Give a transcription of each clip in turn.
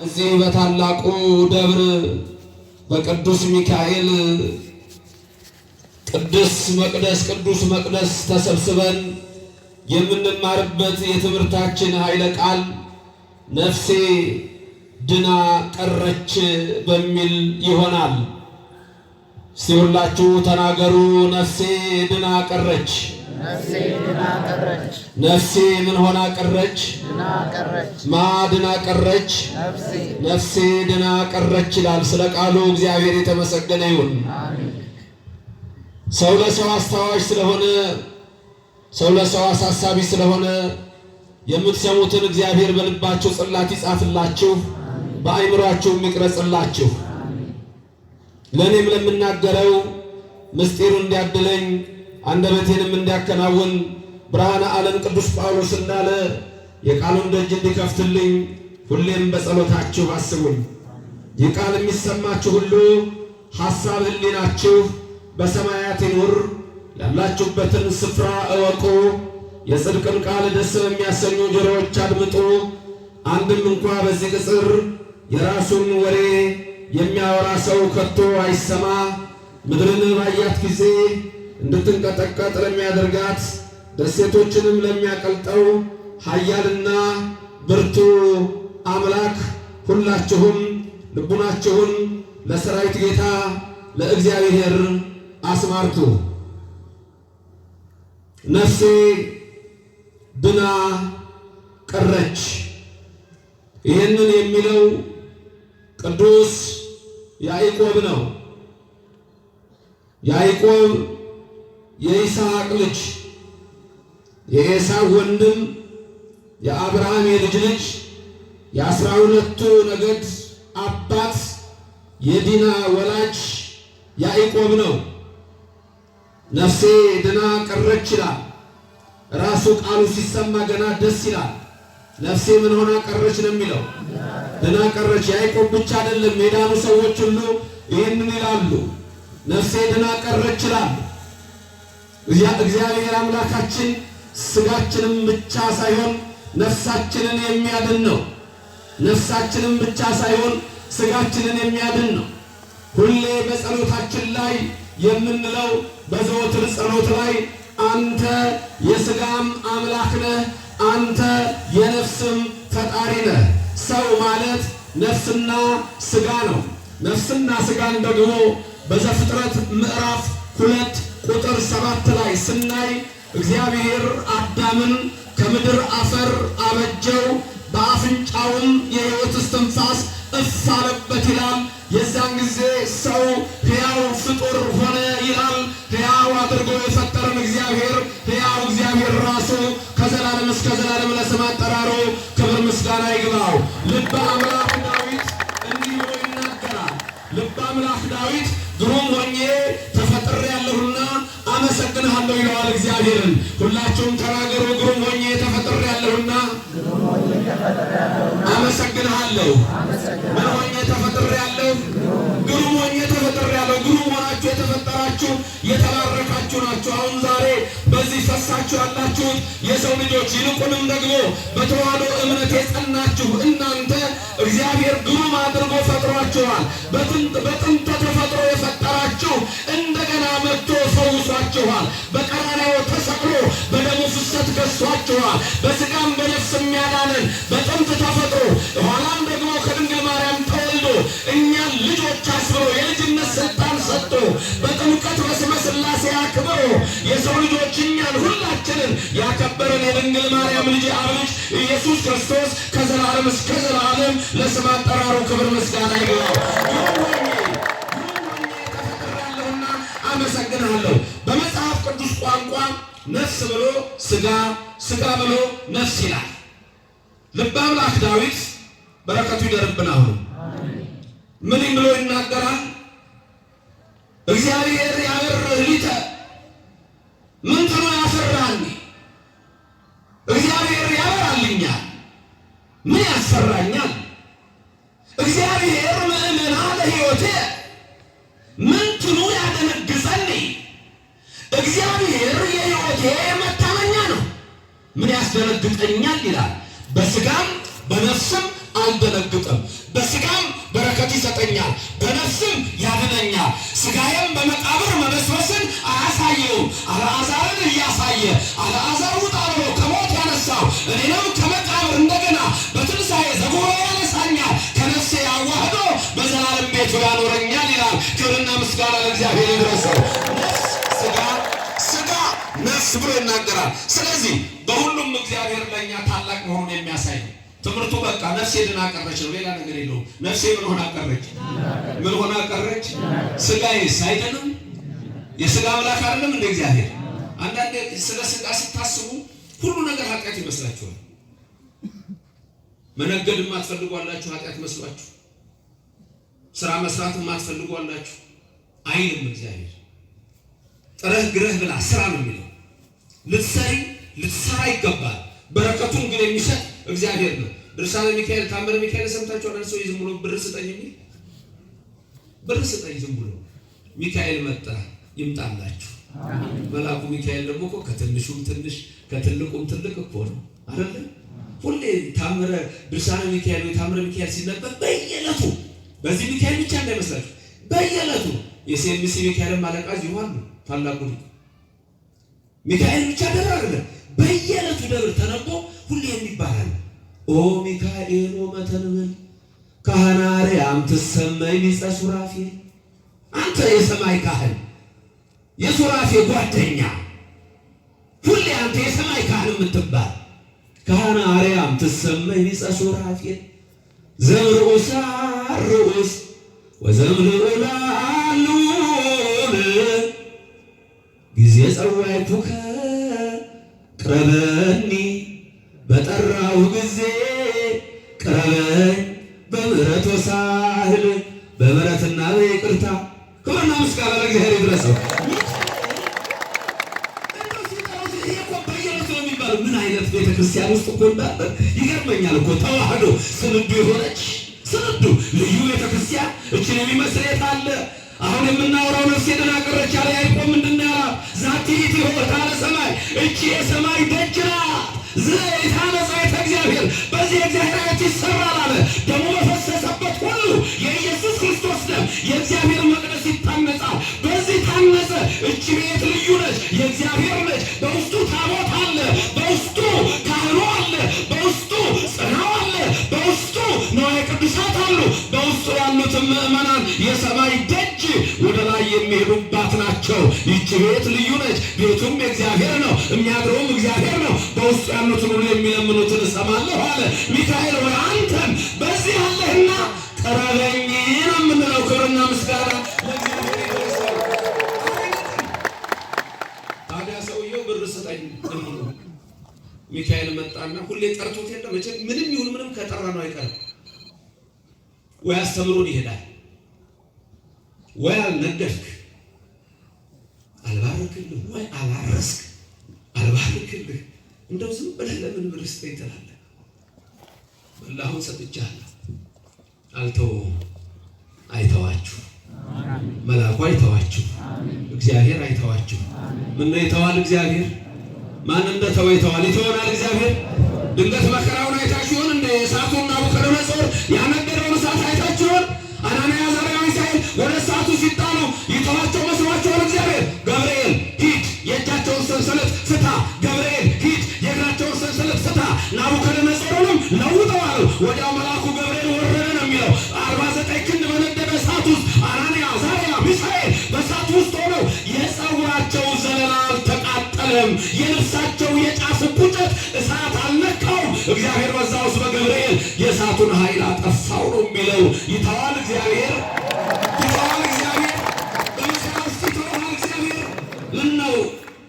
እዚህ በታላቁ ደብር በቅዱስ ሚካኤል ቅዱስ መቅደስ ተሰብስበን የምንማርበት የትምህርታችን ኃይለ ቃል ነፍሴ ድና ቀረች በሚል ይሆናል። እስቲ ሁላችሁ ተናገሩ። ነፍሴ ድና ቀረች። ነፍሴ ምን ሆና ቀረች? ማ ድና ቀረች? ነፍሴ ድና ቀረች ይላል። ስለ ቃሉ እግዚአብሔር የተመሰገነ ይሁን። ሰው ለሰው አስታዋሽ ስለሆነ፣ ሰው ለሰው አሳሳቢ ስለሆነ የምትሰሙትን እግዚአብሔር በልባችሁ ጽላት ይጻፍላችሁ፣ በአይምሯችሁ ይቅረጽላችሁ። ለኔም ለምናገረው ምስጢሩ እንዲያድለኝ አንደበቴንም እንዲያከናውን ብርሃነ ዓለም ቅዱስ ጳውሎስ እንዳለ የቃሉን ደጅ እንዲከፍትልኝ ሁሌም በጸሎታችሁ አስቡኝ። ይህ ቃል የሚሰማችሁ ሁሉ ሐሳብ ሕሊናችሁ በሰማያት ይኑር። ያላችሁበትን ስፍራ እወቁ። የጽድቅን ቃል ደስ በሚያሰኙ ጆሮዎች አድምጡ። አንድም እንኳ በዚህ ቅጽር የራሱን ወሬ የሚያወራ ሰው ከቶ አይሰማ። ምድርን ባያት ጊዜ እንድትንቀጠቀጥ ለሚያደርጋት ደሴቶችንም ለሚያቀልጠው ኃያልና ብርቱ አምላክ ሁላችሁም ልቡናችሁን ለሰራዊት ጌታ ለእግዚአብሔር አስማርቱ። ነፍሴ ድና ቀረች። ይህንን የሚለው ቅዱስ ያዕቆብ ነው። ያዕቆብ የይስሐቅ ልጅ፣ የኤሳው ወንድም፣ የአብርሃም የልጅ ልጅ፣ የ12ቱ ነገድ አባት የዲና ወላጅ ያዕቆብ ነው። ነፍሴ ድና ቀረች ይላል። ራሱ ቃሉ ሲሰማ ገና ደስ ይላል። ነፍሴ ምን ሆና ቀረች ነው የሚለው። ድና ቀረች። ያዕቆብ ብቻ አይደለም፣ የዳኑ ሰዎች ሁሉ ይህንን ይላሉ። ነፍሴ ድና ቀረች ይላል። እግዚአብሔር አምላካችን ስጋችንን ብቻ ሳይሆን ነፍሳችንን የሚያድን ነው። ነፍሳችንን ብቻ ሳይሆን ስጋችንን የሚያድን ነው። ሁሌ በጸሎታችን ላይ የምንለው በዘወትር ጸሎት ላይ አንተ የስጋም አምላክ ነህ፣ አንተ የነፍስም ፈጣሪ ነህ። ሰው ማለት ነፍስና ስጋ ነው። ነፍስና ስጋን ደግሞ በዘፍጥረት ምዕራፍ 2 ቁጥር 7 ላይ ስናይ እግዚአብሔር አዳምን ከምድር አፈር አበጀው፣ በአፍንጫውም የሕይወት እስትንፋስ እፍ አለበት ይላል። የዛን ጊዜ ሰው ሕያው ፍጡር ሆነ ይላል። ሕያው አድርጎ የፈጠረን እግዚአብሔር ሕያው እግዚአብሔር ራሱ ከዘላለም እስከ ዘላለም ለስም አጠራሩ ክብር ምስጋና ይግባው። ልበ አምላክ ዳዊት እንዲህ ብሎ ይናገራል። ልበ አምላክ ዳዊት ግሩም ሆኜ ተፈጥሬያለሁና አመሰግንሃለሁ ይለዋል እግዚአብሔርን። ሁላችሁም ተናገሩ። ግሩም ሆኜ ተፈጥሬያለሁና አመሰግንሃለሁ። ምን ሆኜ ተፈጥሬያለሁ? ግሩም ሆኜ ተፈጥሬያለሁ። ግሩም ሆናችሁ የተፈጠራችሁ የተባረካችሁ ናችሁ። አሁን ዛሬ በዚህ ፈሳችሁ ያላችሁት የሰው ልጆች፣ ይልቁንም ደግሞ በተዋህዶ እምነት የጸናችሁ እናንተ እግዚአብሔር ግሩም አድርጎ ፈጥሯችኋል። በጥንተ ተፈጥሮ የፈጠራችሁ እንደገና መጥቶ ፈውሷችኋል። በቀራንዮ ተሰቅሎ በደሙ ፍሰት ገዝቷችኋል። በስጋም በነፍስ የሚያዳንን በጥንት ተፈጥሮ ኋላም ደግሞ ከድንግል ማርያም ተወልዶ እኛን ልጆች አስብሎ የልጅነት ስልጣን ሰጥቶ በጥምቀት በስመ ሥላሴ አክብሮ የሰው ልጆች እኛን ሁላችንን ያከበረን የድንግል ማርያም ልጅ አብ ልጅ ኢየሱስ ክርስቶስ ከዘላለም እስከ ዘላለም ለስም አጠራሩ ክብር ምስጋና ይግባው። ተፈጥሬያለሁና አመሰግናለሁ። በመጽሐፍ ቅዱስ ቋንቋ ነፍስ ብሎ ስጋ፣ ስጋ ብሎ ነፍስ ይላል። ልበ አምላክ ዳዊት በረከቱ ይደርብን። አሁን ምን ብሎ ይናገራል? እግዚአብሔር ያበርህ ሊተ ምን ተኖ ያፈራል። እግዚአብሔር ያበራልኛል፣ ምን ያስፈራኛል? እግዚአብሔር ምእመና ለሕይወቴ ምን ትኑ ያደነግጸኒ። እግዚአብሔር የሕይወቴ መታመኛ ነው፣ ምን ያስደነግጠኛል ይላል። በስጋም በነፍስም አልደነግጥም። ይባርከኛል፣ በነፍስም ያድነኛል። ሥጋዬም በመቃብር መበስበስን አያሳየውም። አልዓዛርን እያሳየ አልዓዛር ውጣ ብሎ ከሞት ያነሳው እኔንም ከመቃብር እንደገና በትንሣኤ ዘጉባኤ ያነሳኛል፣ ከነፍሴ ያዋህዶ በዘላለም ቤቱ ያኖረኛል ይላል። ክብርና ምስጋና ለእግዚአብሔር ይድረሰው። ሥጋ ነፍስ ብሎ ይናገራል። ስለዚህ በሁሉም እግዚአብሔር ለእኛ ታላቅ መሆኑን የሚያሳይ ነው ትምህርቱ። በቃ ነፍሴ ድና ቀረች ነው፣ ሌላ ነገር የለውም። ነፍሴ ምን ሆና ቀረች? ምን ሆና ቀረች? ሥጋዬስ አይደለም? የሥጋ አምላክ አይደለም እንደ እግዚአብሔር? አንዳንዴ ስለ ሥጋ ስታስቡ ሁሉ ነገር ኃጢአት ይመስላችኋል። መነገድ የማትፈልጉ አላችሁ፣ ኃጢአት መስሏችሁ። ስራ መስራት የማትፈልጉ አላችሁ። አይልም እግዚአብሔር። ጥረህ ግረህ ብላ ስራ ነው የሚለው። ልትሰራ ይገባል። በረከቱን ግን የሚሰጥ እግዚአብሔር ነው። ድርሳነ ሚካኤል ታምረ ሚካኤል ሰምታችኋል። አንድ ሰው ዝም ብሎ ብር ስጠኝ የሚል ብር ስጠኝ ዝም ብሎ ሚካኤል መጣ ይምጣላችሁ። መልአኩ ሚካኤል ደግሞ እኮ ከትንሹም ትንሽ ከትልቁም ትልቅ እኮ ነው አይደል? ሁሌ ታምረ ድርሳነ ሚካኤል ወይ ታምረ ሚካኤል ሲነበብ በየዕለቱ በዚህ ሚካኤል ብቻ እንዳይመስላችሁ በየዕለቱ የሴምሲ ሚካኤል ማለቃ ይሆናሉ። ታላቁ ሚካኤል ብቻ ደብር አይደለም፣ በየዕለቱ ደብር ተነቦ ሁሌ የሚባል ኦ ሚካኤል ወመተንብል ካህነ አርያም ትሰመይ ቢጸ ሱራፌል። አንተ የሰማይ ካህን የሱራፌ ጓደኛ ሁሌ አንተ የሰማይ ካህን የምትባል ካህነ አርያም ትሰመይ ቢጸ ሱራፌል ዘምርኡሳ ርኡስ ወዘምርኡላሉን ጊዜ ጸዋዕቱከ ቅረበኒ በጠራሁ ጊዜ ቅረበኝ በምሕረት ወሳህል በምሕረትና በይቅርታ። ክብርና ምስጋና ለእግዚአብሔር ይድረሰው። ምን አይነት ቤተክርስቲያን ውስጥ እኮ እንዳለ ይገርመኛል እኮ። ተዋህዶ ስንዱ የሆነች ስንዱ ልዩ ቤተክርስቲያን እችን የሚመስል የት አለ? አሁን የምናወራው ነፍሴ ድና ቀረች ያለ ያዕቆብ ምንድን ነው ያለው? ዛቲ ይእቲ ሰማይ፣ እቺ የሰማይ ደጅ ናት። ዘይታነጻይተ እግዚአብሔር፣ በዚህ እግዚአብሔር አይት ይሰራል አለ። ደሙ በፈሰሰበት ሁሉ የኢየሱስ ክርስቶስ ደም የእግዚአብሔር መቅደስ ይታነጻል። በዚህ ታነጸ። እቺ ቤት ልዩ ነች፣ የእግዚአብሔር ነች። በውስጡ ታቦት አለ፣ በውስጡ ካህኑ አለ፣ በውስጡ ጽናው አለ፣ በውስጡ ንዋየ ቅዱሳት አሉ። በውስጡ ያሉትን ምዕመናን የሰማይ ደጅ ወደ ላይ የሚሄዱባት ናቸው። ይቺ ቤት ልዩ ነች። ቤቱም የእግዚአብሔር ነው፣ የሚያድረውም እግዚአብሔር ነው። በውስጡ ያሉትን ሁሉ የሚለምኑትን እሰማለሁ አለ። ሚካኤል ወይ አንተም በዚህ አለህና ቅረበኝ ነው የምንለው። ክብርና ምስጋና ለእግዚአብሔር ይድረሰው። ታዲያ ሰውየው ብር ስጠኝ እምኑ ሚካኤል መጣና ሁሌ ጠርቶት የለ መቼም ምንም ይሁን ምንም ከጠራ ነው አይቀርም። ወይ አስተምሮን ይሄዳል፣ ወይ አልነገርክ አልባረክልህ፣ ወይ አላረስክ አልባረክልህ። እንደው ዝም ብለህ ለምን ብር ስጠኝ ትላለህ? በላሁን ሰጥቻለሁ። አልተወውም። አይተዋችሁ፣ መልአኩ አይተዋችሁ፣ እግዚአብሔር አይተዋችሁ። ምነው ይተዋል እግዚአብሔር? ማን እንደተወ ይተዋል? ይተወናል እግዚአብሔር። ድንገት መከራውን አይታችሁ ይሆን? እንደ እሳቱና ናቡከደነፆር ያነደደውን እሳት አይታችሁ ይሆን? አናንያ አዛርያ ሚሳኤል ወደ እሳቱ ሲጣሉ ይተዋቸው መስሏቸዋል እግዚአብሔር? ገብርኤል ሂድ የእጃቸውን ሰንሰለት ፍታ፣ ገብርኤል ሂድ የእግራቸውን ሰንሰለት ፍታ፣ ናቡከደነፆርንም ለውጠዋል። ወዲያው መልአኩ ገብርኤል ወረደ ነው የሚለው። 49 ክንድ በነደደ እሳት ውስጥ አናንያ አዛርያ ሚሳኤል በእሳት ውስጥ ሆነው የፀጉራቸው ዘለላ አልተቃጠለም፣ የልብሳቸው የጫፍ ቁጨት እሳት አልነካውም። እግዚአብሔር በዛ ውስጥ በገብርኤል የእሳቱን ኃይል አጠፋው ነው የሚለው። ይተዋል እግዚአብሔር፣ ይተዋል እግዚአብሔር። በመከራ ውስጥ ይተዋል እግዚአብሔር። ምነው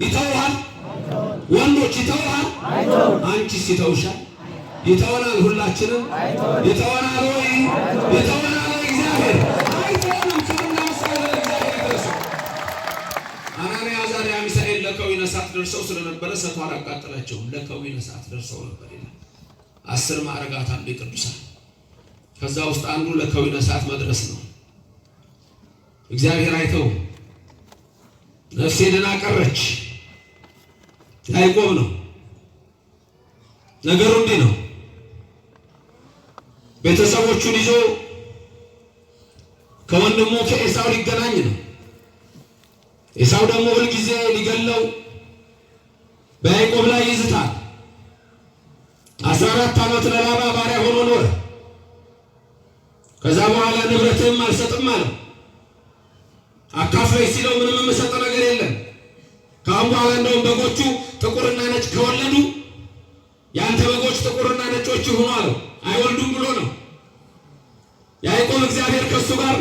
ይተዋል? ወንዶች ይተዋል? አንቺስ ይተውሻል? ይተወናል? ሁላችንም ይተወናል ወይ? ይተወናል እግዚአብሔር አይተወንም። ክብርና ምስጋና ለእግዚአብሔር ይድረሰው። አናንያ አዛርያ ሚሳኤል ለከዊነ እሳት ደርሰው ስለነበረ እሳቱ አላቃጠላቸውም። ለከዊነ እሳት ደርሰው ነበር ይላል። 10 ማዕረጋት አሉ የቅዱሳን። ከዛ ውስጥ አንዱ ለከዊነ እሳት መድረስ ነው። እግዚአብሔር አይተው። ነፍሴ ድና ቀረች ያዕቆብ ነው ነገሩ። እንዲህ ነው። ቤተሰቦቹን ይዞ ከወንድሙ ከኤሳው ሊገናኝ ነው። ኤሳው ደግሞ ሁልጊዜ ሊገለው በያዕቆብ ላይ ይዝታል። 14 ዓመት ለላባ ባሪያ ሆኖ ኖረ። ከዛ በኋላ ንብረትም አልሰጥም አለው። አካፍለኝ ሲለው ምንም የምሰጠው ነገር የለም። ከአሁን በኋላ እንደውም በጎቹ ጥቁርና ነጭ ከወለዱ ያንተ በጎች ጥቁርና ነጮች ይሁኑ አለው። አይወልዱም ብሎ ነው። ያዕቆብ እግዚአብሔር ከሱ ጋር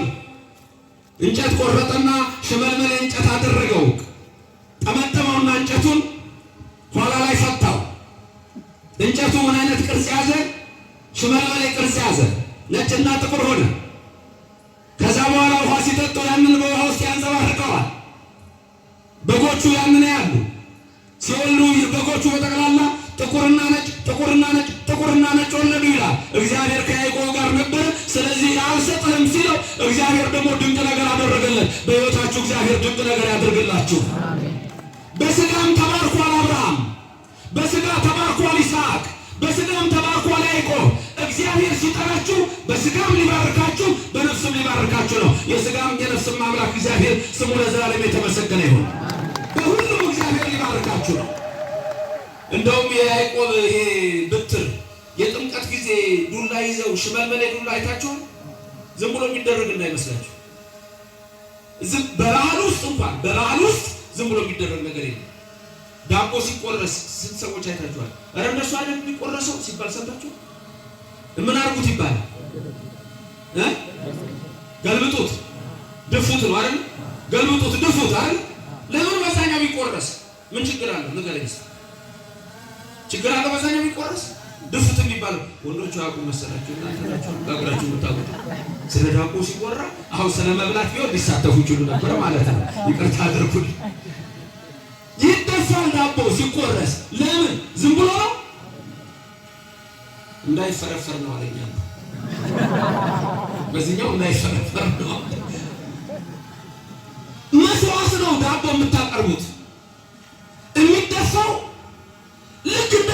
እንጨት ቆረጠና ሽመልመል እንጨት አደረገው። ጠመጠመውና እንጨቱን ኋላ ላይ ፈታው። እንጨቱ ምን አይነት ቅርጽ ያዘ? ሽመልመል ቅርጽ ያዘ። ነጭና ጥቁር ሆነ። ከዛ በኋላ ውሃ ሲጠጡ ያንን በውሃ ውስጥ ያንጸባርቀዋል። በጎቹ ያንን ያሉ ሲወልዱ በጎቹ በጠቅላላ ጥቁርና ነጭ ጥቁርና ነጭ ጥቁርና ነጭ ወለዱ ይላል። እግዚአብሔር ከያዕቆብ ጋር ነበር። ስለዚህ አልሰጥህም ሲለው እግዚአብሔር ደግሞ ድንቅ ነገር አደረገለት። በሕይወታችሁ እግዚአብሔር ድንቅ ነገር ያደርግላችሁ። በስጋም ተባርኳል አብርሃም፣ በስጋ ተባርኳል ይስሐቅ፣ በስጋም ተባርኳል ያዕቆብ። እግዚአብሔር ሲጠራችሁ በስጋም ሊባርካችሁ በነፍስም ሊባርካችሁ ነው። የስጋም የነፍስም አምላክ እግዚአብሔር ስሙ ለዘላለም የተመሰገነ ይሁን። በሁሉም እግዚአብሔር ሊባርካችሁ ነው። እንደውም የያዕቆብ ይሄ ብትር የጥምቀት ጊዜ ዱላ ይዘው ሽመልመሌ ዱላ አይታችኋል? ዝም ብሎ የሚደረግ እንዳይመስላችሁ። በረሃን ውስጥ እንኳን በረሃን ውስጥ ዝም ብሎ የሚደረግ ነገር የለም። ዳቦ ሲቆረስ ስንት ሰዎች አይታችኋል? ኧረ እነሱ አይነት የሚቆረሰው ሲባል ሰምታችኋል? ምን አድርጉት ይባላል? ገልብጡት ድፉት ነው አይደል? ገልብጡት ድፉት አይደል? ለምን በዛኛው ቢቆረስ ምን ችግር አለው? ንገረኝ እስኪ። ችግር አለው በዛኛው ቢቆረስ? ድፉት የሚባለው ወንዶቹ ያውቁ መሰላችሁ? እናንተ ናችሁ ጋግራችሁ የምታውቁት። ስለ ዳቦ ሲቆራ አሁን ስለ መብላት ቢሆን ሊሳተፉ ይችሉ ነበር ማለት ነው። ይቅርታ አድርጉልኝ። ይደፋል ዳቦ ሲቆረስ። ለምን? ዝም ብሎ ነው እንዳይፈረፈር ነው አለኛ። በዚህኛው እንዳይፈረፈር ነው። መስዋዕት ነው ዳቦ የምታቀርቡት። የሚደፋው ልክ እንደ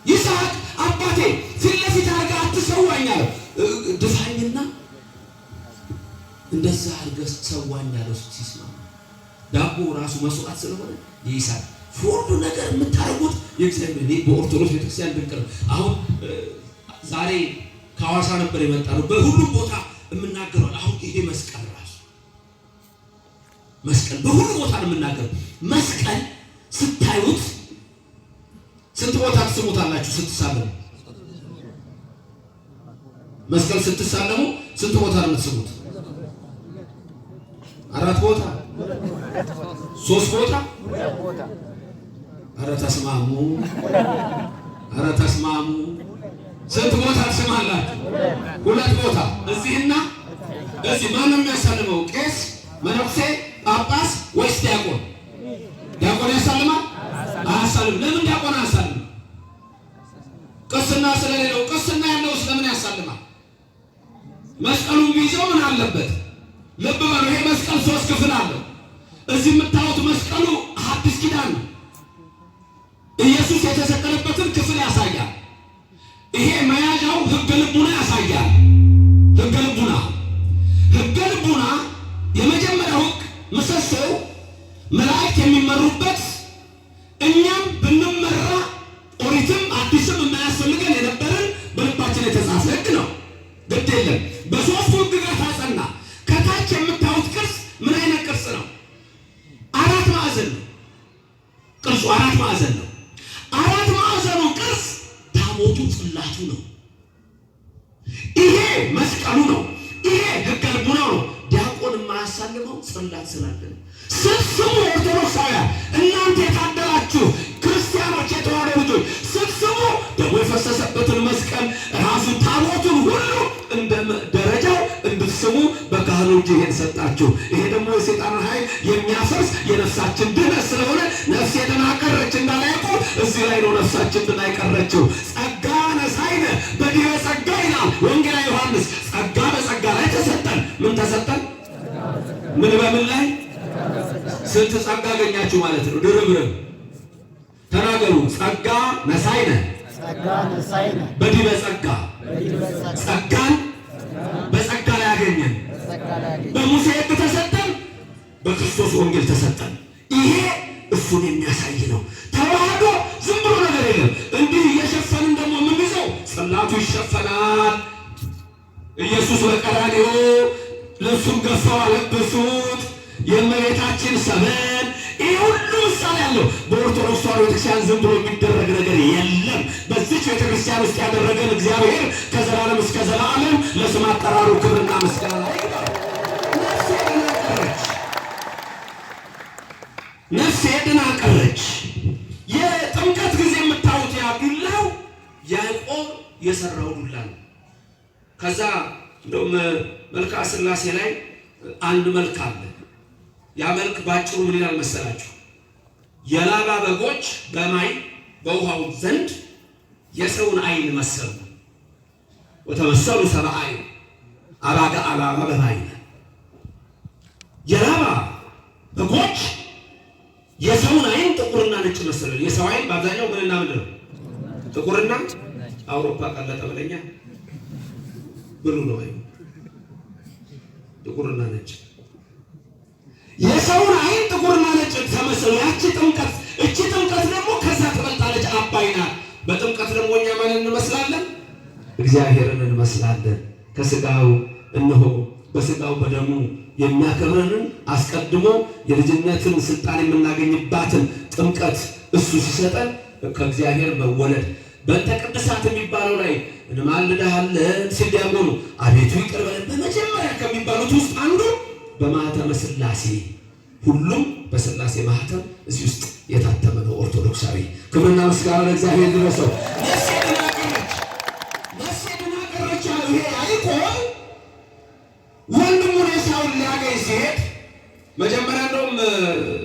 ይስሐቅ አባቴ ፊት ለፊት አድርገህ አትሰዋኝ አለው። ድፋኝና እንደዛ አድርገህ ሰዋኝ አለው። ሲስማማ ዳቦ ራሱ መስዋዕት ስለሆነ ይይሳል። ሁሉ ነገር የምታደርጉት የእግዚአብሔር እኔ በኦርቶዶክስ ቤተክርስቲያን ድንቅ ነው። አሁን ዛሬ ከሐዋሳ ነበር የመጣነው። በሁሉም ቦታ የምናገረው አሁን ይሄ መስቀል ራሱ መስቀል በሁሉ ቦታ ነው የምናገረው። መስቀል ስታዩት ስንት ቦታ ትስሙታላችሁ? ስትሳለሙ መስቀል ስትሳለሙ ስንት ቦታ ነው የምትስሙት? 4 ቦታ 3 ቦታ? ኧረ ተስማሙ፣ ኧረ ተስማሙ። ስንት ቦታ ትስማላችሁ? 2 ቦታ። እዚህና እዚህ። ማን ነው የሚያሳልመው? ቄስ፣ መነኩሴ፣ ጳጳስ ወይስ ዲያቆን? ዲያቆን ያሳልማል? አያሳልም። ለምን ዲያቆን አያሳልም? ቅስና ስለሌለው። ቅስና ያለው ስለምን ያሳልማል? መስቀሉን ቢይዘው ምን አለበት? ልብ በሉ። ይሄ መስቀል 3 ክፍል አለው። እዚህ የምታዩት መስቀሉ ሐዲስ ኪዳን ነው። ኢየሱስ የተሰቀለበትን ክፍል ያሳያል። ይሄ መያዣው ሕገ ልቡና ያሳያል። ሕገ ልቡና የመጀመሪያው ሕግ ምሰሶው መላእክት የሚመሩበት እኛም ብንመራ ኦሪትም አዲስም የማያስፈልገን የነበረን በልባችን የተጻፈ ሕግ ነው። ግድ የለም በ3 ሕግጋት አጸና። ከታች የምታዩት ቅርጽ ምን አይነት ቅርጽ ነው? 4 ማዕዘን ነው። ቅርጹ 4 ማዕዘን ነው። 4 ማዕዘኑ ቅርጽ ታቦቱ ጽላቱ ነው። ይሄ መስቀሉ ነው። ይሄ ሕገ ልቡናው ነው። ዲያቆን የማያሳልመው ጽላት ስላለ ነው። ስትስሙ ኦርቶዶክሳውያን እናንተ የታደላችሁ ክርስቲያኖች የተዋሕዶ ልጆች ስትስሙ ደግሞ የፈሰሰበትን መስቀል ራሱ ታቦቱን ሁሉ እንደ ደረጃው እንድትስሙ በካህኑ እጅ ይሄን ሰጣችሁ። ይሄ ደግሞ የሰይጣንን ኃይል የሚያፈርስ የነፍሳችን ድነት ስለሆነ ነፍስ የድና ቀረች እንዳለ ያዕቆብ እዚህ ላይ ነው ነፍሳችን ድና የቀረችው። ጸጋ ነሳይነ በዲበ ጸጋ ይላል ወንጌላዊ ዮሐንስ። ጸጋ በጸጋ ላይ ተሰጠን። ምን ተሰጠን? ምን በምን ላይ? ስንት ጸጋ አገኛችሁ ማለት ነው? ድርብርብ ተናገሩ። ጸጋ ነሳይነ በዲበ ጸጋ። ጸጋን በጸጋ ላይ ያገኘ በሙሴ ሕግ ተሰጠን፣ በክርስቶስ ወንጌል ተሰጠን። ይሄ እሱን የሚያሳይ ነው። ተዋህዶ ዝም ብሎ ነገር የለም። እንዲህ እየሸፈንን ደግሞ የምንይዘው ጽላቱ ይሸፈናል። ኢየሱስ በቀራንዮ ልብሱን ገፈው አለበሱት። የእመቤታችን ሰበን ይህ ሁሉ ምሳሌ ያለው በኦርቶዶክስ ተዋሕዶ ቤተክርስቲያን ዝም ብሎ የሚደረግ ነገር የለም። በዚች ቤተክርስቲያን ውስጥ ያደረገን እግዚአብሔር ከዘላለም እስከ ዘላለም ለስም አጠራሩ ክብርና ምስጋና ይግባው። ነፍሴ ድና ቀረች። የጥምቀት ጊዜ የምታዩት ያ ዱላው ያዕቆብ የሰራው ዱላ ነው። ከዛ እንደውም መልክዓ ሥላሴ ላይ አንድ መልክ አለ። ያ መልክ ባጭሩ ምን ይላል መሰላችሁ? የላባ በጎች በማይ በውሃው ዘንድ የሰውን አይን መሰሉ። ወተመሰሉ ሰብአ አይን አባጋ አላባ በማይ። የላባ በጎች የሰውን አይን ጥቁርና ነጭ መሰሉ። የሰው አይን በአብዛኛው ምንና ምን ነው? ጥቁርና አውሮፓ ቀለጠ ብለኛ ብሉ ነው አይን ጥቁርና ነጭ። የሰውን አይን ጥቁርና ነጭ ተመሰሉ። ያቺ ጥምቀት፣ እቺ ጥምቀት ደግሞ ከዛ ትበልጣለች። አባይና በጥምቀት ደግሞ እኛ ማንን እንመስላለን? እግዚአብሔርን እንመስላለን። ከስጋው እነሆ በስጋው በደሙ የሚያከብረንን አስቀድሞ የልጅነትን ስልጣን የምናገኝባትን ጥምቀት እሱ ሲሰጠን ከእግዚአብሔር መወለድ በእንተ ቅድሳት የሚባለው ላይ እንማልድሃለን ሲል ዲያቆኑ አቤቱ ይቅር በለን በመጀመሪያ ከሚባሉት ውስጥ አንዱ በማኅተመ ሥላሴ፣ ሁሉም በሥላሴ ማኅተም እዚህ ውስጥ የታተመ ነው። ኦርቶዶክሳዊ ክብርና ምስጋና ለእግዚአብሔር ይድረሰው። ነፍሴ ድና ቀረች፣ ነፍሴ ድና ቀረች ያለው ይሄ ያዕቆብ ወንድሙን ኤሳውን ሊያገኝ ሲሄድ መጀመሪያ እንደውም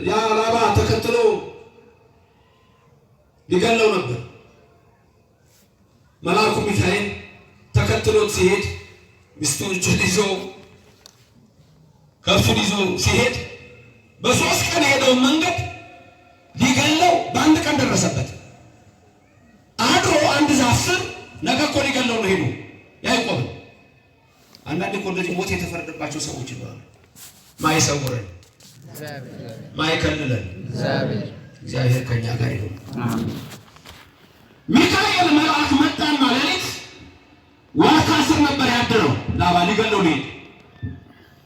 ያ ላባ ተከትሎ ሊገለው ነበር። መልአኩ ሚካኤል ተከትሎት ሲሄድ ሚስቱን ይዞ ከብቱን ይዞ ሲሄድ በ3 ቀን የሄደውን መንገድ ሊገለው በአንድ ቀን ደረሰበት። አድሮ አንድ ዛፍ ስር ነገ እኮ ሊገለው ነው ሄዱ ያዕቆብ። አንዳንድ እኮ እንደዚህ ሞት የተፈረደባቸው ሰዎች ይባላሉ። ማይሰውረን ማይከልለን እግዚአብሔር ከኛ ጋር ይሁን። ሚካኤል መልአክ መጣና ሌሊት ዋርካ ስር ነበር ያደረው ላባ ሊገለው ሊሄድ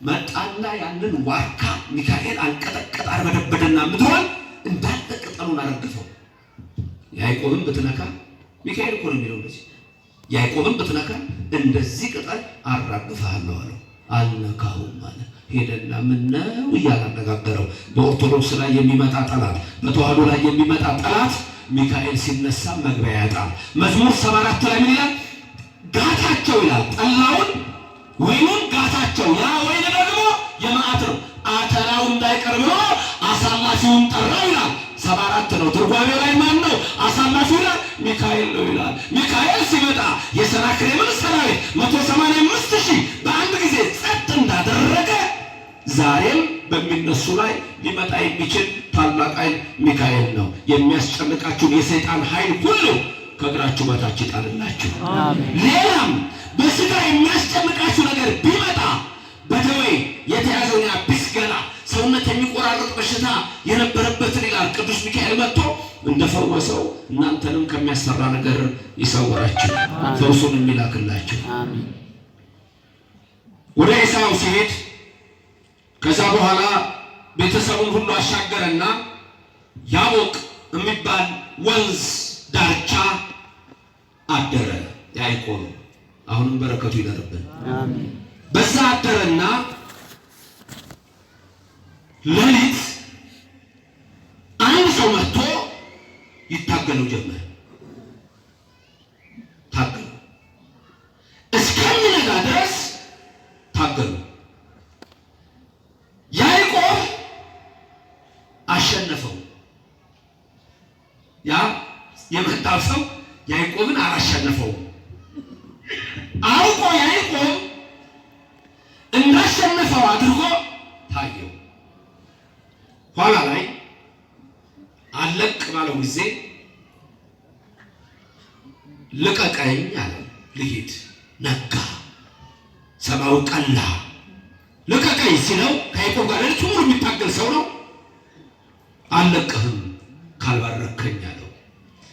መጣና ያንን ዋርካ ሚካኤል አንቀጠቀጠ፣ አርበደበደና ምድሯን እንዳለ ቅጠሉን አረግፈው። ያዕቆብን ብትነካ ሚካኤል እኮ ነው የሚለው እንደዚህ፣ ያዕቆብን ብትነካ እንደዚህ ቅጠል አራግፍሃለሁ አለው። አልነካሁም ማለት ሄደና ምነው እያነጋገረው። በኦርቶዶክስ ላይ የሚመጣ ጠላት፣ በተዋህዶ ላይ የሚመጣ ጠላት ሚካኤል ሲነሳ መግቢያ ያጣል። መዝሙር 74 ላይ ምን ይላል? ጋታቸው ይላል። ጠላውን ወይኑን ጋታቸው፣ ያ ወይን ደግሞ የመዓት ነው። አተላው እንዳይቀር ብሎ አሳላፊውን ጠራው ይላል። 74 ነው። ትርጓሜው ላይ ማን ነው አሳላፊው ይላል? ሚካኤል ነው ይላል። ሚካኤል ሲመጣ የሰናክሬምን ሰራዊት 185,000 በአንድ ጊዜ ጸጥ እንዳደረገ ዛሬም በሚነሱ ላይ ሊመጣ የሚችል ታላቅ ኃይል ሚካኤል ነው። የሚያስጨንቃችሁን የሰይጣን ኃይል ሁሉ ከእግራችሁ በታች ይጣልላችሁ። ሌላም በስጋ የሚያስጨንቃችሁ ነገር ቢመጣ በደዌ የተያዘውን አዲስ ገላ ሰውነት የሚቆራረጥ በሽታ የነበረበትን ይላል ቅዱስ ሚካኤል መጥቶ እንደፈወሰው እናንተንም ከሚያሰራ ነገር ይሰውራችሁ፣ ፈውሱን የሚላክላችሁ። ወደ ኤሳው ሲሄድ ከዛ በኋላ ቤተሰቡን ሁሉ አሻገረና ያቦቅ የሚባል ወንዝ ዳርቻ አደረ ያዕቆብ። አሁንም በረከቱ ይደርብን። በዛ አደረና ሌሊት አንድ ሰው መጥቶ ይታገለው ጀመረ። ታገሉ እስከሚነጋ ድረስ ታገሉ። ያዕቆብ አሸነፈው። ያ የመጣው ሰው ያዕቆብን አላሸነፈው። አውቆ ያዕቆብ እንዳሸነፈው አድርጎ ታየው። ኋላ ላይ አለቅ ባለው ጊዜ ልቀቀኝ አለ። ልሂድ፣ ነጋ፣ ሰማዩ ቀላ። ልቀቀኝ ተለያይ ሲለው ከያዕቆብ ጋር ለልጁ የሚታገል ሰው ነው። አልለቅህም ካልባረከኝ አለው።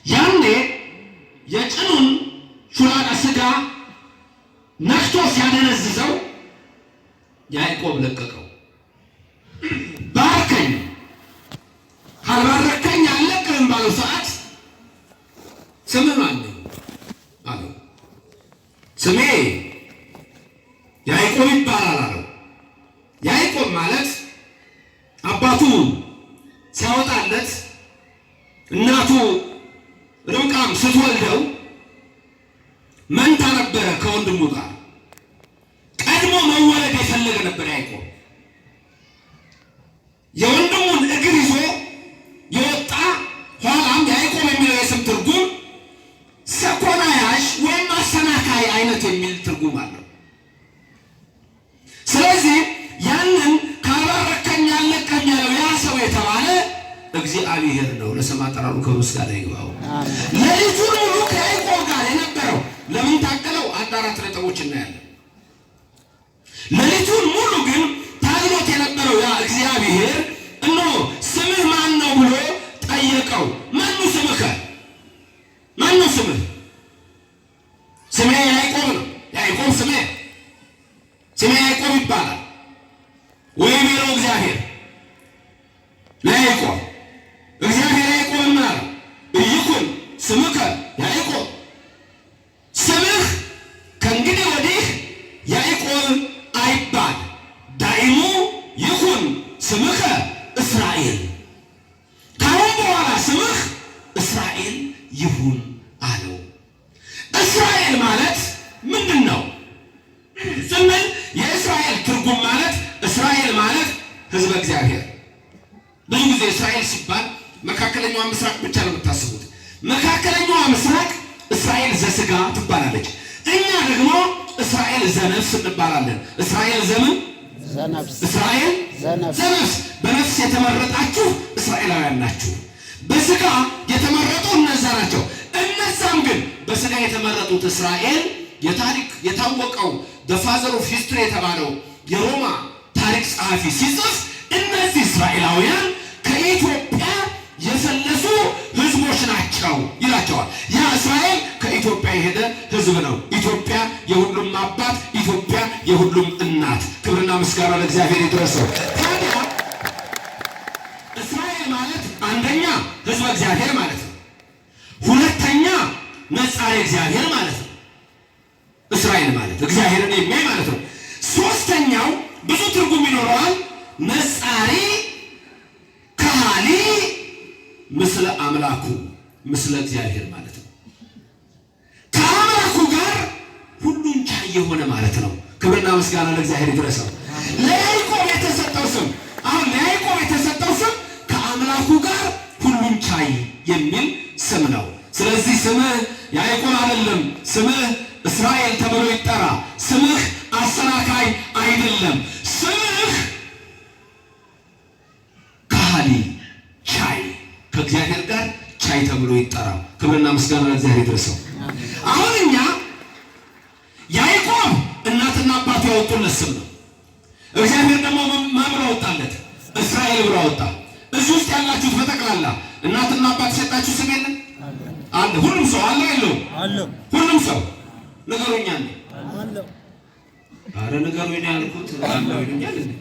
ያኔ የጭኑን ሹራዳ ስጋ ነክቶ ሲያደነዝዘው ያዕቆብ ለቀቀው። ባርከኝ ካልባረከኝ አልለቅህም ባለው ሰዓት ስምህ ማን ነው አለው። ስሜ ያዕቆብ ይባላል አለው። ያዕቆብ ማለት አባቱ ሲያወጣለት እናቱ ርብቃም ስትወልደው መንታ ነበረ ከወንድሙ ጋር። ቀድሞ መወለድ የፈለገ ነበር ያዕቆብ። የወንድሙን እግር ይዞ የወጣ ኋላም ያዕቆብ የሚለው የስም ትርጉም ሰኮና ያዥ ወይም አሰናካይ አይነት የሚል ትርጉም አለው። ስለዚህ ያንን ካልባረከኝ አልለቅህም ያለው ያ ሰው የተባለ እግዚአብሔር ነው። ለስሙ አጠራሩ ከምስጋና ይግባው። ለልጁ ሙሉ ከያዕቆብ ጋር የነበረው ለምን ታገለው? አራት ነጥቦች እናያለን። ለልጁን ሙሉ ግን ታግሎት የነበረው ያ እግዚአብሔር እነሆ ስምህ ማን ነው ብሎ ጠየቀው። ማን ነው ስምህ? ማን ነው ስምህ? ስሜ ያዕቆብ ነው። ያዕቆብ ስሜ ያዕቆብ ይባላል። ወይም ነው እግዚአብሔር ለያዕቆብ እግዚአብሔር ያዕቆብ ማለት ይኩን ስምከ ያዕቆብ፣ ስምህ ከእንግዲህ ወዲህ ያዕቆብ አይባል፣ ዳይሙ ይኩን ስምከ እስራኤል፣ ካሁን በኋላ ስምህ እስራኤል ይሁን አለው። እስራኤል ማለት ምንድን ነው ስንል የእስራኤል ትርጉም ማለት እስራኤል ማለት ሕዝበ እግዚአብሔር። ብዙ ጊዜ እስራኤል ሲባል መካከለኛዋ ምስራቅ ብቻ ነው የምታስቡት። መካከለኛዋ ምስራቅ እስራኤል ዘስጋ ትባላለች። እኛ ደግሞ እስራኤል ዘነፍስ እንባላለን። እስራኤል ዘምን ዘነፍስ፣ እስራኤል ዘነፍስ። በነፍስ የተመረጣችሁ እስራኤላውያን ናችሁ። በስጋ የተመረጡ እነዛ ናቸው። እነዛም ግን በስጋ የተመረጡት እስራኤል የታሪክ የታወቀው ፋዘር ኦፍ ሂስትሪ የተባለው የሮማ ታሪክ ጸሐፊ ሲጽፍ እነዚህ እስራኤላውያን ከኢትዮጵያ የፈለሱ ህዝቦች ናቸው ይላቸዋል። ያ እስራኤል ከኢትዮጵያ የሄደ ህዝብ ነው። ኢትዮጵያ የሁሉም አባት፣ ኢትዮጵያ የሁሉም እናት። ክብርና ምስጋና ለእግዚአብሔር ይድረሰው። ታዲያ እስራኤል ማለት አንደኛ ህዝበ እግዚአብሔር ማለት ነው። ሁለተኛ ነጻሪ እግዚአብሔር ማለት ነው። እስራኤል ማለት እግዚአብሔርን የሚያይ ማለት ነው። ሶስተኛው ብዙ ትርጉም ይኖረዋል። ነጻሪ ካህሊ ምስለ አምላኩ ምስለ እግዚአብሔር ማለት ነው። ከአምላኩ ጋር ሁሉን ቻይ የሆነ ማለት ነው። ክብርና ምስጋና ለእግዚአብሔር ይድረሰው። ለያዕቆብ የተሰጠው ስም አሁን ለያዕቆብ የተሰጠው ስም ከአምላኩ ጋር ሁሉን ቻይ የሚል ስም ነው። ስለዚህ ስምህ ያዕቆብ አይደለም፣ ስምህ እስራኤል ተብሎ ይጠራ። ስምህ አሰናካይ አይደለም። ስምህ ካህሊ ቻይ፣ ከእግዚአብሔር ጋር ቻይ ተብሎ ይጠራ። ክብርና ምስጋና ለእግዚአብሔር ይድረሰው። አሁን እኛ ያዕቆብ እናትና አባቱ ያወጡለት ስም ነው። እግዚአብሔር ደግሞ ማን ብሎ አወጣለት? እስራኤል ብሎ አወጣ። እዚህ ውስጥ ያላችሁት በጠቅላላ እናትና አባት የሰጣችሁ ስም የለም አለ? ሁሉም ሰው አለ የለውም? ሁሉም ሰው ነገሩኛ ነው አለ። አረ ነገሩኛ ያልኩት አለው ይሉኛል እንዴ?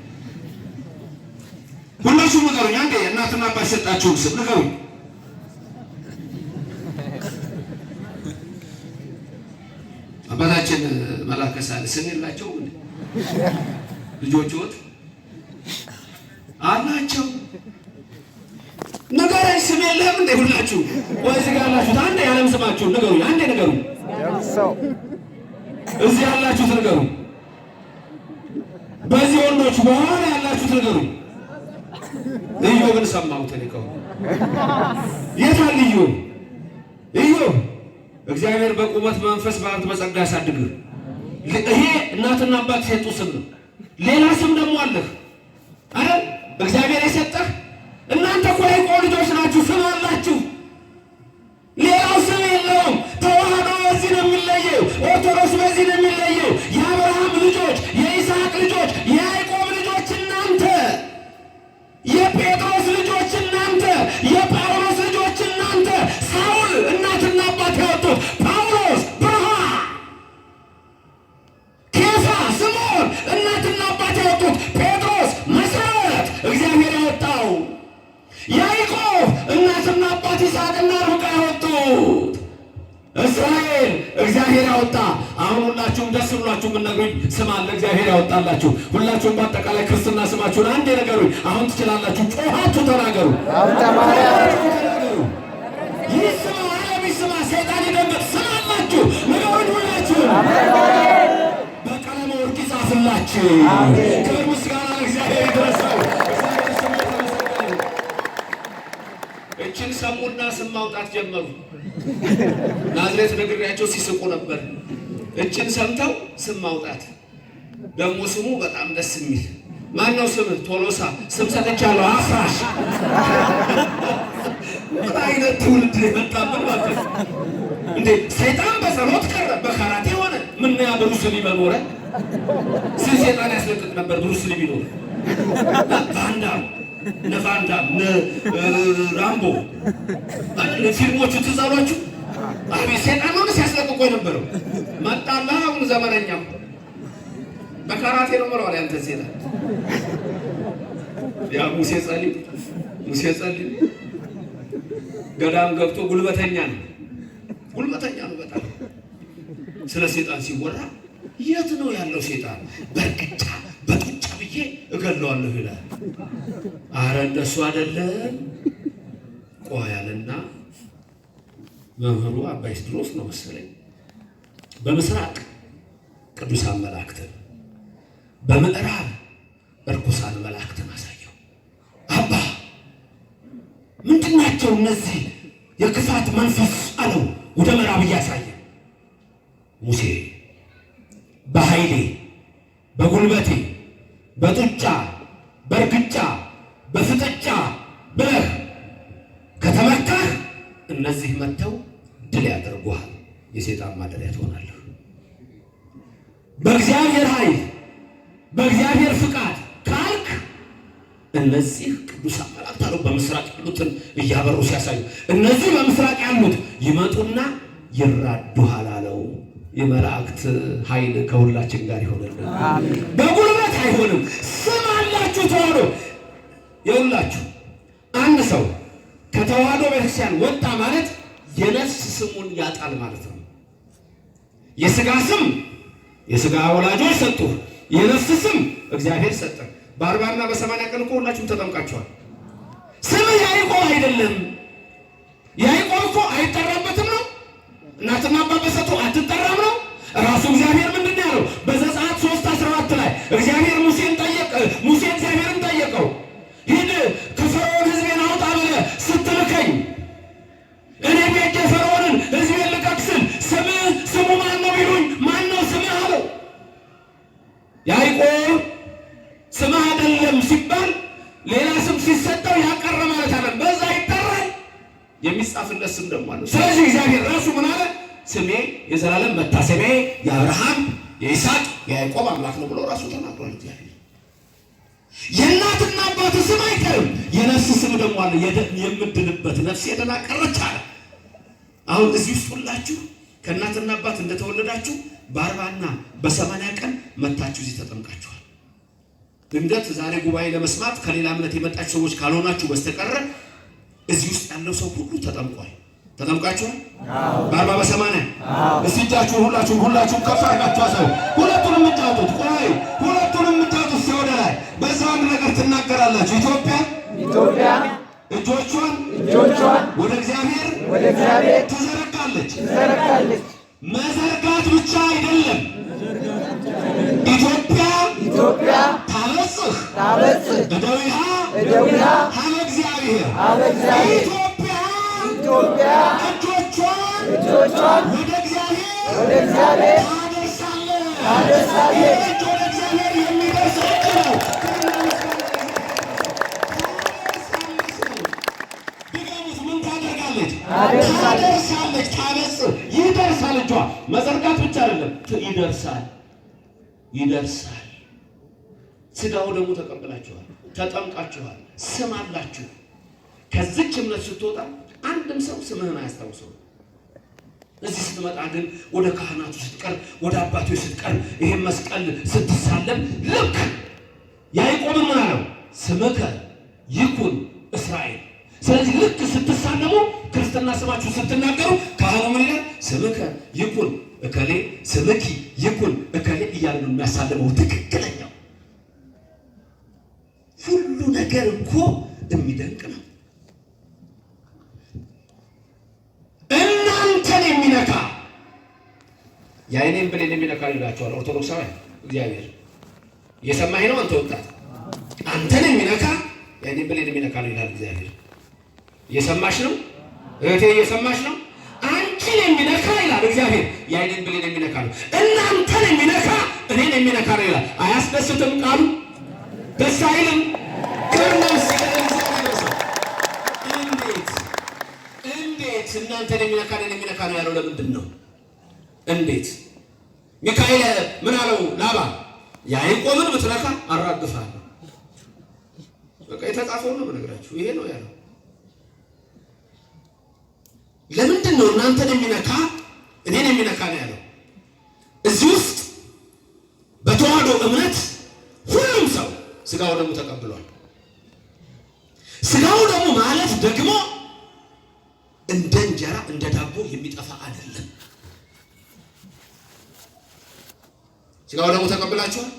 ሁላችሁም ነገሩኛ እንዴ? እናትና አባት የሰጣችሁ ስም ነገሩኝ። አባታችን መላከ ሳል ስም የላቸውም እንዴ? ልጆችዎት አላቸው? ነገራይ ስም የለህም እንዴ? ሁላችሁ ወይ እዚህ ጋር ያላችሁት አንዴ ያለም ስማችሁ ነገሩኝ። አንዴ ነገሩኝ። እዚህ ያላችሁት ነገሩኝ። በዚህ ወንዶች በኋላ ያላችሁት ነገሩኝ። ኢዮብን ሰማሁት እኔ ከሆነ የታል ኢዮብ? ኢዮብ እግዚአብሔር በቁመት መንፈስ በሀብት በጸጋ ያሳድግህ። ይሄ እናትና አባት የሰጡ ስም ነው። ሌላ ስም ደግሞ አለህ አይደል? እግዚአብሔር የሰጠህ። እናንተ እኮ የያዕቆብ ልጆች ናችሁ፣ ስም አላችሁ። ሌላው ስም የለውም። ተዋህዶ በዚህ ነው የሚለየው። ኦርቶዶክስ በዚህ ነው የሚለየው። የአብርሃም ልጆች፣ የይስሐቅ ልጆች፣ የያዕቆብ ልጆች እስራኤል እግዚአብሔር ያወጣ። አሁን ሁላችሁም ደስ ብሏችሁ የምትነግሩኝ ስም አለ እግዚአብሔር ያወጣላችሁ። ሁላችሁም በአጠቃላይ ክርስትና ስማችሁን አንድ ነገሩኝ። አሁን ትችላላችሁ። ጮኻችሁ ተናገሩ። ይህ ስም ዓለም ይስማ፣ ሰይጣን ይደንግጥ። ስም አላችሁ ንገሩኝ ሁላችሁም። በቀለመ ወርቅ ይጻፍላችሁ። ክብር ምስጋና ለእግዚአብሔር ይድረሰው። እችን ሰሙና ስም ማውጣት ጀመሩ። ናዝሬት ነግሬያቸው ሲስቁ ነበር። እችን ሰምተው ስም ማውጣት ደግሞ ስሙ በጣም ደስ የሚል ማነው? ስምህ? ቶሎሳ። ስም ሰጥቻለሁ። አፍራሽ። ምን አይነት ትውልድ የመጣብን ማለት እንዴ! ሰይጣን በጸሎት ቀረ፣ በካራቴ ሆነ። ምን ያ ብሩስ ሊ በኖረ ስንት ሰይጣን ያስለቅቅ ነበር ብሩስ ሊ ቢኖር። ቫንዳም ነቫንዳም ራምቦ ፊልሞቹ ትዝ አሏችሁ? አቤት ሰይጣን ነው ሲያስለቅቆ የነበረው። መጣላ አሁን ዘመነኛው በካራቴ ነው ማለት ያንተ ዜና ያ ሙሴ ጸልይ ገዳም ገብቶ ጉልበተኛ ነው በጣም። ስለ ሰይጣን ሲወራ የት ነው ያለው ሰይጣን? በርግጫ በጡጫ ብዬ እገለዋለሁ ይላል። አረ እንደሱ አይደለም። ቆይ አለና መምህሩ አባ ይስድሮስ ነው መሰለኝ በምስራቅ ቅዱሳን መላእክትን በምዕራብ እርኩሳን መላእክትን አሳየው። አባ ምንድናቸው እነዚህ የክፋት መንፈስ አለው ወደ ምዕራብ እያሳየ። ሙሴ በኃይሌ በጉልበቴ በጡጫ በርግጫ በፍጥጫ ብለህ ከተመካህ እነዚህ መጥተው ድል ያደርጉሃል፣ የሰይጣን ማደሪያ ትሆናለህ። በእግዚአብሔር ኃይል በእግዚአብሔር ፍቃድ ካልክ እነዚህ ቅዱሳን መላእክት አሉ በምስራቅ ያሉትን እያበሩ ሲያሳዩ እነዚህ በምስራቅ ያሉት ይመጡና ይራዱሃል አለው። የመላእክት ኃይል ከሁላችን ጋር ይሆንልን። በጉልበት አይሆንም። ስም አላችሁ ተዋህዶ። የሁላችሁ አንድ ሰው ከተዋህዶ ቤተክርስቲያን ወጣ ማለት የነፍስ ስሙን ያጣል ማለት ነው። የሥጋ ስም የሥጋ ወላጆች ሰጡ፣ የነፍስ ስም እግዚአብሔር ሰጠ። በ40 እና በ80 ቀን እኮ ሁላችሁም ተጠምቃችኋል። ስም ያዕቆብ አይደለም። ያዕቆብ እኮ አይጠራበትም ነው። እናትና አባት በሰጡ አትጠራም ነው። ራሱ እግዚአብሔር ምንድን ያለው በዘጸአት 3:14 ላይ እግዚአብሔር ሙሴን እግዚአብሔርን ጠየቀው። ሂድ ከፈርዖን ሕዝቤን አውጣ ብለህ ስትልከኝ እኔ ቤት የፈርዖንን ሕዝቤን ልቀቅ ስል ስሙ ማን ነው ቢሉኝ ማን ነው ስምህ አለው። ያዕቆብ ስምህ አይደለም ሲባል ሌላ ስም ሲሰጠው ያቀረ ማለት አለ። በዛ ይጠራል። የሚጻፍለት ስም ደግሞ አለው። ስለዚህ እግዚአብሔር ራሱ ምን አለ? ስሜ የዘላለም መታሰቢያ የአብርሃም የይስሐቅ የያዕቆብ አምላክ ነው ብሎ ራሱ ተናግሯል። እግዚአብሔር የእናትና አባት ስም አይቀርም። የነፍስ ስም ደግሞ አለ። የምድንበት ነፍስ የደና ቀረች አለ። አሁን እዚህ ውስጥ ሁላችሁ ከእናትና አባት እንደተወለዳችሁ በ40 እና በ80 ቀን መታችሁ እዚህ ተጠምቃችኋል። ድንገት ዛሬ ጉባኤ ለመስማት ከሌላ እምነት የመጣችሁ ሰዎች ካልሆናችሁ በስተቀር እዚህ ውስጥ ያለው ሰው ሁሉ ተጠምቋል። ተጠምቃችኋል? በ40 በ80 እስቲ እጃችሁን ሁላችሁም ከፍ አድርጋችሁ አሳዩ። ሁለቱንም የምታጡት ሁለቱንም የምታጡት ሰው ወደ ላይ በዛ አንድ ነገር ትናገራላችሁ። ኢትዮጵያ እጆቿን ወደ እግዚአብሔር ትዘረጋለች። መዘርጋት ብቻ አይደለም። ኢትዮጵያ ታበጽሕ እደዊሃ ሀበ እግዚአብሔር ኢትዮጵያ እጆቿን ወደ እግዚአብሔር ታደርሳለች። እጅ ወደ እግዚአብሔር የሚደርስ እጅ ነው። ድገሙት። ምን ታደርጋለች? ታደርሳለች። ታበጽሕ ይደርሳል። እጇ መዘርጋት ብቻ አይደለም፣ ይደርሳል። ስጋው ደግሞ ተቀብላችኋል፣ ተጠምቃችኋል፣ ስም አላችሁ። ከዚች እምነት ስትወጣ አንድም ሰው ስምህን አያስታውሰው። እዚህ ስትመጣ ግን ወደ ካህናቱ ስትቀርብ፣ ወደ አባቶች ስትቀርብ፣ ይሄን መስቀል ስትሳለም ልክ ያዕቆብን ምን አለው? ስምከ ይኩን እስራኤል። ስለዚህ ልክ ስትሳለሙ ክርስትና ስማችሁ ስትናገሩ ካህኑ ምን ይላል? ስምከ ይኩን እከሌ ስምኪ ይኩን እከሌ እያለ ነው የሚያሳልመው። ትክክለኛው ሁሉ ነገር እኮ የሚደንቅ ነው። እናንተን የሚነካ የዓይኔን ብሌን የሚነካ ይላቸዋል ኦርቶዶክሳውያን። እግዚአብሔር እየሰማኸኝ ነው አንተ ወጣት? አንተን የሚነካ የዓይኔን ብሌን የሚነካ ነው ይላል እግዚአብሔር። እየሰማሽ ነው እህቴ? እየሰማሽ ነው? አንቺን የሚነካ ይላል እግዚአብሔር የዓይኔን ብሌን የሚነካ ነው። እናንተን የሚነካ እኔን የሚነካ ነው ይላል። አያስደስትም ቃሉ? ደስ አይልም? እንዴት እናንተን የሚነካ እኔን የሚነካ ነው ያለው? ለምንድን ነው? እንዴት? ሚካኤል ምን አለው ላባ? ያዕቆብን ብትነካ አራግፋለሁ። በቃ የተጻፈው ነው በነገራችሁ፣ ይሄ ነው ያለው። ለምንድን ነው እናንተን የሚነካ እኔን የሚነካ ነው ያለው? እዚህ ውስጥ በተዋህዶ እምነት ሁሉም ሰው ስጋው ደግሞ ተቀብሏል። ስጋው ደግሞ ማለት ደግሞ እንደ እንጀራ እንደ ዳቦ የሚጠፋ አይደለም። ስጋው ደግሞ ተቀብላችኋል።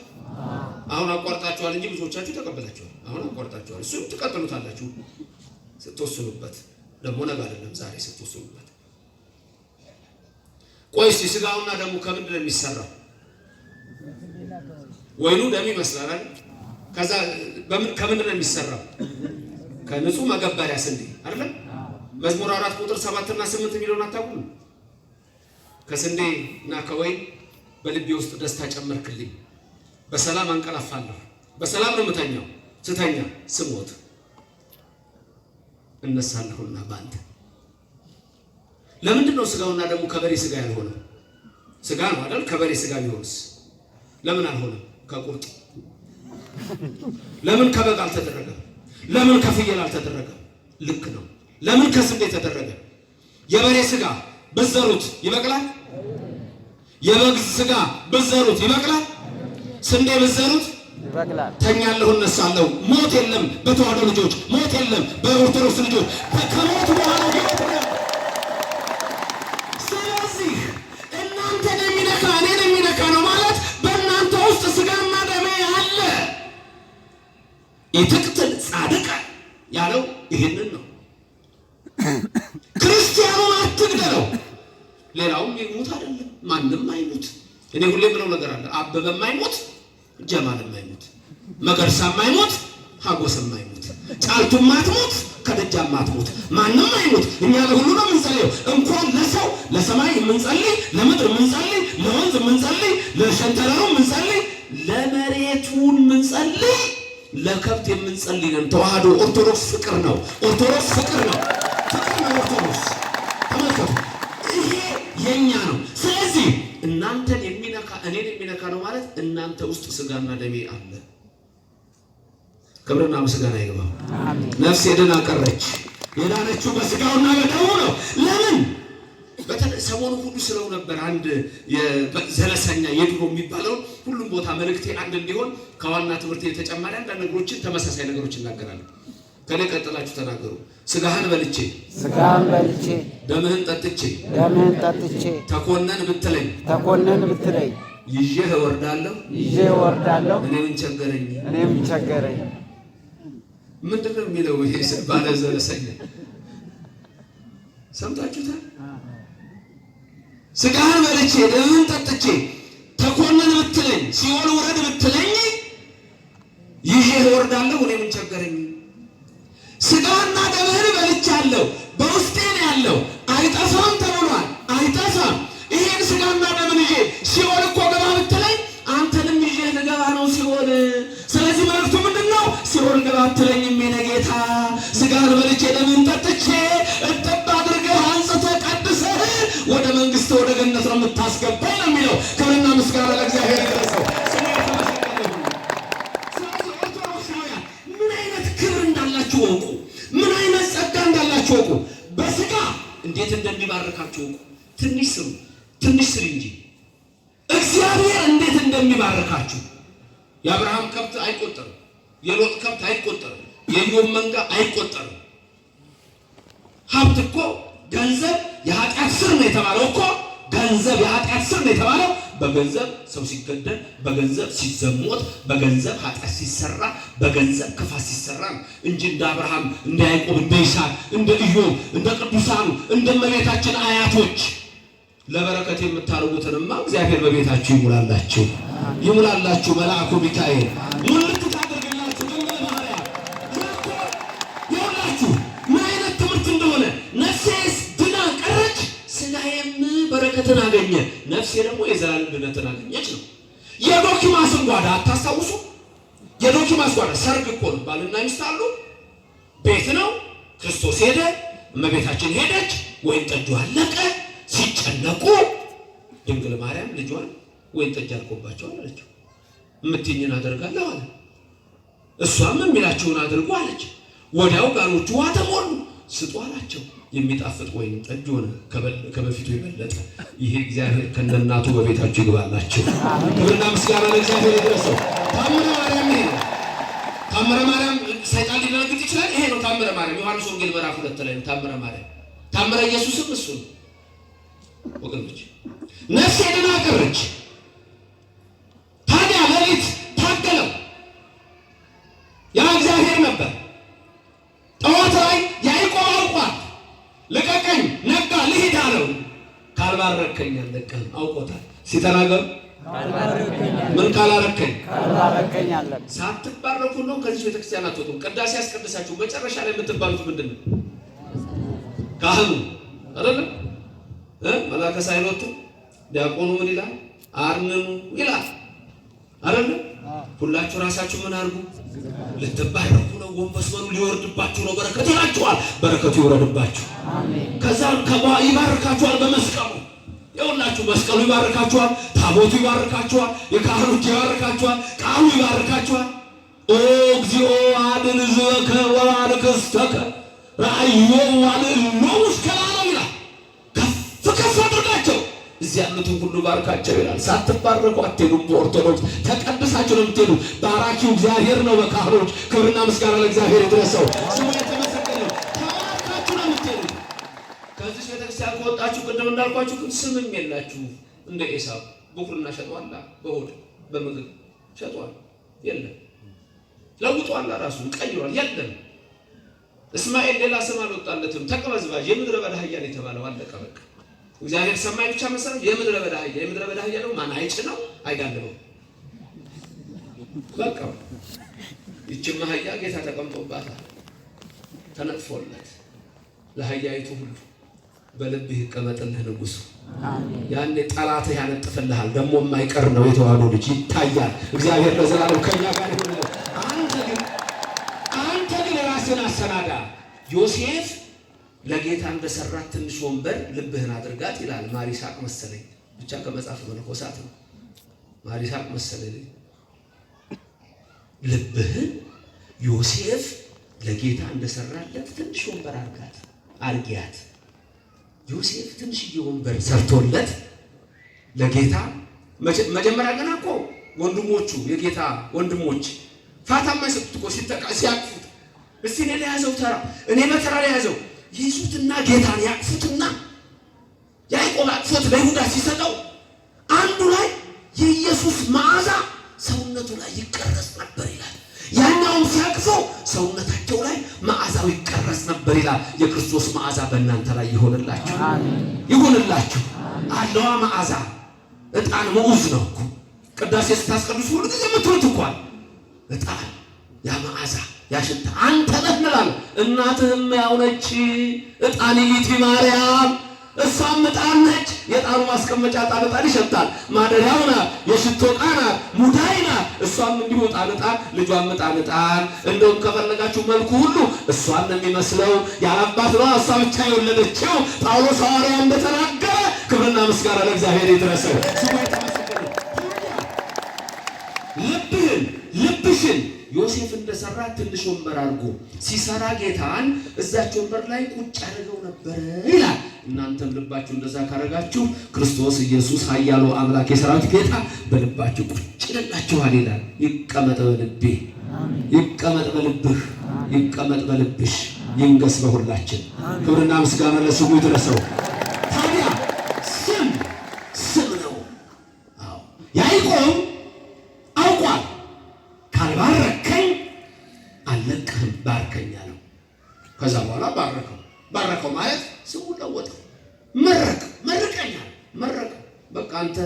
አሁን አቋርጣችኋል እንጂ ብዙዎቻችሁ ተቀብላችኋል። አሁን አቋርጣችኋል። እሱም ትቀጥሉታላችሁ ስትወስኑበት። ደግሞ ነገ አይደለም ዛሬ ስትወስኑበት። ቆይ እስቲ ስጋውና ደሙ ከምንድን ነው የሚሰራው? ወይኑ ደም ይመስላል አይደል? ከዛ ከምንድን ነው የሚሰራው? ከንጹህ መገበሪያ ስንዴ አይደል? መዝሙር 4 ቁጥር 7 እና 8 የሚለውን አታውቁም? ከስንዴ እና ከወይን በልቤ ውስጥ ደስታ ጨመርክልኝ፣ በሰላም አንቀላፋለሁ። በሰላም ነው የምተኛው፣ ስተኛ ስሞት እነሳለሁና ባንተ። ለምንድን ነው ስጋውና ደግሞ ከበሬ ስጋ ያልሆነው? ስጋ ነው አይደል? ከበሬ ስጋ ቢሆንስ ለምን አልሆነም? ከቁርጥ ለምን ከበግ አልተደረገም? ለምን ከፍየል አልተደረገም? ልክ ነው። ለምን ከስንዴ ተደረገ? የበሬ ስጋ በዘሩት ይበቅላል። የበግ ስጋ በዘሩት ይበቅላል። ስንዴ በዘሩት ይበቅላል። ተኛለሁ እነሳለሁ። ሞት የለም በተዋህዶ ልጆች፣ ሞት የለም በኦርቶዶክስ ልጆች። ከሞት በኋላ ሞት ነው። ስለዚህ እናንተን የሚነካ እኔን የሚነካ ነው ማለት በእናንተ ውስጥ ስጋና ደሜ አለ። ኢትቅትል ጻድቀ ያለው ይህንን ነው። ክርስቲያኑን አትግደለው። ሌላውም ይሙት አይደለም፣ ማንም አይሙት። እኔ ሁሌ ብለው ነገር አለ። አበበም አይሙት፣ ጀማልም አይሙት፣ መገርሳም አይሙት፣ ሀጎስም አይሙት፣ ጫልቱም አትሙት፣ ከደጃም አትሙት፣ ማንም አይሙት። እኛ ለሁሉ ነው የምንጸልየው። እንኳን ለሰው ለሰማይ የምንጸልይ፣ ለምድር የምንጸልይ፣ ለወንዝ የምንጸልይ፣ ለሸንተረሩ የምንጸልይ፣ ለመሬቱን የምንጸልይ፣ ለከብት የምንጸልይ ነን። ተዋህዶ ኦርቶዶክስ ፍቅር ነው። ኦርቶዶክስ ፍቅር ነው። ፍቅር ነው ኦርቶዶክስ። ተመልከቱ፣ ይሄ የኛ ነው። ስለዚህ እናንተን የሚነካ እኔን የሚነካ ነው ማለት እናንተ ውስጥ ስጋና ደሜ አለ። ክብርና ምስጋና ይግባው። ነፍስ የድና ቀረች። የዳነችው በስጋውና በደሙ ነው። ለምን? ሰሞኑ ሁሉ ስለው ነበር። አንድ ዘለሰኛ የድሮ የሚባለው ሁሉም ቦታ መልእክቴ አንድ እንዲሆን ከዋና ትምህርት የተጨማሪ አንዳንድ ነገሮችን ተመሳሳይ ነገሮች እናገራለሁ። ከኔ ቀጥላችሁ ተናገሩ። ስጋህን በልቼ ደምህን ጠጥቼ ተኮነን ብትለኝ ይዤህ እወርዳለሁ። እኔ ምን ቸገረኝ? ምንድን ነው የሚለው ይሄ ባለ ዘለሰኛ? ሰምታችሁታል? ስጋህን በልቼ ደምህን ጠጥቼ ተኮነን ብትለኝ፣ ሲኦል ውረድ ብትለኝ ይዤህ እወርዳለሁ። እኔ ምን ቸገረኝ? ስጋና ደምህን በልቻለሁ፣ በውስጤ ነው ያለው፣ አይጠፋም ተብሏል። አይጠፋም። ይሄን ስጋና ደምን ይዤ ሲኦል እኮ ገባ ብትለኝ አንተንም ይዤ ልገባ ነው ሲኦል። ስለዚህ መልእክቱ ምንድን ነው? ሲኦል ገባ ብትለኝም የኔ ጌታ ስጋህን በልቼ ደምህን ጠጥቼ እጥብ አድርገህ አንጽተህ ቀድሰህ ወደ መንግስት ወደ ገነት ነው የምታስገባኝ ነው የሚለው። ክብርና ምስጋና ለእግዚአብሔር ይድረሰው። ወቁ ምን አይነት ጸጋ እንዳላችሁ ወቁ። በስጋ እንዴት እንደሚባርካችሁ ወቁ። ትንሽ ስሩ፣ ትንሽ ስሪ እንጂ እግዚአብሔር እንዴት እንደሚባርካችሁ። የአብርሃም ከብት አይቆጠርም፣ የሎጥ ከብት አይቆጠርም፣ የኢዮብ መንጋ አይቆጠርም። ሀብት እኮ ገንዘብ የኃጢአት ስር ነው የተባለው እኮ ገንዘብ የኃጢአት ስር ነው የተባለው በገንዘብ ሰው ሲገደል፣ በገንዘብ ሲዘሞት፣ በገንዘብ ኃጢአት ሲሰራ፣ በገንዘብ ክፋት ሲሰራ ነው እንጂ እንደ አብርሃም፣ እንደ ያዕቆብ፣ እንደ ይስሐቅ፣ እንደ ኢዮብ፣ እንደ ቅዱሳኑ፣ እንደ እመቤታችን አያቶች ለበረከት የምታርጉትንማ እግዚአብሔር በቤታችሁ ይሙላላችሁ ይሙላላችሁ። መልአኩ ሚካኤል ሙልት ታደርግላችሁ። ድንግል ማርያም ይሁላችሁ። ምን አይነት ትምህርት እንደሆነ ነፍሴስ ድና ቀረች፣ ስጋዬም በረከትን አገኘ፣ ነፍሴ ደግሞ የዘላለም ድነትን አገኘች ነው። የዶኪማስን ጓዳ አታስታውሱ? የዶኪማስ ጓዳ ሰርግ እኮ ነው። ባልና ሚስት አሉ፣ ቤት ነው። ክርስቶስ ሄደ፣ እመቤታችን ሄደች፣ ወይን ጠጁ አለቀ። ሲጨነቁ ድንግል ማርያም ልጇን ወይን ጠጅ አልቆባቸው አለችው። እምትይኝን አደርጋለሁ አለ። እሷም የሚላቸውን አድርጉ አለች። ወዲያው ጋኖቹ ውሃ ተሞሉ። ስጡ አላቸው። የሚጣፍጥ ወይን ጠጅ ሆነ፣ ከበፊቱ የበለጠ። ይሄ እግዚአብሔር ከነናቱ በቤታችሁ ይግባላችሁ። ክብርና ምስጋና ለእግዚአብሔር ይድረሰው። ታምረ ማርያም ይሄ ነው። ታምረ ማርያም ሰይጣን ሊደነግጥ ይችላል። ይሄ ነው ታምረ ማርያም። ዮሐንስ ወንጌል ምዕራፍ 2 ላይ ነው ታምረ ማርያም። ታምረ ኢየሱስም እሱ ነው። ወገኖች ነፍሴ ድና ቀረች። ታዲያ ሌሊት ታገለው ያ እግዚአብሔር ነበር። ጠዋት ላይ ያዕቆብ አውቋል። ልቀቀኝ፣ ነጋ፣ ልሂድ አለው። ካልባረከኝ አልለቅህም። አውቆታል። ሲተናገሩ ምን ካላረከኝ አለ። ሳትባረኩ ነው ከዚህ ቤተክርስቲያን አትወጡም። ቅዳሴ ያስቀድሳችሁ መጨረሻ ላይ የምትባሉት ምንድን ነው? ካህኑ አይደለም መላከ ሳይሎቱ ዲያቆኑ ምን ይላል? አርንኑ ይላል አይደለም? ሁላችሁ ራሳችሁ ምን አድርጉ? ልትባረኩ ነው። ጎንበስ በሉ፣ ሊወርድባችሁ ነው በረከት ይላችኋል። በረከቱ ይወረድባችሁ። አሜን። ከዛ ይባርካችኋል በመስቀሉ። ይኸውላችሁ መስቀሉ ይባርካችኋል፣ ታቦቱ ይባርካችኋል፣ የካህኑ እጅ ይባርካችኋል፣ ቃሉ ይባርካችኋል። ኦ እግዚኦ አድን ሕዝበከ ወባርክስተከ ረአዮ ወልዕሎ ውስተ ለዓለም ይላል። ከፍ አድርጋቸው እዚህ ያሉትን ሁሉ ባርካቸው ይላል። ሳትባረኩ አትሄዱም። በኦርቶዶክስ ተቀድሳችሁ ነው የምትሄዱ። ባራኪው እግዚአብሔር ነው በካህኖች። ክብርና ምስጋና ለእግዚአብሔር ይድረሰው። ስሙ የተመሰገነ ነው። ተባርካችሁ ነው የምትሄዱ። ከዚህ ቤተክርስቲያን ከወጣችሁ ቅድም እንዳልኳችሁ ግን ስምም የላችሁ። እንደ ኤሳው ብኩርና ሸጧላ፣ በሆድ በምግብ ሸጧል። የለም ለውጧላ፣ ራሱን ቀይሯል። የለም እስማኤል ሌላ ስም አልወጣለትም። ተቀበዝባዥ የምድረ በዳ አህያ ነው የተባለው። አለቀ በቃ። እግዚአብሔር ሰማይ ብቻ መሰረት የምድረ በዳ አህያ። የምድረ በዳ አህያ ነው ማን አይጭነው አይጋልበው። በቃ ይህችም አህያ ጌታ ተቀምጦባታል፣ ተነጥፎለት ለአህያይቱ ሁሉ በልብህ ይቀመጥልህ ንጉሱ። ያኔ ጠላትህ ያነጥፍልሃል። ደግሞ የማይቀር ነው የተዋህዶ ልጅ ይታያል። እግዚአብሔር ለዘላለም ከኛ ጋር ይሁን። አንተ ግን ራስህን አሰናዳ። ዮሴፍ ለጌታ እንደሰራት ትንሽ ወንበር ልብህን አድርጋት ይላል። ማሪሳቅ መሰለኝ ብቻ ከመጽሐፍ መነኮሳት ነው። ማሪሳቅ መሰለኝ ልብህን ዮሴፍ ለጌታ እንደሰራለት ትንሽ ወንበር አርጊያት። ዮሴፍ ትንሽዬ ወንበር ሰርቶለት ለጌታ መጀመሪያ ገና እኮ ወንድሞቹ የጌታ ወንድሞች ፋታማ ሰጥቶ እኮ ሲያቅፉት እስቲ እኔ ለያዘው ተራ እኔ በተራ ለያዘው ይዙትና ጌታን ያቅፉትና ያዕቆብ አቅፎት ለይሁዳ ሲሰጠው አንዱ ላይ የኢየሱስ መዓዛ ሰውነቱ ላይ ይቀረጽ ነበር ይላል። ያኛውም ሲያቅፈው ሰውነታቸው ላይ መዓዛው ይቀረጽ ነበር ይላል። የክርስቶስ መዓዛ በእናንተ ላይ ይሆንላችሁ ይሆንላችሁ። አለዋ መዓዛ ዕጣን መዑዝ ነው እኮ ቅዳሴ ስታስቀድሱ ሁሉ ጊዜ የምትሉት እኮ ዕጣን ያ መዓዛ ያሽታ አንተ ነህ እንላለን። እናትህም ያው ነች ዕጣኒት ማርያም፣ እሷም ዕጣን ነች። የዕጣኑ ማስቀመጫ ዕጣን ይሸታል። ማደሪያው ናት፣ የሽቶ ዕቃ ናት፣ ሙዳይ ናት። እሷም እንዲሁ ዕጣን፣ ልጇም ዕጣን። እንደውም ከፈለጋችሁ መልኩ ሁሉ እሷን ነው የሚመስለው። ያላባት ነው እሷ ብቻ የወለደችው ጳውሎስ ሐዋርያ እንደተናገረ። ክብርና ምስጋና ለእግዚአብሔር ይድረሰው። ስሙ የተመሰገነ። ልብሽን ዮሴፍ እንደሰራ ትንሽ ወንበር አድርጎ ሲሰራ ጌታን እዛች ወንበር ላይ ቁጭ አድርገው ነበር ይላል። እናንተም ልባችሁ እንደዛ ካረጋችሁ ክርስቶስ ኢየሱስ ኃያሉ አምላክ የሰራዊት ጌታ በልባችሁ ቁጭ ይላችኋል ይላል። ይቀመጥ በልቤ፣ ይቀመጥ በልብህ፣ ይቀመጥ በልብሽ። ይንገስ በሁላችን። ክብርና ምስጋና ለስሙ ይድረሰው። ታዲያ ስም ነው። ያዕቆብ አውቋል። ካልባረከኝ አልለቅህም፣ ባርከኝ አለው። ከዛ በኋላ ባረከው ማለት ስሙ ለወጠው። መርቀኛል፣ መረቀው። በቃ አንተ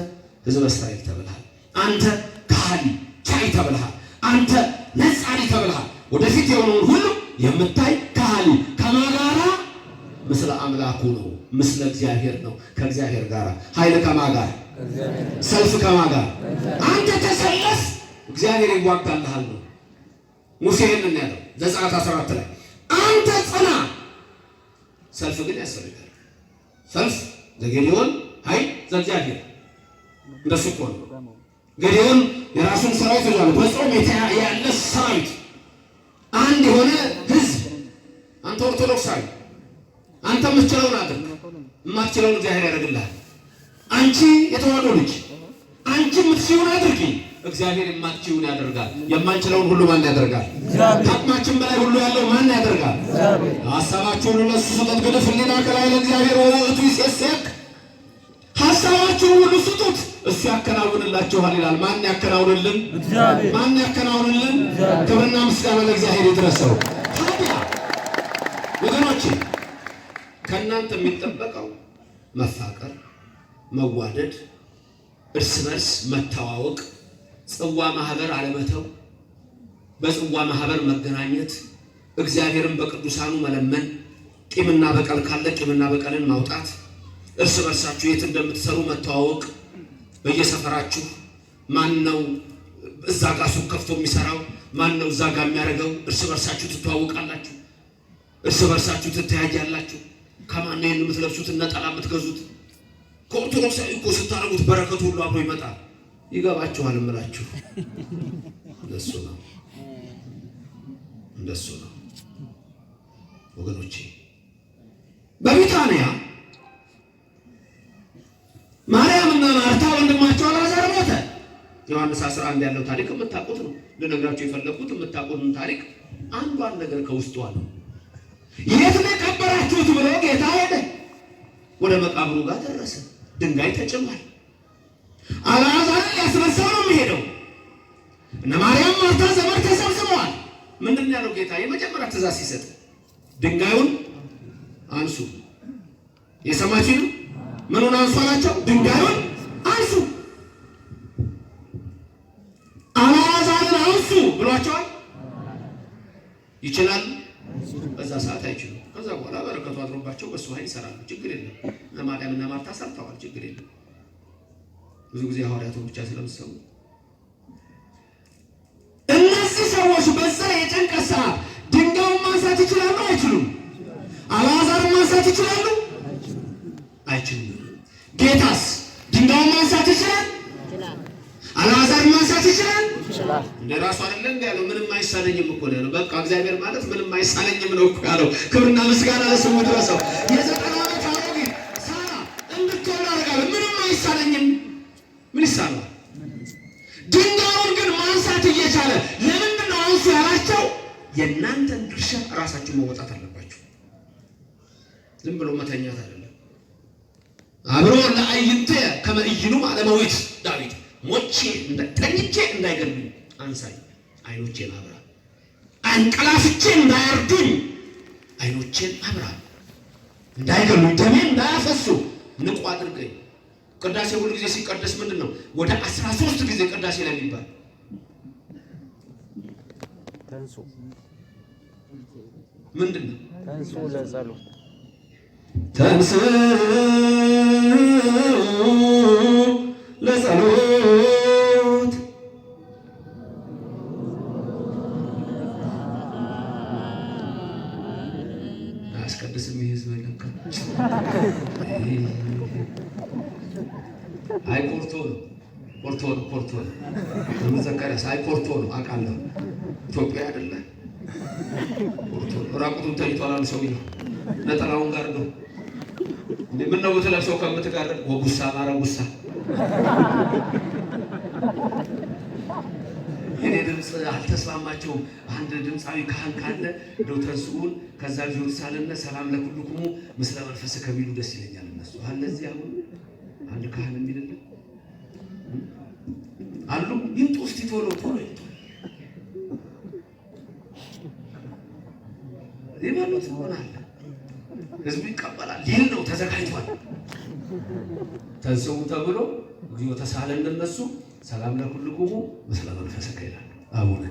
ሕዝበ እስራኤል ተብልሃል። አንተ ካህሊ ቻይ ተብልሃል። አንተ ነጻሪ ተብልሃል። ወደፊት የሆነውን ሁሉ የምታይ ካህሊ ከማጋራ ምስለ አምላኩ ነው። ምስለ እግዚአብሔር ነው። ከእግዚአብሔር ጋር ኃይል ከማጋር ሰልፍ ከማጋር አንተ ተሰለፍ፣ እግዚአብሔር ይዋጋልሃል ነው። ሙሴ ይህንን ያለው ዘጸአት 14 ላይ አንተ ጽና። ሰልፍ ግን ያስፈልጋል። ሰልፍ ዘጌዴዎን ኃይል ዘእግዚአብሔር እንደሱ እኮ ነው። ጌዴዎን የራሱን ሰራዊት ይዟል። በጾም ያለ ሰራዊት፣ አንድ የሆነ ህዝብ። አንተ ኦርቶዶክሳዊ፣ አንተ የምትችለውን አድርግ፣ የማትችለውን እግዚአብሔር ያደርግልሃል። አንቺ የተዋሕዶ ልጅ፣ አንቺ የምትችይውን አድርጊ፣ እግዚአብሔር የማትችይውን ያደርጋል። የማንችለውን ሁሉ ማን ያደርጋል? ከአቅማችን በላይ ሁሉ ያለው ማን ያደርጋል? ሐሳባችሁን ሁሉ ለእሱ ስጡት፣ ግድፍ ሕሊና ከላይ ለእግዚአብሔር ወውእቱ ይሴሰክ። ሐሳባችሁን ሁሉ ስጡት፣ እሱ ያከናውንላችኋል ይላል። ማን ያከናውንልን? ማን ያከናውንልን? ክብርና ምስጋና ለእግዚአብሔር ይድረሰው። ታዲያ ወገኖቼ ከእናንተ የሚጠበቀው መፋቀር፣ መዋደድ፣ እርስ በርስ መተዋወቅ፣ ጽዋ ማህበር አለመተው፣ በጽዋ ማህበር መገናኘት፣ እግዚአብሔርን በቅዱሳኑ መለመን፣ ቂምና በቀል ካለ ቂምና በቀልን ማውጣት፣ እርስ በርሳችሁ የት እንደምትሰሩ መተዋወቅ፣ በየሰፈራችሁ ማን ነው እዛ ጋር ሱቅ ከፍቶ የሚሰራው፣ ማን ነው እዛ ጋር የሚያደርገው፣ እርስ በርሳችሁ ትተዋወቃላችሁ፣ እርስ በርሳችሁ ትተያያላችሁ። ከማን ነው የምትለብሱት ነጠላ የምትገዙት? ከኦርቶዶክሳዊ እኮ ስታረጉት በረከቱ ሁሉ አብሮ ይመጣል። ይገባችኋል እምላችሁ። እንደሱ ነው ወገኖቼ። በቢታንያ ማርያምና ማርታ ወንድማቸው አልዓዛር ሞተ። ዮሐንስ 11 ያለው ታሪክ የምታውቁት ነው። ልነግራችሁ የፈለኩት የምታውቁትን ታሪክ አንዷን ነገር ከውስጡ አለው። የት ነው የቀበራችሁት ብሎ ጌታ ሄደ። ወደ መቃብሩ ጋር ደረሰ። ድንጋይ ተጭሟል። አልዓዛርን ሊያስነሳው ነው የሚሄደው። እነ ማርያም ማርታ ዘመድ ተሰብስበዋል። ምንድን ያለው ጌታ? የመጀመሪያ ትእዛዝ ሲሰጥ ድንጋዩን አንሱ። የሰማችሁ ነው? ምኑን አንሱ አላቸው? ድንጋዩን አንሱ። አልዓዛርን አንሱ ብሏቸዋል። ይችላሉ? በዛ ሰዓት አይችሉም። ከዛ በኋላ በረከቱ አድሮባቸው በሱ ኃይል ይሰራሉ። ችግር የለም። እነ ማርያም እና ማርታ ሰርተዋል። ችግር የለም። ብዙ ጊዜ ሐዋርያቱን ብቻ ስለምሰሙ እነዚህ ሰዎች በዛ የጭንቀት ሰዓት ድንጋዩን ማንሳት ይችላሉ? አይችሉም? አልዓዛርን ማንሳት ይችላሉ? አይችሉም። ጌታስ ድንጋዩን ማንሳት ይችላል? አልዓዛርን ማንሳት ይችላል? እንደ ራሱ አይደለ እንደ ያለው ምንም አይሳለኝም እኮ ነው። በቃ እግዚአብሔር ማለት ምንም አይሳለኝም ነው እኮ ያለው። ክብርና ምስጋና ለስሙ ይድረሰው። የ90 ዓመት አሮጊት ሳራ እንድትወልድ አደረጋለሁ። ምንም አይሳለኝም። ምን ይሳላል? ድንጋዩን ግን ማንሳት እየቻለ ለምንድን ነው አንሱ ያላቸው? የእናንተን ድርሻ ራሳችሁ መወጣት አለባችሁ። ዝም ብሎ መተኛት አይደለም። አብሮ ለአይንተ ከመእይኑ ዓለማዊት ዳዊት ሞቼ ተኝቼ እንዳይገሉኝ አንሳኝ፣ አይኖቼን አብራ። አንቀላፍቼ እንዳያርዱኝ አይኖቼን አብራ። እንዳይገሉኝ ደሜን እንዳያፈሱ ንቁ አድርገኝ። ቅዳሴ ሁሉ ጊዜ ሲቀደስ ምንድን ነው? ወደ 13 ጊዜ ቅዳሴ ላይ የሚባል ተንሱ ምንድን ነው? ተንሱ ለጸሎት ተንሱ ለጸሎት አስቀድስም ይህዝብ ለካ አይ ቆርቶ ነው ዘካርያስ አይ ቆርቶ ነው አውቃለሁ። ኢትዮጵያ አይደለ ቆርቶ ራቁቱን ተይቷል አሉ ሰውዬው። ነጠላውን ጋር ነው እንዴ? ምን ነው ብትለብሰው ከምትጋር ወጉሳ ማረጉሳ ድምፅ አልተስማማቸውም። አንድ ድምፃዊ ካህን ካለ እንደው ተንሥኡን ከዛ ጊዜ ሳለነ ሰላም ለኩልክሙ ምስለ መንፈስከ ቢሉ ደስ ይለኛል። እነሱ አለዚህ አሁን አንድ ካህን የሚልልን አሉ ይምጡ እስቲ ቶሎ ቶሎ ይምጡ ይባሉት ሆናል። ህዝቡ ይቀበላል ይል ነው ተዘጋጅቷል። ተንሥኡ ተብሎ እግዚኦ ተሳለን እነሱ ሰላም ለኩልክሙ ምስለ መንፈስከ ይላል። አቡነ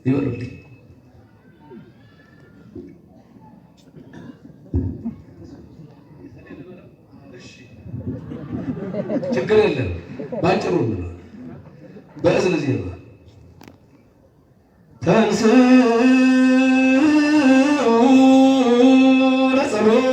ይበሉልኝ። ችግር የለም ባጭሩ ነው። በእዝን ዜማ ተንሥኡ ለጸሎት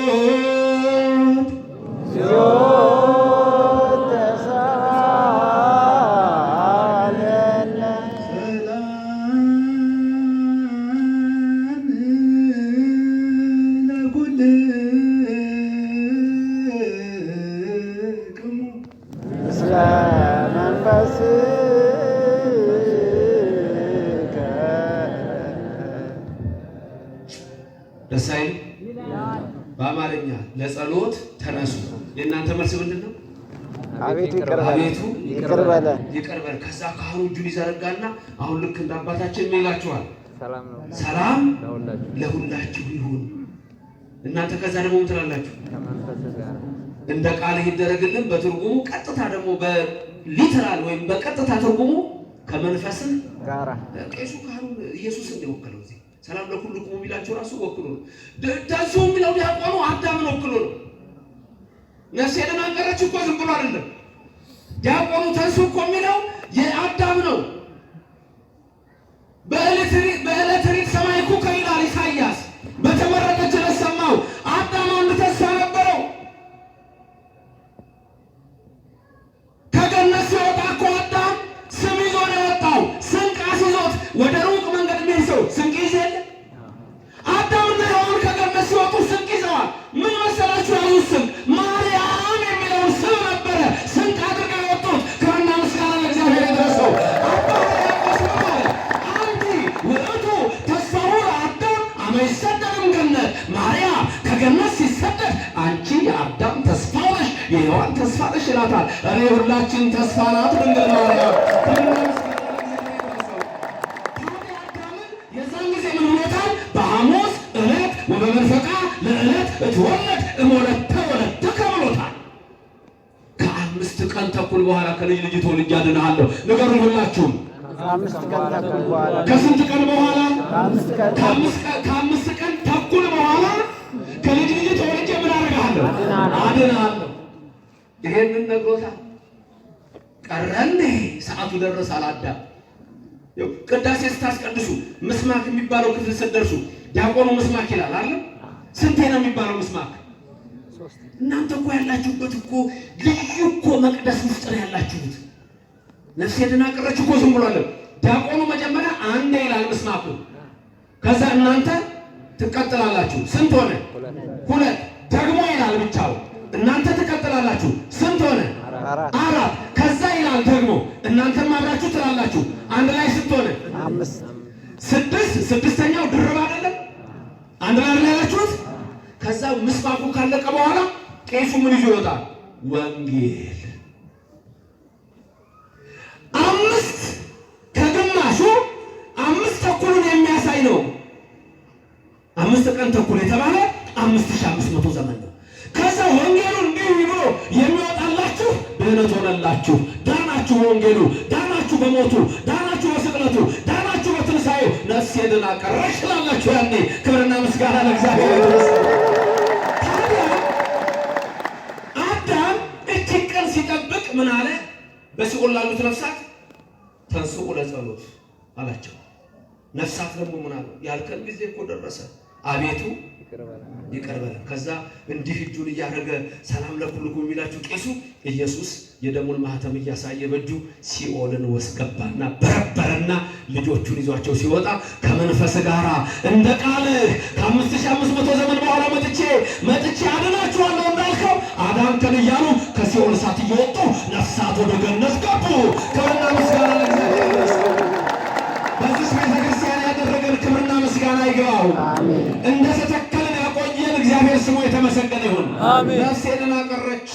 ደሳይ በአማርኛ ለጸሎት ተነሱ። የእናንተ መልስ ምንድን ነው? አቤቱ ይቅር በለን። ከዛ ካህኑ እጁን ይዘረጋና አሁን ልክ እንደ አባታችን ምን ይላችኋል? ሰላም ለሁላችሁ ይሁን። እናንተ ከዛ ደግሞ ምን ትላላችሁ? እንደ ቃል ይደረግልን። በትርጉሙ ቀጥታ ደግሞ በሊተራል ወይም በቀጥታ ትርጉሙ ከመንፈስህ ጋር ቄሱ ካህኑ ኢየሱስ እንደወከለው እዚህ ሰላም ለኩልክሙ የሚላቸው ራሱ ወክሎ ነው። ተንሥኡ የሚለው ዲያቆኑ አዳምን ወክሎ ነው። ነፍሴ ደናገረች እኮ ዝም ብሎ አይደለም። ዲያቆኑ ተንሥኡ እኮ የሚለው የአዳም ነው። በኤሌክትሪክ ሰማይኩ ከይላል ኢሳይያስ በተመረጠች ዕለት ሰማሁ። አዳም አንድ ተስፋ ነበረው። ከገነት ሲወጣ እኮ አዳም ስም ይዞ ነው የወጣው። ስንቅ አስይዞት ወደ ሩቅ መንገድ የሚሄድ ሰው ስንቅ ይዘ የለ። አዳምና ሔዋን ከገነት ሲወጡ ስንቅ ይዘዋል። ምን መሰላችሁ ያዙት? ስንቅ ማርያም የሚለውን ስም ነበረ ስንቅ አድርገው የወጡት። ክብርና ምስጋና ለእግዚአብሔር ይድረሰው። አንቲ ውእቱ ተስፋሁ ለአዳም አመ ይሰደድም ገነት። ማርያም ከገነት ሲሰደድ አንቺ የአዳም ተስፋ ነሽ፣ የሔዋን ተስፋ ነሽ ይላታል። እኔ ሁላችን ተስፋ ናት ድንግል ማርያም። የዛን ጊዜ ምን ብሎታል? በሐሙስ ዕለት ወበመንፈቃ ለዕለት እትወለድ እምወለተ ወለደከ ብሎታል። ከ5 ቀን ተኩል በኋላ ከልጅ ልጅ ተወልጄ አድንሃለሁ። ንገሩኝ ሁላችሁም። ከስንት ቀን በኋላ? ከ5 ቀን ተኩል በኋላ ከልጅ ልጅ ተወልጄ ምን አደርግሃለሁ? አድንሃለሁ። ይሄንን ነግሮታል። ቀረን ሰዓቱ ደረሰ አላዳም። ቅዳሴ ስታስቀድሱ ምስማክ የሚባለው ክፍል ስትደርሱ ዲያቆኑ ምስማክ ይላል አለ። ስንቴ ነው የሚባለው ምስማክ? እናንተ እኮ ያላችሁበት እኮ ልዩ እኮ መቅደስ ውስጥ ነው ያላችሁት። ነፍሴ ደናቀረች እኮ ዝም ብሎ አለ። ዲያቆኑ መጀመሪያ አንዴ ይላል ምስማኩ። ከዛ እናንተ ትቀጥላላችሁ። ስንት ሆነ? 2 ደግሞ ይላል ብቻው። እናንተ ትቀጥላላችሁ። ስንት ሆነ? 4 ከዛ ይላል ደግሞ እናንተም አብራችሁ ትላላችሁ። አንድ ላይ ስንት ሆነ? 5 ስድስተኛው ድርብ አይደለም? አንድ ላይ ያላችሁት። ከዛ ምስባኩ ካለቀ በኋላ ቄሱ ምን ይዞ ይወጣል? ወንጌል 5 ከግማሹ 5 ተኩሉን የሚያሳይ ነው። 5 ቀን ተኩል የተባለ 5500 ዘመን ነው። ከዛ ወንጌሉ እንዲህ ብሎ የሚወጣላችሁ ድህነት ሆነላችሁ፣ ዳናችሁ በወንጌሉ፣ ዳናችሁ በሞቱ፣ ዳናችሁ በስቅለቱ፣ ዳናችሁ በትንሣኤው፣ ነፍሴ ድና ቀረች ትላላችሁ። ያኔ ክብርና ምስጋና ለእግዚአብሔር ይመስገን። ታዲያ አዳም እጅግ ቀን ሲጠብቅ ምን አለ? በሲኦል ላሉት ነፍሳት ተንሥኡ ለጸሎት አላቸው። ነፍሳት ደግሞ ምን አሉ? ያልከን ጊዜ እኮ ደረሰ፣ አቤቱ ይቅር በለን። ከዛ እንዲህ እጁን እያደረገ ሰላም ለኩልክሙ የሚላችሁ ቄሱ ኢየሱስ የደሙን ማህተም እያሳየ በእጁ ሲኦልን ወስገባና በረበረና ልጆቹን ይዟቸው ሲወጣ ከመንፈስ ጋር እንደ ቃልህ ከ5500 ዘመን በኋላ መጥቼ አድናችኋለሁ እንዳልከው አዳንከን እያሉ ከሲኦል እሳት እየወጡ ነፍሳት ወደ ገነት ገቡ። ክብርና ምስጋና ለእግዚአብሔር ይመስገን። ያውጣው። እንደተተከልን ያቆየን እግዚአብሔር ስሙ የተመሰገነ ይሁን። ነፍሴን አቀረች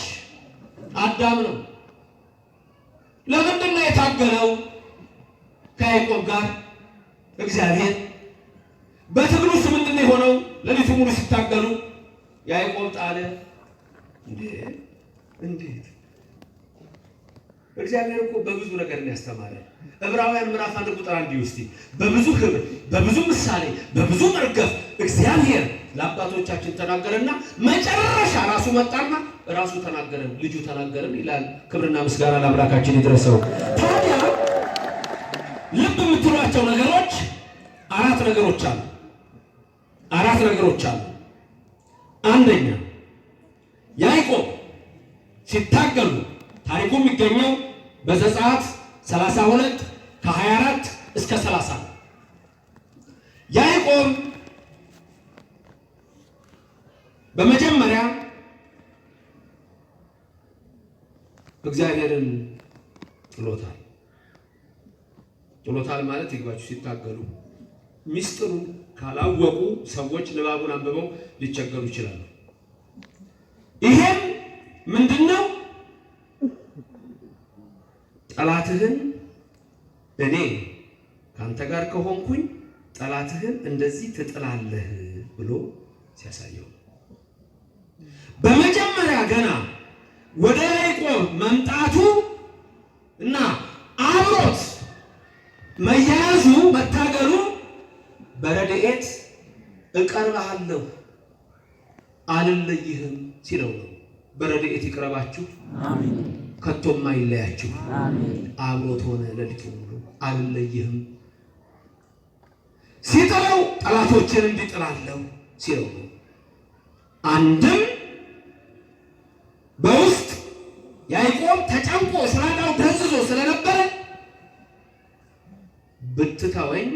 አዳም ነው። ለምንድን ነው የታገለው ከያዕቆብ ጋር? እግዚአብሔር በትግሉስ ምንድን ነው የሆነው? ሌሊቱ ሙሉ ሲታገሉ ያዕቆብ ጣለ። እንዴት? እግዚአብሔር እኮ በብዙ ነገር ያስተማረን። ዕብራውያን ምዕራፍ 1 ቁጥር 1 ውስጥ በብዙ ክብር፣ በብዙ ምሳሌ፣ በብዙ መርገፍ እግዚአብሔር ለአባቶቻችን ተናገረና መጨረሻ ራሱ መጣና ራሱ ተናገረን፣ ልጁ ተናገረን ይላል። ክብርና ምስጋና ለአምላካችን ይድረሰው። ታዲያ ልብ የምትሏቸው ነገሮች አራት ነገሮች አሉ። አንደኛ ያዕቆብ ሲታገሉ ታሪኩ የሚገኘው በዘጸአት 32 ከ24 እስከ 30 ነው። ያዕቆብ በመጀመሪያ እግዚአብሔርን ጥሎታል ማለት ይግባችሁ። ሲታገሉ ሚስጥሩ ካላወቁ ሰዎች ንባቡን አንብበው ሊቸገሩ ይችላሉ። ይሄም ምንድነው? ጠላትህን እኔ ካንተ ጋር ከሆንኩኝ ጠላትህን እንደዚህ ትጥላለህ ብሎ ሲያሳየው በመጀመሪያ ገና ወደ ያዕቆብ መምጣቱ እና አብሮት መያዙ መታገሉ በረድኤት እቀርብሃለሁ አልለይህም ሲለው ነው። በረድኤት ይቅረባችሁ፣ አሜን። ከቶም አይለያችሁ፣ አሜን። አብሮት ሆነ ሌሊቱ ሙሉ አልለይህም ሲጥለው ጠላቶችን እንዲጥላለሁ ሲለው ነው። አንድም በውስጥ ያዕቆብ ተጨንቆ ስራዳው ደንዝዞ ስለነበረ ብትተወኝ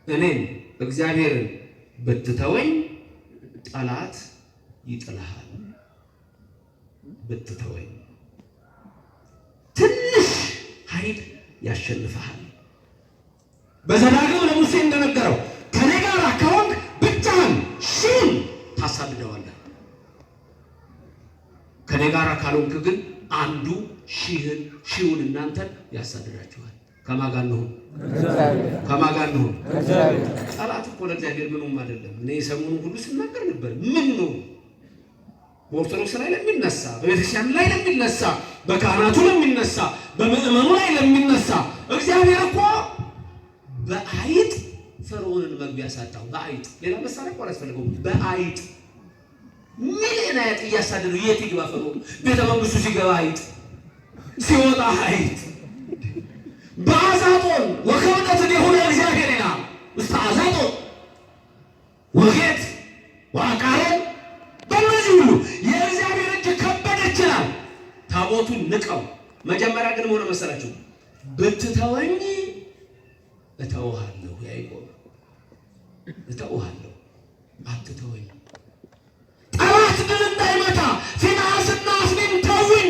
እኔን እግዚአብሔርን ብትተወኝ ጠላት ይጥልሃል፣ ብትተወኝ ትንሽ ኃይል ያሸንፍሃል። በዘዳግም ለሙሴ እንደነገረው ከኔ ጋር ከሆንክ ብቻህን ሺውን ታሳድደዋለህ፣ ከኔ ጋር ካልሆንክ ግን አንዱ ሺውን እናንተን ያሳድዳችኋል። ከማጋን ነው ከማጋን ነው። ጠላት እኮ ለእግዚአብሔር ምንም አይደለም። እኔ ሰሞኑን ሁሉ ስናገር ነበር። ምን ነው በኦርቶዶክስ ላይ ለሚነሳ፣ በቤተክርስቲያን ላይ ለሚነሳ፣ በካህናቱ ለሚነሳ፣ በምእመኑ ላይ ለሚነሳ እግዚአብሔር እኮ በአይጥ ፈርዖንን መግቢያ ሳጣው። በአይጥ ሌላ መሳሪያ እኮ አላስፈልገውም። በአይጥ ሚሊዮን አይጥ እያሳደዱ የት ይግባ ፈርዖን? ቤተ መንግስቱ ሲገባ አይጥ፣ ሲወጣ አይጥ። በአዛጦን ወከብደት የሆነ እግዚአብሔር ና ውስጥ አዛጦን ወጌት ወአቃሮን በእነዚህ ሁሉ የእግዚአብሔር እጅ ከበደ ይችላል። ታቦቱን ንቀው መጀመሪያ ግን ሆነ መሰላችሁ ብትተወኝ እተውሃለሁ። ያዕቆብ እተውሃለሁ፣ አትተወኝ። ጠላት ድል እንዳይመታ ፊንሐስና አፍኒን ተውኝ።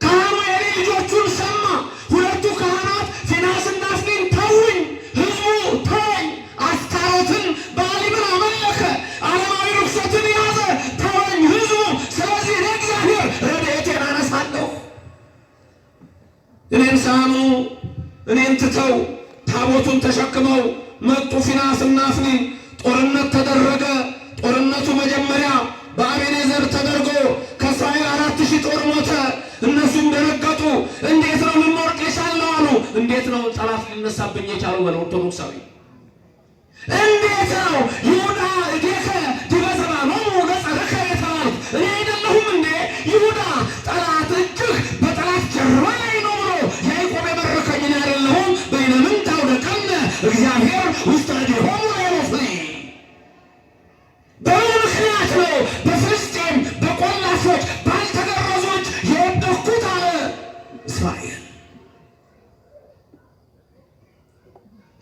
ካህኑ ኤሊ ልጆቹን ሰማ። ሁለቱ ካህናት ፊንሐስና አፍኒን ተውኝ፣ ህዝቡ ተወኝ። አስታሮትን በአሊምን አመለከ፣ ዓለማዊ ርኩሰትን ያዘ፣ ተወኝ ህዝቡ። ስለዚህ ለእግዚአብሔር ረድኤቴን አነሳለሁ። እኔን ሳያምኑ እኔን ትተው ታቦቱን ተሸክመው መጡ ፊንሐስና አፍኒን። ጦርነት ተደረገ። ጦርነቱ መጀመሪያ በአቤኔዘር ተደርጎ ከእስራኤል 4000 ጦር ሞተ። እነሱም ደነገጡ። እንዴት ነው ልንወርቅ የቻልነው አሉ። እንዴት ነው ጠላት ሊነሳብኝ የቻለው? በለ ኦርቶዶክሳዊ እንዴት ነው ይሁዳ እዴከ ዲበሰባ ነው ገጸረከ የተባሉት እኔ አይደለሁም እንዴ? ይሁዳ ጠላት እጅህ በጠላት ጀርባ ላይ ነው ብሎ ያዕቆብ የበረከኝ እኔ አይደለሁም? በይነምን ታውደቀነ እግዚአብሔር ውስጥ እዴሆሙ ለይወፍሪ። በምን ምክንያት ነው በፍልስጤም በቆላፎች ባልተገረዞች የወደኩት አለ እስራኤል።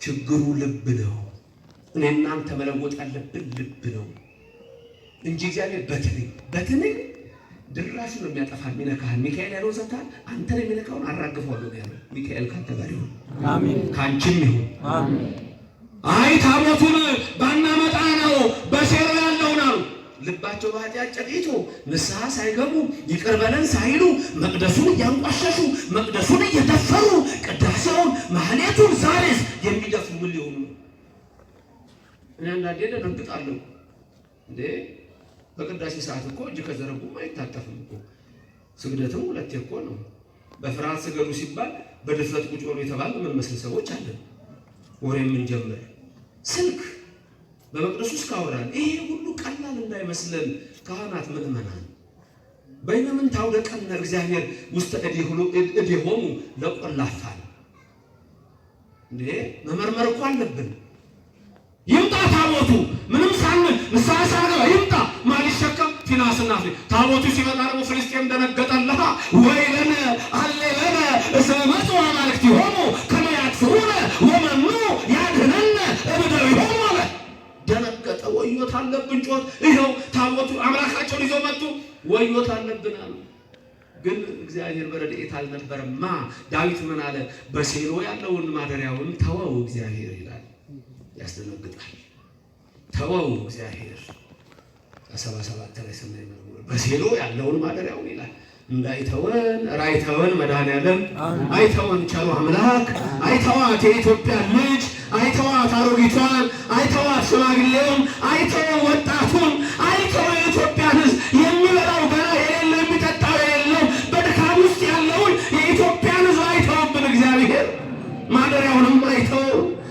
ችግሩ ልብ ነው። እኔ እናንተ መለወጥ ያለብን ልብ ነው እንጂ እግዚአብሔር በትንኝ ድራሹ ነው የሚያጠፋል። የሚነካህን ሚካኤል ያለው ሰጥቷል። አንተን የሚነካውን አራግፈዋለሁ ያለው ሚካኤል ካንተ ጋር ይሁን፣ አሜን። ካንቺም ይሁን፣ አሜን። አይ ታቦቱን ባናመጣ ነው በሴሎ ያለውን አሉ። ልባቸው በኃጢአት ጨቂቶ ንስሐ ሳይገቡ ይቅር በለን ሳይሉ መቅደሱን እያንቋሸሹ መቅደሱን እየደፈሩ ቅዳሴውን ማህሌቱን ዛሬስ የሚደፍሩ ምን ሊሆኑ ነው? እኔ አንዳንዴ ደነግጣለሁ። እንዴ በቅዳሴ ሰዓት እኮ እጅ ከዘረጉም አይታጠፍም እኮ። ስግደትም ሁለቴ እኮ ነው። በፍርሃት ስገዱ ሲባል በድፍረት ቁጭ ብሎ የተባለ ምን መስል ሰዎች አለን። ወሬ ምን ጀመረ ስልክ በመቅደሱ ውስጥ ካወራን ይሄ ሁሉ ቀላል እንዳይመስለን ካህናት ምእመናን በእነምን ታውደቀነ እግዚአብሔር ውስጥ እዲሆሙ ለቆላፋን እንዴ መመርመር እኮ አለብን። ይምጣ ታቦቱ ምንም ሳንል ንስሐ ሳንገባ ይምጣ ማን ይሸከም? ፊናስና ታቦቱ ሲመጣ ደግሞ ፍልስጤም ደነገጠለሃ ወይለነ አሌለነ እስመ መጽዋ አማልክቲሆሙ ከመ ያጥፍኡነ ወመኑ ያድኅነነ እምድኅሬሆሙ አለ። ደነገጠ። ወዮት አለብን ጮት። ይኸው ታቦቱ አምላካቸውን ይዘው መጡ። ወዮት አለብን አሉ። ግን እግዚአብሔር በረድኤት አልነበረማ። ዳዊት ምን አለ? በሴሎ ያለውን ማደሪያውን ተወው እግዚአብሔር ይላል። ያስደነግጣል። ተወው እግዚአብሔር 77 ላይ ሰማይ መዝሙር በሴሎ ያለውን ማደሪያውን ይላል። እንዳይተወን ራይተወን መድኃኔዓለም አይተወን ቸሩ አምላክ አይተዋት የኢትዮጵያ ልጅ አይተዋት አሮጊቷን አይተዋት ሽማግሌውን አይተወን ወጣቱን አይተወን የኢትዮጵያን ሕዝብ የሚበላው ገና የሌለው የሚጠጣው የሌለው በድካም ውስጥ ያለውን የኢትዮጵያን ሕዝብ አይተውብን እግዚአብሔር ማደሪያውንም አይተው።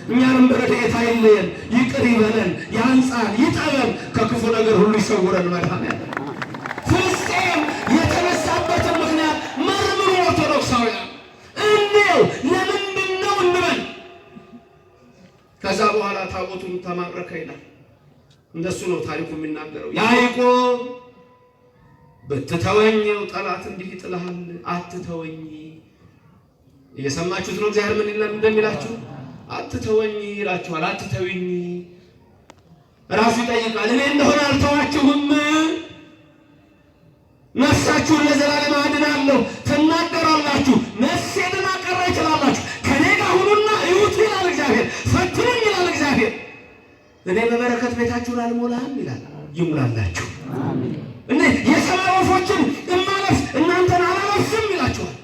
እኛንም በረድኤት አይለየን፣ ይቅር ይበለን፣ ያንጻን፣ ይጠበን፣ ከክፉ ነገር ሁሉ ይሰውረን መድኃኔዓለም። ፍልስጤም የተነሳበትን ምክንያት መርምሩ ኦርቶዶክሳውያን። እንየው ለምንድን ነው እንበል። ከዛ በኋላ ታቦቱን ተማረከ ይላል። እንደሱ ነው ታሪኩ የሚናገረው። ያዕቆብ ብትተወኝ ጠላት እንዲህ ይጥልሃል፣ አትተወኝ። እየሰማችሁት ነው እግዚአብሔር ምን እንደሚላችሁ። አትተወኝ ይላችኋል። አትተውኝ ራሱ ይጠይቃል። እኔ እንደሆነ አልተዋችሁም፣ ነፍሳችሁን ለዘላለም አድናለሁ ትናገራላችሁ፣ ነፍሴ ድና ቀረች ትላላችሁ። ከኔ ጋር ሁኑና እዩት ይላል እግዚአብሔር። ፈትኑኝ ይላል እግዚአብሔር። እኔ በበረከት ቤታችሁን አልሞላም ይላል። ይሙላላችሁ። እኔ የሰማይ ወፎችን እማለብስ እናንተን አላለብስም ይላችኋል።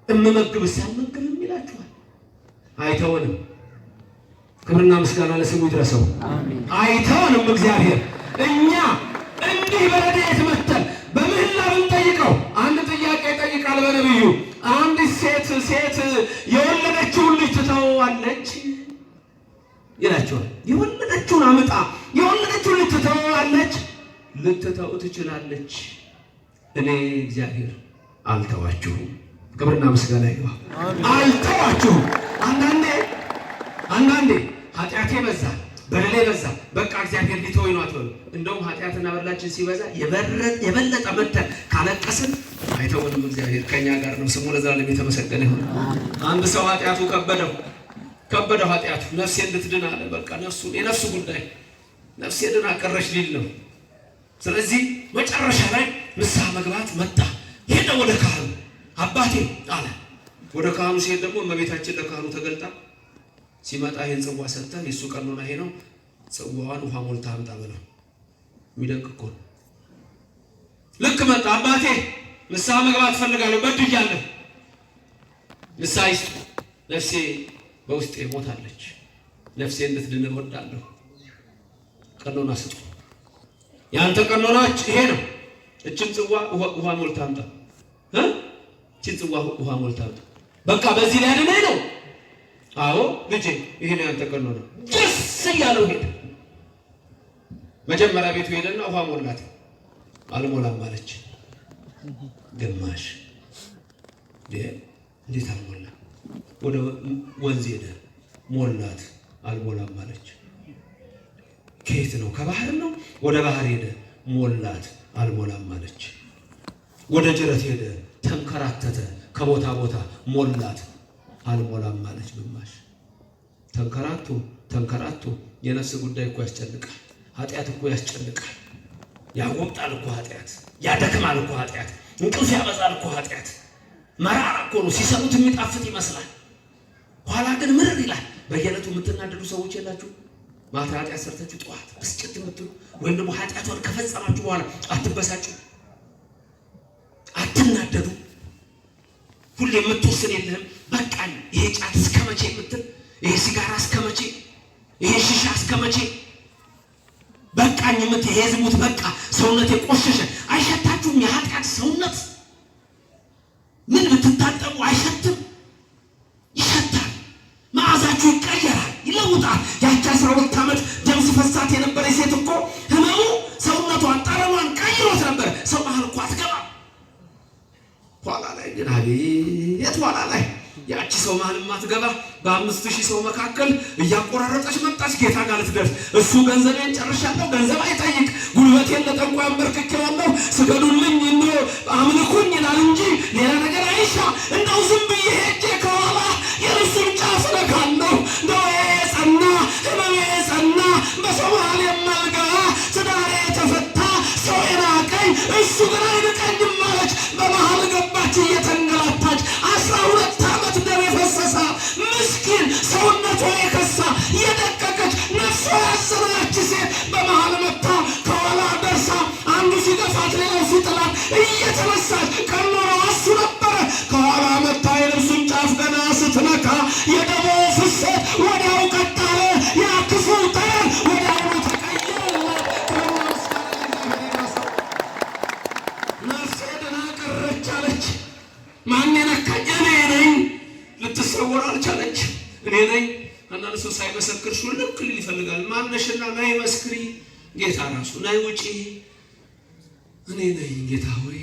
እምመግብስ አልመግብም ይላችኋል። አይተወንም። ክብርና ምስጋና ለስሙ ይድረሰው። አይተወንም እግዚአብሔር። እኛ እንዲህ በረድኤት መተን በምህላ ብንጠይቀው አንድ ጥያቄ ይጠይቃል በነቢዩ። አንዲት ሴት የወለደችውን ልጅ ትተወዋለች ይላቸዋል። የወለደችውን አምጣ የወለደችውን ልጅ ትተወዋለች? ልትተው ትችላለች። እኔ እግዚአብሔር አልተዋችሁም። ክብርና ምስጋና ይግባ። አልተዋችሁም። አንዳንዴ ኃጢአቴ በዛ በደሌ በዛ በቃ እግዚአብሔር ሊተወኝ ነው አትበሉ። እንደውም ኃጢአትና በደላችን ሲበዛ የበለጠ መተን ካለቀስን አይተውንም እግዚአብሔር ከኛ ጋር ነው። ስሙ ለዘላለም የተመሰገነ ይሁን። አንድ ሰው ኃጢአቱ ከበደው ኃጢአቱ ነፍሴ እንድትድን አለ። በቃ የነፍሱ ጉዳይ ነፍሴ ድና ቀረች ሊል ነው። ስለዚህ መጨረሻ ላይ ንስሐ መግባት መጣ። ሄደ ወደ ካህኑ። አባቴ አለ። ወደ ካህኑ ሲሄድ ደግሞ እመቤታችን ለካህኑ ተገልጣ ሲመጣ ይሄን ጽዋ ሰጥተህ የሱ ቀኖና ይሄ ነው፣ ጽዋዋን ውሃ ሞልታ አምጣ ብለው። የሚደንቅ እኮ ነው። ልክ መጣ። አባቴ ንስሐ መግባት ፈልጋለሁ፣ በድያለሁ፣ ንስሐ ይስጥ፣ ነፍሴ በውስጤ ሞታለች፣ ነፍሴ እንድትድን እወዳለሁ፣ ቀኖና ስጡ። ያንተ ቀኖናች ይሄ ነው። እችን ጽዋ ውሃ ሞልታ አምጣ፣ እችን ጽዋ ውሃ ሞልታ አምጣ። በቃ በዚህ ላይ አይደለ ነው። አዎ ልጄ ይሄ ነው ያንተ ቀኖና። ደስ እያለው ሄደ። መጀመሪያ ቤቱ ሄደና ውሃ ሞላት። አልሞላም አለች። ግማሽ እንዴት አልሞላ? ወደ ወንዝ ሄደ፣ ሞላት። አልሞላም አለች። ከየት ነው? ከባህር ነው። ወደ ባህር ሄደ፣ ሞላት። አልሞላም አለች። ወደ ጅረት ሄደ፣ ተንከራተተ፣ ከቦታ ቦታ ሞላት። አልሞላም አለች። ግማሽ ተንከራቶ የነፍስ ጉዳይ እኮ ያስጨንቃል። ኃጢአት እኮ ያስጨንቃል። ያጎብጣል እኮ ኃጢአት፣ ያደክማል እኮ ኃጢአት፣ እንቅልፍ ያበዛል እኮ ኃጢአት። መራራ እኮ ነው። ሲሰሙት የሚጣፍጥ ይመስላል፣ ኋላ ግን ምርር ይላል። በየዕለቱ የምትናደዱ ሰዎች የላችሁ? ማታ ኃጢአት ሰርታችሁ ጠዋት ብስጭት የምትሉ ወይም ደግሞ ኃጢአቱን ከፈጸማችሁ በኋላ አትበሳጩ፣ አትናደዱ። ሁሌ የምትወስን የለህም። በቃኝ ይሄ ጫት እስከመቼ የምትል ይሄ ሲጋራ እስከመቼ ይሄ ሺሻ እስከመቼ በቃኝ የምትል ይሄ ዝሙት በቃ ሰውነት የቆሸሸ አይሸታችሁም? የኃጢአት ሰውነት ምን ብትታጠቡ አይሸትም? ይሸታል። መዓዛችሁ ይቀየራል፣ ይለውጣል። ያቺ 12 ዓመት ደም ሲፈሳት የነበረ ሴት እኮ ህመሙ ሰውነቷን ጠረኗን ቀይሮት ነበር። ሰው ባህል እኮ አትገባም። ኋላ ላይ ግን አቤት ኋላ ላይ ያቺ ሰው መሀል ማትገባ በ5000 ሰው መካከል እያቆራረጠች መጣች ጌታ ጋር ልትደርስ። እሱ ገንዘቤን ጨርሻለሁ፣ ገንዘብ አይጠይቅ፣ ጉልበቴን ለጠንቋይ አንበርክኬዋለሁ፣ ስገዱልኝ እንዶ አምልኩኝ ይላል እንጂ ሌላ ነገር አይሻ። እንደው ዝም ብዬ ሄጄ ከኋላ የእርሱን ጫፍ ነካለሁ። እንደው የጸና ህመሜ የጸና በሰው መሀል የማልገባ ትዳሬ የተፈታ ሰው የናቀኝ እሱ ግን አይንቀኝም አለች። በመሀል ገባች እየተንገላታች 12 ዓመት ደም የፈሰሳ ምስኪን ሰውነቷ የከሳ የደቀቀች ነፍሷ ያዘነች ሴት በመሀል መታ ከኋላ ደርሳ አንዱ ሲገፋት ሌላው ሲጥላት እየተነሳች ቀኖራዋ እሱ ነበረ። ከኋላ መታ የልብሱን ጫፍ ገና ስትነካ የደሙ ፍሰት ወዲያው ቀጠለ። ያ ክፉ ጠረን ወዲያው ተቀየረ። ነፍሴ ደህና ቀረች አለች። ማን የነካኝ? እኔ ነኝ። ልትሰወር አልቻለች። እኔ ነኝ። አንዳንድ ሰው ሳይመሰክር ሹልክ ሊል ይፈልጋል። ማነሽና ነይ መስክሪ። ጌታ ራሱ ነይ ውጪ። እኔ ነኝ ጌታ ሆይ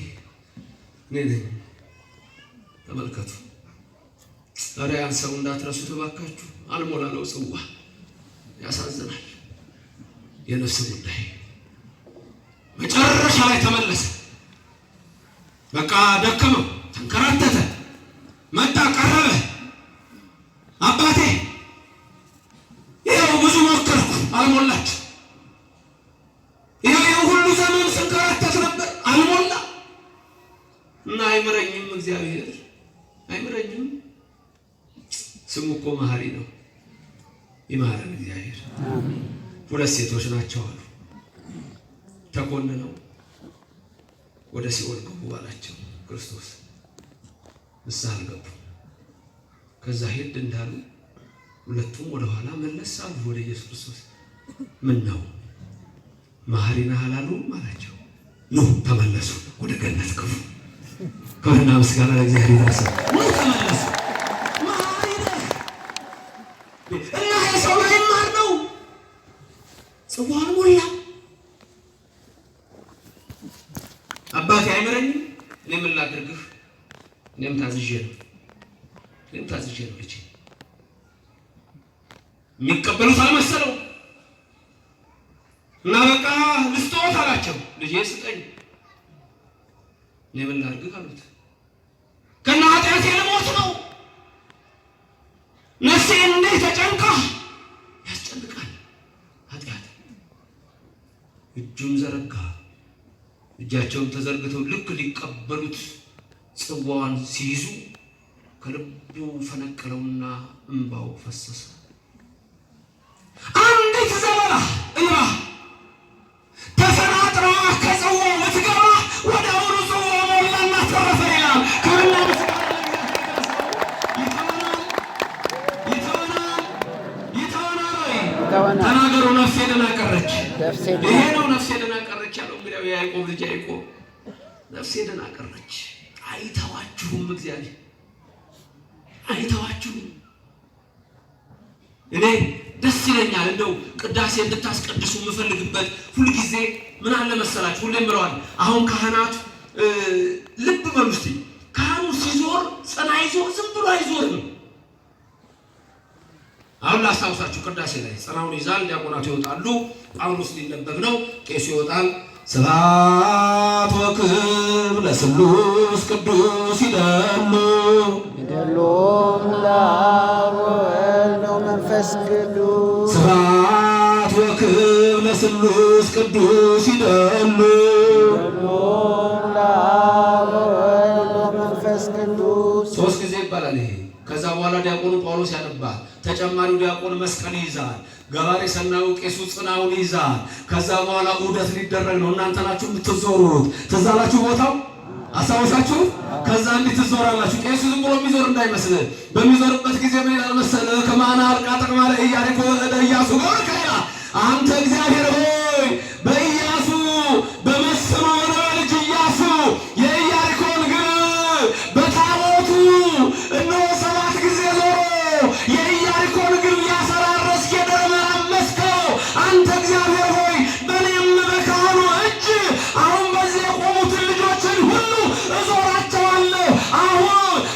እኔ ነኝ። ተመልከቱ። ዛሬ ያን ሰው እንዳትረሱት እባካችሁ። አልሞላለው ጽዋ ያሳዝናል። የነፍስ ጉዳይ መጨረሻ ላይ ተመለሰ። በቃ ደከመው፣ ተንከራተተ፣ መጣ፣ ቀረበ። አባቴ ይኸው ብዙ ሞከርኩ አልሞላች። ይኸው ሁሉ ዘመን ስንከራተት ነበር አልሞላ እና አይምረኝም፣ እግዚአብሔር አይምረኝም። ስሙ እኮ መሐሪ ነው። ይማረን እግዚአብሔር። ሁለት ሴቶች ናቸው አሉ። ተኮንነው ወደ ሲኦል ገቡ አላቸው ክርስቶስ። ንስሐ አልገቡ። ከዛ ሄድ እንዳሉ ሁለቱም ወደ ኋላ መለስ አሉ ወደ ኢየሱስ ክርስቶስ። ምን ነው መሐሪ ነህ አላሉም አላቸው። ኑ ተመለሱ፣ ወደ ገነት ግቡ። ክብርና ምስጋና ለእግዚአብሔር ይድረስ። ኑ ተመለሱ። መሐሪ ነህ እና የሰው ላይ ማር ነው። ጽዋን ሞላ። አባቴ አይምረኝም፣ እኔ ምን ላድርግህ? እኔም ታዝዤ ነው ልጄ። የሚቀበሉት አልመሰለው እና በቃ ልስጥዎት አላቸው። ልጄ ስጠኝ፣ እኔ ምን ላድርግህ አሉት። ከና ኃጢአቴ ልሞት ነው። ነፍሴ እንዴት ተጨንቃ ያስጨንቃል ኃጢአት። እጁን ዘረጋ። እጃቸውን ተዘርግተው ልክ ሊቀበሉት ጽዋዋን ሲይዙ ከልቡ ፈነቀለውና እንባው ፈሰሰ። አንዲት ዘመላ እንባ ተፈናጥራ ከጽዋው ልትገባ ወደ አሁኑ ጽዋ ሞላና ተረፈ ይላል። ከርና ይተወናል። ተናገሩ። ነፍሴ ደህና ቀረች። ይሄ ነው ነፍሴ ደህና ቀረች ያለው እንግዲያው የያዕቆብ ልጅ ያዕቆብ ነፍሴ ደህና ቀረች። አይተዋችሁም፣ እግዚአብሔር አይተዋችሁም። እኔ ደስ ይለኛል እንደው ቅዳሴ እንድታስቀድሱ የምፈልግበት ሁልጊዜ ምን አለ መሰላችሁ፣ ሁሌም ብለዋል። አሁን ካህናቱ ልብ በሉ እስቲ፣ ካህኑ ሲዞር ጽና ይዞ ዝም ብሎ አይዞርም። አሁን ላስታውሳችሁ፣ ቅዳሴ ላይ ጽናውን ይዛል፣ ዲያቆናቱ ይወጣሉ፣ ጳውሎስ ሊነበብ ነው፣ ቄሱ ይወጣል። ስብሐት ወክብር ለስሉስ ቅዱስ ይላሉ ለአብ ወወልድ ወመንፈስ ቅዱስ። ስብሐት ወክብር ለስሉስ ቅዱስ ይላሉ ለአብ ወወልድ ወመንፈስ ቅዱስ። 3 ጊዜ ይባላል ይሄ ከዛ በኋላ ዲያቆኑ ጳውሎስ ያነባል። ተጨማሪው ዲያቆን መስቀል ይይዛል። ገባሬ ሰናዩ ቄሱ ጽናውን ይይዛል። ከዛ በኋላ ዑደት ሊደረግ ነው። እናንተ ናችሁ የምትዞሩት። ትዝ አላችሁ ቦታው አስታውሳችሁ? ከዛ እንዲህ ትዞራላችሁ። ቄሱ ዝም ብሎ የሚዞር እንዳይመስል። በሚዞርበት ጊዜ ምን ይላል መሰለህ? ከማና አልቃ ጠቅማ ለኢያሪኮ ለኢያሱ ገብርከያ አንተ እግዚአብሔር ሆይ በኢያሱ በመስኖ ልጅ ኢያሱ የኢያሪኮን ግንብ በታቦቱ እነሆ 7 ጊዜ ዞሮ የኢያሪኮን ግንብ ያፈራረስክ የደረመረመስከው አንተ እግዚአብሔር ሆይ በእኔም በካህኑ እጅ አሁን በዚህ የቆሙትን ልጆችን ሁሉ እዞራቸዋለሁ። አሁን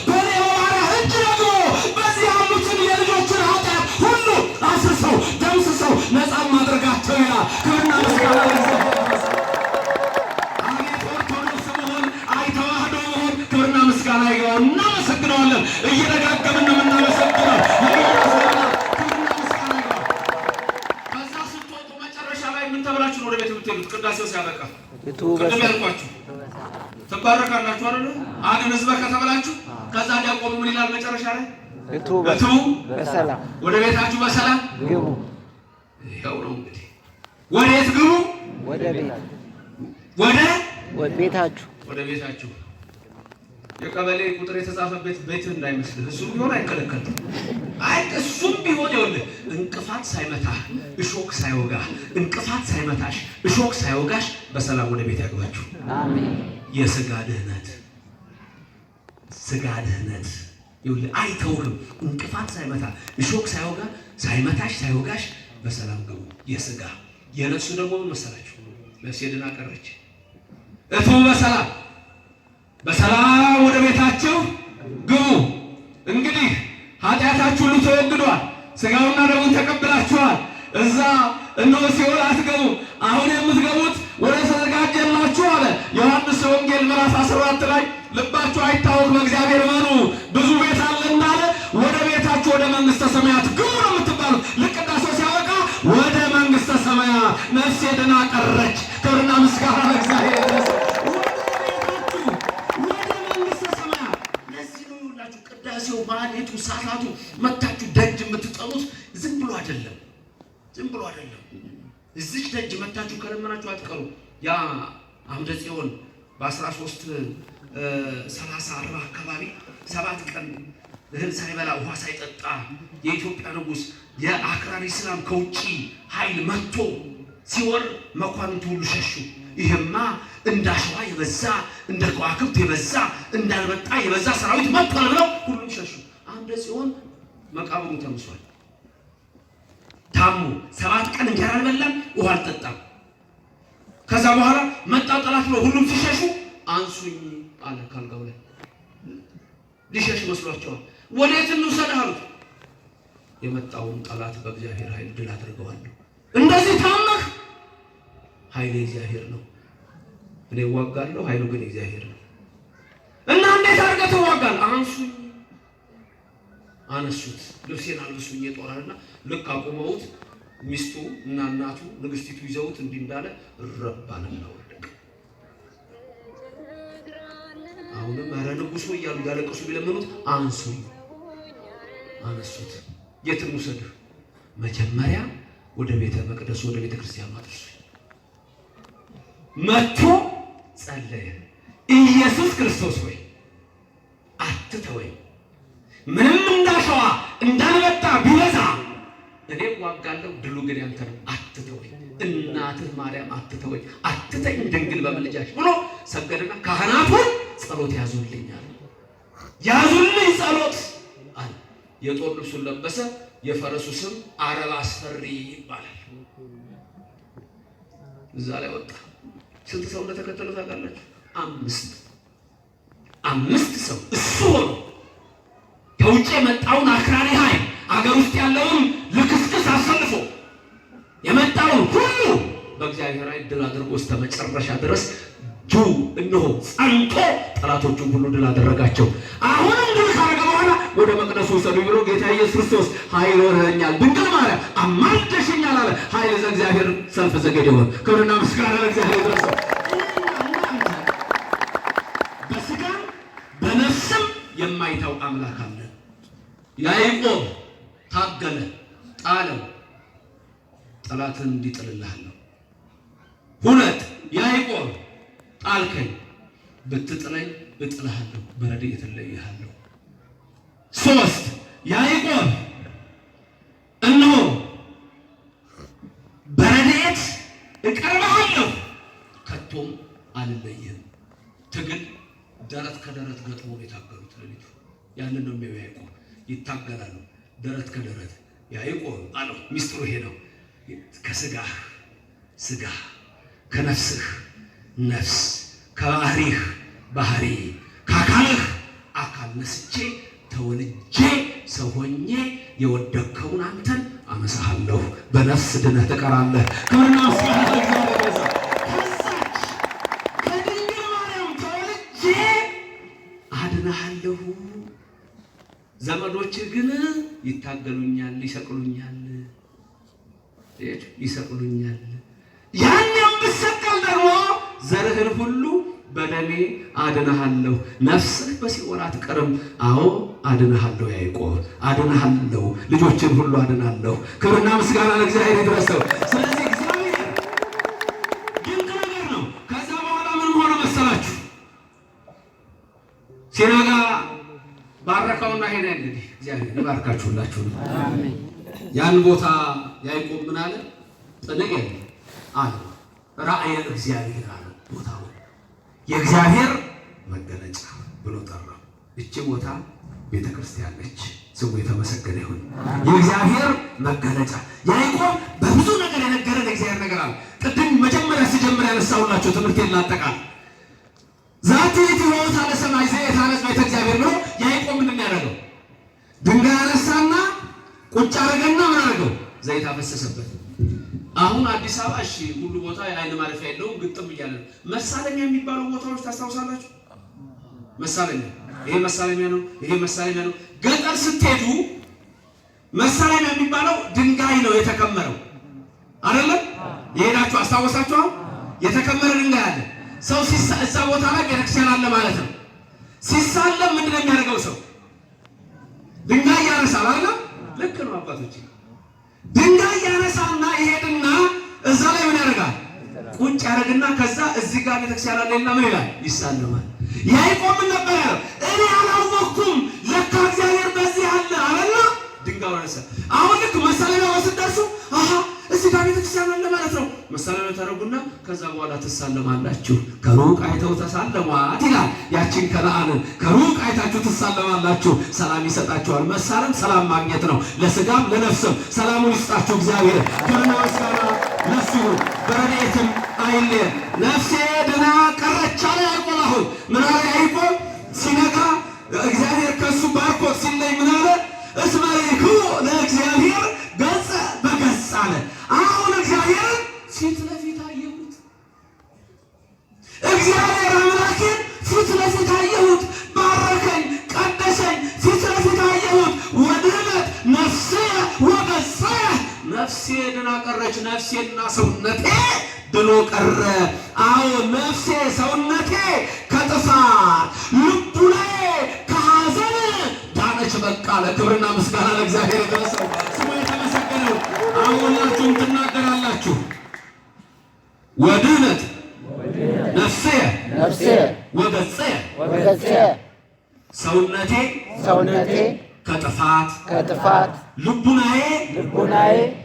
በእኔ በባሪያህ እጅ ደግሞ በዚህ ያሉትን የልጆችን ኃጢአት ሁሉ አስሰው ደምስሰው ነፃ ማድረጋቸው ይላል። ክብርና ምስጋና ለእግዚአብሔር። አቤት ኦርቶዶክስ መሆን አይተዋህዶ መሆን ክብርና ምስጋና ይገባው። እናመሰግነዋለን። እየደጋገምን ነው የምናመሰግነው። ክብርና ምስጋና ይገባው። ከዛ ስትወጡ መጨረሻ ላይ ምን ተብላችሁ ነው ወደ ቤት የምትሄዱት? ቅዳሴው ሲያበቃ ቅድም ያልኳችሁ ትባረካላችሁ አይደል? አድን ሕዝበ ከተባላችሁ ከዛ ዲያቆኑ ምን ይላል መጨረሻ ላይ? እቱ በሰላም ወደ ቤታችሁ በሰላም ግቡ። ይኸው ነው እንግዲህ። ወዴት ግቡ? ወደ ቤታችሁ። ወደ ቤታችሁ። የቀበሌ ቁጥር የተጻፈበት ቤት እንዳይመስልህ። እሱም ቢሆን አይከለከልም። እሱም ቢሆን ይኸውልህ እንቅፋት ሳይመታህ እሾክ ሳይወጋህ፣ እንቅፋት ሳይመታሽ እሾክ ሳይወጋሽ በሰላም ወደ ቤት ያግባችሁ። አሜን። የሥጋ ድህነት ይኸውልህ አይተውህም። እንቅፋት ሳይመታ እሾክ ሳይወጋ ሳይመታሽ ሳይወጋሽ በሰላም ግቡ። የሥጋ የነፍሱ ደግሞ ምን መሰላችሁ? ነፍሴ ድና ቀረች። እቱ በሰላም ወደ ቤታችሁ ግቡ። እንግዲህ ኃጢአታችሁ ሁሉ ተወግዷል። ሥጋውና ደሙን ተቀብላችኋል። እዛ እነሆ ሲኦል አትገቡ። አሁን የምትገቡት ወደ ተዘጋጀላችሁ አለ ዮሐንስ ወንጌል ምዕራፍ 14 ላይ ልባችሁ አይታወክ በእግዚአብሔር መኑ ብዙ ቤት አለና አለ። ወደ ቤታችሁ ወደ መንግሥተ ሰማያት ግቡ ነው የምትባሉት። ቅዳሴው ሲያበቃ ወደ መንግሥተ ሰማያት ነፍሴ ድና ቀረች። ክብርና ምስጋና ለእግዚአብሔር ይድረስ። ወደ መንግሥተ ሰማያት። ለዚህ ነው ይሁላችሁ ቅዳሴው ማህሌቱ ሰዓታቱ መታችሁ ደጅ የምትጠሩት ዝም ብሎ አይደለም። እዚህ ደጅ መታችሁ ከለመናችሁ አትቀሩ። ያ አምደ ጽዮን በ1330 አካባቢ 7 ቀን እህል ሳይበላ ውሃ ሳይጠጣ የኢትዮጵያ ንጉሥ የአክራሪ እስላም ከውጭ ኃይል መጥቶ ሲወር መኳንንቱ ሁሉ ሸሹ። ይሄማ እንዳሸዋ የበዛ እንደ ከዋክብት የበዛ እንዳልመጣ የበዛ ሰራዊት መጥቷል ብለው ሁሉም ሸሹ። አምደ ጽዮን መቃብሩ ተምሷል። ታሙ 7 ቀን እንጀራ አልበላም፣ ውሃ አልጠጣም። ከዛ በኋላ መጣ ጠላት ብለው ሁሉም ሲሸሹ አንሱኝ አለ ካልጋው ላይ። ሊሸሽ መስሏቸዋል። ወዴት እንውሰድ አሉት። የመጣውን ጠላት በእግዚአብሔር ኃይል ድል አድርገዋለሁ። እንደዚህ ታመህ ኃይል እግዚአብሔር ነው። እኔ እዋጋለሁ፣ ኃይሉ ግን እግዚአብሔር ነው። እና እንዴት አድርገህ ትዋጋለህ? አንሱኝ። አነሱት። ልብሴን አልብሱኝ የጦራልና ልክ አቁመውት ሚስቱ እና እናቱ ንግስቲቱ ይዘውት እንዲህ እንዳለ ረባንና ወደቀ። አሁንም ኧረ ንጉሡ እያሉ ያለቀሱ ቢለምኑት አንሱኝ። አነሱት። የት እንውሰድህ? መጀመሪያ ወደ ቤተ መቅደሱ ወደ ቤተ ክርስቲያን አድርሱኝ። መጥቶ ጸለየ። ኢየሱስ ክርስቶስ ሆይ አትተወኝ፣ ምንም እንዳሸዋ እንዳልመጣ ቢበዛ እኔ ዋጋለሁ፣ ድሉ ግን ያንተ ነው። አትተወኝ፣ እናትህ ማርያም አትተወኝ፣ አትተኝ ድንግል በምልጃሽ ብሎ ሰገደና ካህናቱን ጸሎት ያዙልኛል። ያዙልኝ ጸሎት አለ። የጦር ልብሱን ለበሰ። የፈረሱ ስም አረብ አስፈሪ ይባላል። እዛ ላይ ወጣ። ስንት ሰው እንደተከተለው ታውቃላችሁ? 5 ሰው እሱ ሆኖ ከውጭ የመጣውን አክራሪ ኃይል አገር ውስጥ ያለውን ልክስክስ አሰልፎ የመጣውን ሁሉ በእግዚአብሔር ኃይል ድል አድርጎ እስከ መጨረሻ ድረስ እነሆ ጸንቶ ጠላቶቹን ሁሉ ድል አደረጋቸው። አሁንም ድል ካደረገ በኋላ ወደ መቅደሱ ውሰዱኝ ብሎ ጌታ ኢየሱስ ክርስቶስ ኃይል ሆነኛል፣ ድንግል ማርያም አማልደሽኛል አለ። ኃይል ዘእግዚአብሔር ሰልፍ ዘገደውን። ክብርና ምስጋና ለእግዚአብሔር ይድረሰው። በስጋም በነፍስም የማይታው አምላክ አለ። ያዕቆብ ታገለ፣ ጣለው፣ ጠላትን እንዲጥልልሃለሁ። 2 ያዕቆብ ጣልከኝ፣ ብትጥለኝ እጥልሃለሁ፣ በረድኤት እለይሃለሁ። 3 ያዕቆብ እነሆ በረድኤት እቀርብሃለሁ፣ ከቶም አልለይህም። ትግል ደረት ከደረት ገጥሞ የታገሉት ሌሊቱ ያንን ነው የሚያየው። ያዕቆብ ይታገላሉ ደረት ከደረት። ያዕቆብ አለው ሚስጥሩ ይሄ ነው። ከስጋህ ስጋ፣ ከነፍስህ ነፍስ፣ ከባህሪህ ባህሪ፣ ከአካልህ አካል ነስቼ ተወልጄ ሰው ሆኜ የወደቅከውን አንተን አመሳሃለሁ። በነፍስ ድነህ ትቀራለህ። ክብርና ምስጋና ለእግዚአብሔር። ከድንግል ማርያም ተወልጄ አድነሃለሁ። ዘመዶችህ ግን ይታገሉኛል፣ ይሰቅሉኛል፣ ይሰቅሉኛል። ያንንም ብሰቀል ደግሞ ዘርህን ሁሉ በደሜ አድነሃለሁ። ነፍስህ በሲኦል አትቀርም። አዎ አድነሃለሁ፣ ያዕቆብ አድነሃለሁ፣ ልጆችን ሁሉ አድናለሁ። ክብርና ምስጋና ለእግዚአብሔር ይድረሰው። ስለዚህ እግዚአብሔር ድንቅ ነገር ነው። ከዛ በኋላ ምን ሆነ መሰላችሁ? ሲነጋ ባረከውና ሄደ። እንግዲህ እግዚአብሔር ይባርካችሁላችሁ። አሜን። ያን ቦታ ያዕቆብ ምን አለ? ጥንቄል አለ፣ ራእየ እግዚአብሔር አለ። ቦታው የእግዚአብሔር መገለጫ ብሎ ጠራው። እቺ ቦታ ቤተክርስቲያን ነች። ስሙ የተመሰገነ ይሁን። የእግዚአብሔር መገለጫ ያዕቆብ በብዙ ነገር የነገረን እግዚአብሔር ነገር አለ። ቅድም መጀመሪያ ሲጀምር ያነሳውላችሁ ትምህርቴን ላጠቃል። ዛቲ ትወታ ለሰማይ ዘይት አነጽ ቤተ እግዚአብሔር ነው። ያዕቆብ ምንድን ያደረገው? ድንጋይ አነሳና ቁጭ አደረገና ምን አደረገው? ዘይት አፈሰሰበት። አሁን አዲስ አበባ እሺ ሁሉ ቦታ የአይን ማረፊያ የለውም፣ ግጥም እያለ ነው። መሳለሚያ የሚባሉ ቦታዎች ታስታውሳላችሁ? መሳለሚያ፣ ይሄ መሳለሚያ ነው፣ ይሄ መሳለሚያ ነው። ገጠር ስትሄዱ መሳለሚያ የሚባለው ድንጋይ ነው የተከመረው አይደለም? የሄዳችሁ አስታወሳችሁ? የተከመረ ድንጋይ አለ። ሰው እዛ ቦታ ላይ ቤተክርስቲያን አለ ማለት ነው። ሲሳለም ምንድን ነው የሚያደርገው? ሰው ድንጋይ ያነሳል አይደል? ልክ ነው አባቶች። ድንጋይ ያነሳና ይሄድና እዛ ላይ ምን ያደርጋል? ቁጭ ያደርግና ከዛ እዚህ ጋር ቤተክርስቲያን አለና ምን ይላል? ይሳለማል። ያዕቆብ ምን ነበር ያለው? እኔ አላወቅኩም፣ ለካ እግዚአብሔር በዚህ አለ አለና ድንጋይ አነሳ። አሁን ልክ መሳለሚያ ወስዳሱ አሃ እዚህ ጋር ቤተክርስቲያን አለ ማለት ነው። መሳለሚያ ታረጉና ከዛ በኋላ ትሳለማላችሁ። ከሩቅ አይተው ተሳለሟት ይላል። ያቺን ከነዓንን ከሩቅ አይታችሁ ትሳለማላችሁ፣ ሰላም ይሰጣችኋል። መሳለም ሰላም ማግኘት ነው፣ ለስጋም ለነፍስም ሰላሙን ይስጣችሁ እግዚአብሔር። ክብርና ምስጋና ለእሱ ይሁን። በረድኤትም አይለየን። ነፍሴ ድና ቀረች አለ ያዕቆብ። አሁን ምን አለ ያዕቆብ? ሲነጋ እግዚአብሔር ከእሱ ባርኮት ሲለይ ምን አለ? እስመ ይኩ ለእግዚአብሔር ገጸ በገጽ አለ። አሁን እግዚአብሔር ፊት ለፊት አየሁት። እግዚአብሔር አምላኬን ፊት ለፊት አየሁት። ባረከኝ፣ ቀደሰኝ፣ ፊት ለፊት አየሁት። ወድህነት ነፍሴ ወገጸ፣ ነፍሴ ድና ቀረች። ነፍሴና ሰውነቴ ድኖ ቀረ። አዎ ነፍሴ ሰውነቴ ከጥፋት ልቡናዬ ከሐዘን ዳነች። በቃ ለክብርና ምስጋና ለእግዚአብሔር ይድረሰው። ስሙ የተመሰገነው። አሁናችሁም ትናገራላችሁ። ወድህነት ነፍሴ ወገጸ፣ ሰውነቴ ከጥፋት ልቡናዬ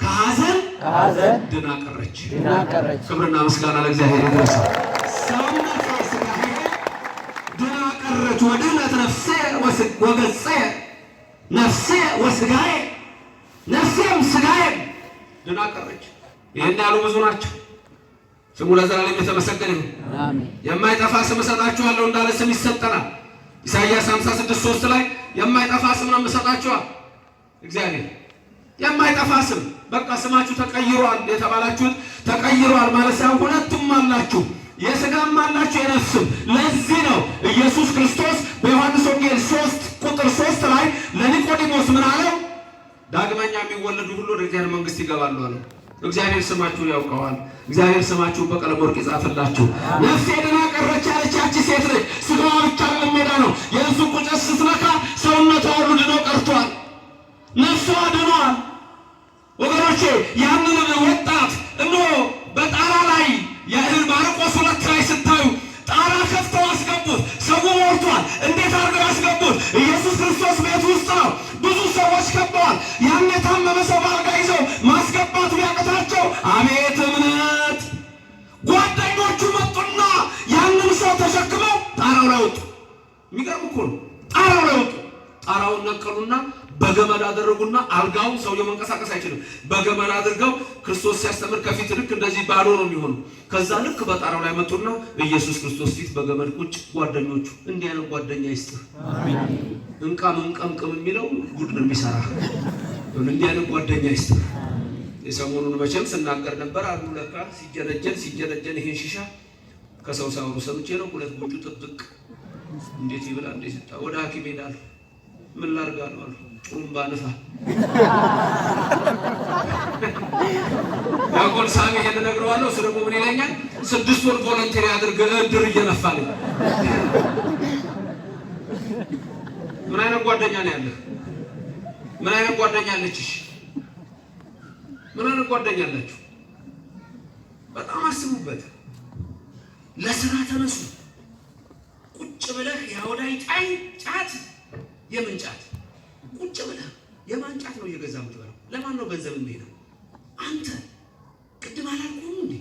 ከሐዘን ድና ቀረች። ክብርና ምስጋና ለእግዚአብሔር ይድረሰው። ሰውነቴ ስጋዬ ድና ቀረች። ወድህነት ነፍሴ ወገጸ፣ ነፍሴ ወስጋዬ፣ ነፍሴም ስጋዬም ድና ቀረች። ይህን ያሉ ብዙ ናቸው። ስሙ ለዘላለም የተመሰገነ ይሁን። የማይጠፋ ስም እሰጣችኋለሁ እንዳለ ስም ይሰጠናል። ኢሳይያስ 56:3 ላይ የማይጠፋ ስም ነው የምሰጣችኋል እግዚአብሔር። የማይጠፋ ስም በቃ ስማችሁ ተቀይሯል። የተባላችሁት ተቀይሯል ማለት ሳይሆን ሁለቱም አላችሁ፣ የሥጋም አላችሁ የነፍስም። ለዚህ ነው ኢየሱስ ክርስቶስ በዮሐንስ ወንጌል 3:3 ላይ ለኒቆዲሞስ ምን አለው? ዳግመኛ የሚወለዱ ሁሉ ወደ እግዚአብሔር መንግሥት ይገባሉ አለው። እግዚአብሔር ስማችሁን ያውቀዋል። እግዚአብሔር ስማችሁን በቀለም ወርቅ ይጻፍላችሁ። ነፍሴ ድና ቀረች ያለች ያቺ ሴት ልጅ ስጋዋ ብቻ ሜዳ ነው። የእሱ ቁጭት ስትነካ ሰውነቷ ሁሉ ድኖ ቀርቷል። እርሱ አድኗል። ወገኖቼ ያንን ወጣት እነሆ በጣራ ላይ ማርቆስ 2 ላይ ስታዩ ጣራ ከፍተው አስገቡት። ሰው ሞልቷል። እንዴት አድርገው ያስገቡት? ኢየሱስ ክርስቶስ ቤት ውስጥ ነው። ብዙ ሰዎች ከበዋል። ያን የታመመ ሰው በአልጋ ይዘው ማስገባት ቢያቅታቸው አቤት እምነት! ጓደኞቹ መጡና ያንን ሰው ተሸክመው ጣራው ላይ ወጡ። የሚገርም እኮ ነው። ጣራው ላይ ወጡ። ጣራውን ነቀሉና በገመድ አደረጉና አልጋውን ሰውየው መንቀሳቀስ አይችልም። በገመድ አድርገው ክርስቶስ ሲያስተምር ከፊት ልክ እንደዚህ ባዶ ነው የሚሆነው። ከዛ ልክ በጣራው ላይ መጡና ኢየሱስ ክርስቶስ ፊት በገመድ ቁጭ። ጓደኞቹ እንዲህ አይነት ጓደኛ ይስጥህ። እንቃም እንቀምቅም የሚለው ጉድ ነው የሚሰራ። እንዲህ አይነት ጓደኛ ይስጥህ። የሰሞኑን መቼም ስናገር ነበር አሉ ለካ ሲጀነጀን ይሄን ሺሻ ከሰው ሳውሩ ሰምቼ ነው። 2 ጉንጩ ጥብቅ እንዴት ይብላ እንዴት ይጣ ወደ ሐኪም ሄዳለሁ። ምን ላድርግ አሉ ጡሩምባ ንፋ። ያቆል ሳሚ ይሄን ነግረዋለሁ። እሱ ደግሞ ምን ይለኛል? 6 ወር ቮለንተሪ አድርገ እድር እየነፋልኝ። ምን አይነት ጓደኛ ነው ያለህ? ምን አይነት ጓደኛ አለችሽ? ምን አይነት ጓደኛ አላችሁ? በጣም አስቡበት። ለስራ ተነሱ። ቁጭ ብለህ ያወዳይ ጫት የምን ጫት? ቁጭ ብለህ የማን ጫት ነው እየገዛ የምትበላው? ለማን ነው ገንዘብ የሚሄደው? አንተ ቅድም አላልኩም እንዴ?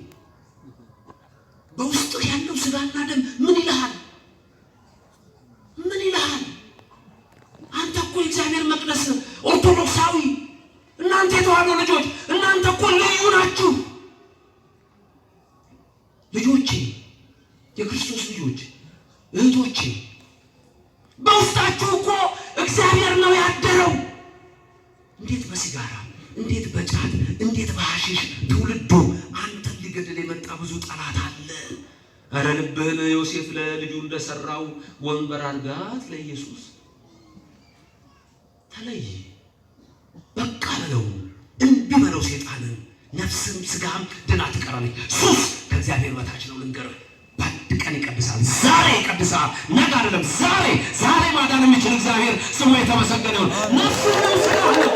በውስጥ ያለው ስጋና ደም ምን ይልሃል? ምን ይልሃል? አንተ እኮ የእግዚአብሔር መቅደስ ኦርቶዶክሳዊ፣ እናንተ የተዋሕዶ ልጆች፣ እናንተ እኮ ልዩ ናችሁ። ልጆቼ፣ የክርስቶስ ልጆች፣ እህቶቼ በውስጣችሁ እኮ እግዚአብሔር ነው ያደረው። እንዴት በሲጋራ እንዴት በጫት እንዴት በሐሺሽ ትውልዱ አንተን ሊገድል የመጣ ብዙ ጠላት አለ። ኧረ ልብህን ዮሴፍ ለልጁ እንደሰራው ወንበር አድርጋት ለኢየሱስ ተለይ። በቃ በለው፣ እምቢ በለው ሴጣንን። ነፍስም ስጋም ድና ትቀራለች። ሱስ ከእግዚአብሔር በታች ነው። ልንገርህ፣ በአንድ ቀን ይቀድሳል። ዛሬ ይቀድሳል፣ ነገ አይደለም። ዛሬ ማዳን የሚችል እግዚአብሔር ስሙ የተመሰገነ ይሁን። ነፍስህንም ስጋህንም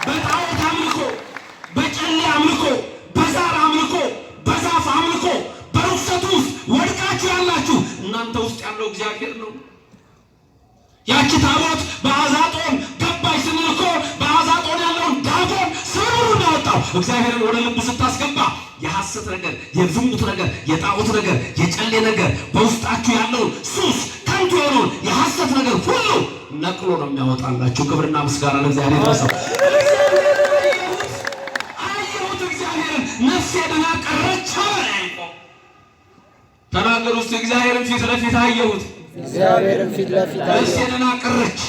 በጣዖት አምልኮ፣ በጨሌ አምልኮ፣ በዛር አምልኮ፣ በዛፍ አምልኮ፣ በርኩሰት ውስጥ ወድቃችሁ ያላችሁ እናንተ ውስጥ ያለው እግዚአብሔር ነው። ያቺ ታቦት በአዛጦን ገባች ስንል እኮ በአዛጦን ያለውን ዳጎን ስሩን እንዳወጣው እግዚአብሔርን ወደ ልብ ስታስገባ የሐሰት ነገር፣ የዝሙት ነገር፣ የጣዖት ነገር፣ የጨሌ ነገር በውስጣችሁ ያለውን ሱስ ከንቱ የሆነውን የሐሰት ነገር ሁሉ ነቅሎ ነው የሚያወጣላችሁ። ክብርና ምስጋና ለእግዚአብሔር ይድረሰው። አየሁት እግዚአብሔርን፣ ነፍሴ ድና ቀረች። ተናገሩ ውስጥ እግዚአብሔርን ፊት ለፊት አየሁት። እግዚአብሔርን ፊት ለፊት ነፍሴ ድና ቀረች፣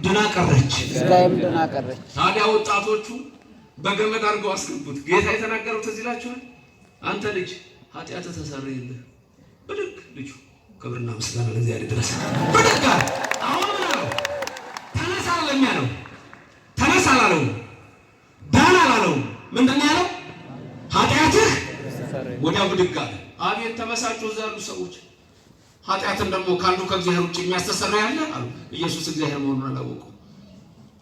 ድና ቀረች፣ ስጋዬም ድና ቀረች። ታዲያ ወጣቶቹ በገመድ አድርገው አስገቡት። ጌታ የተናገረው ትዝ ይላችኋል? አንተ ልጅ ኃጢአትህ ተሰረየልህ። ብድግ ልጁ ክብርና ምስጋና ለእግዚአብሔር ይድረስ። ብድግ አለ። አሁን ምን አለው? ተነሳ አለኝ ያለው። ተነሳ አላለውም፣ ዳን አላለውም። ምንድን ነው ያለው? ኃጢአትህ ወዲያው ብድግ አለ። አቤት ተመሳጩ እዛ ያሉ ሰዎች። ኃጢአትን ደግሞ ካንዱ ከእግዚአብሔር ውጭ የሚያስተሰራ ያለ አሉ። ኢየሱስ እግዚአብሔር መሆኑን አላወቁም።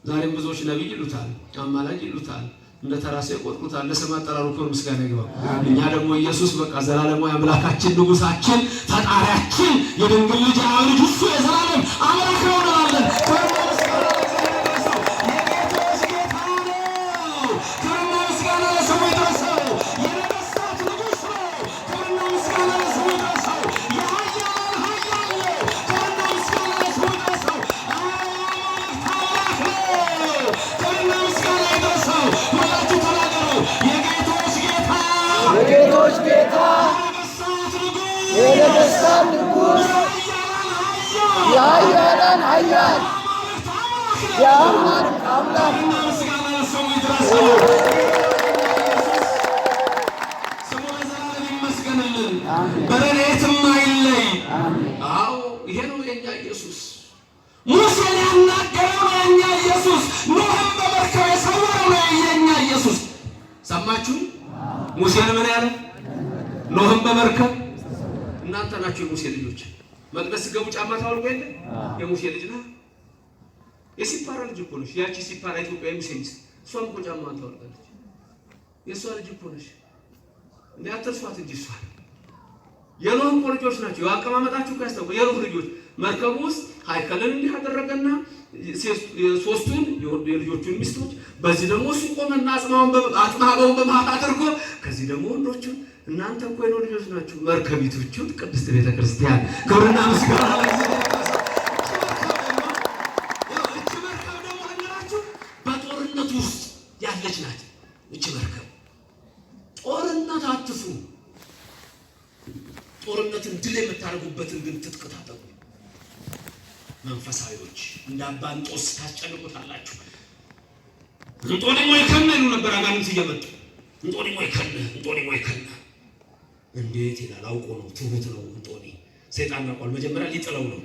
ዛሬም ብዙዎች ነቢይ ይሉታል፣ አማላጅ ይሉታል፣ እንደ ተራሴ ይቆጥሩታል። ለስም አጠራሩ ክብር ምስጋና ይግባው። እኛ ደግሞ ኢየሱስ በቃ ዘላለማዊ አምላካችን፣ ንጉሳችን፣ ፈጣሪያችን፣ የድንግል ልጅ አብ ልጅ እሱ የዘላለም አምላክ ነው እንላለን። የጌቶች ጌታ የነገሥታት ንጉሥ የኃያላን ኃያል የአምላክ አምላክ ስሙ ለዘላለም ይመስገንልን፣ በረድኤትም አይለይ። አዎ ይሄ ነው የኛ ኢየሱስ። ሙሴን ያናገረው ነው የኛ ኢየሱስ። ኖህን በመርከብ የሰወረው ነው የኛ ኢየሱስ። ሰማችሁ? ሙሴን ምን ያለ? ኖህን በመርከብ። እናንተ ናችሁ የሙሴ ልጆች። መቅደስ ገቡ ጫማ ታወልቁ የለ? የሙሴ ልጅ ነህ። የሲፓራ ልጅ እኮ ነሽ። ያቺ ሲፓራ ኢትዮጵያዊ ሙሴ ሚስት እሷም እኮ ጫማዋን ታወልቃለች። የእሷ ልጅ እኮ ነሽ። እንደ አትርሷት እንጂ እሷ የኖህ እኮ ልጆች ናቸው። አቀማመጣችሁ እኮ ያስታውቃል። የኖህ ልጆች መርከቡ ውስጥ ሃይከልን እንዲህ አደረገና ሶስቱን የልጆቹን ሚስቶች በዚህ ደግሞ እሱ ቆመና አጽማውን በመሀል አድርጎ ከዚህ ደግሞ ወንዶቹን እናንተ እኮ የኖህ ልጆች ናችሁ። መርከቢቶቹ ቅድስት ቤተክርስቲያን ክብርና ምስጋና ለእግዚአብሔር። እቺ መርከብ ደግሞ ልንገራችሁ በጦርነት ውስጥ ያለች ናት። እቺ መርከብ ጦርነት አትፍሩ። ጦርነትን ድል የምታደርጉበትን ግን ትጥቅ ታጠቁ። መንፈሳዊዎች እንደ አባ እንጦንስ ታስጨንቁታላችሁ። እንጦንስ ወይ ከነ ይሉ ነበር አጋንንት እየመጡ እንጦንስ ወይ ከነ እንዴት ይላል። አውቆ ነው፣ ትሁት ነው እንጦንስ። ሰይጣን ያውቃል። መጀመሪያ ሊጥለው ነው።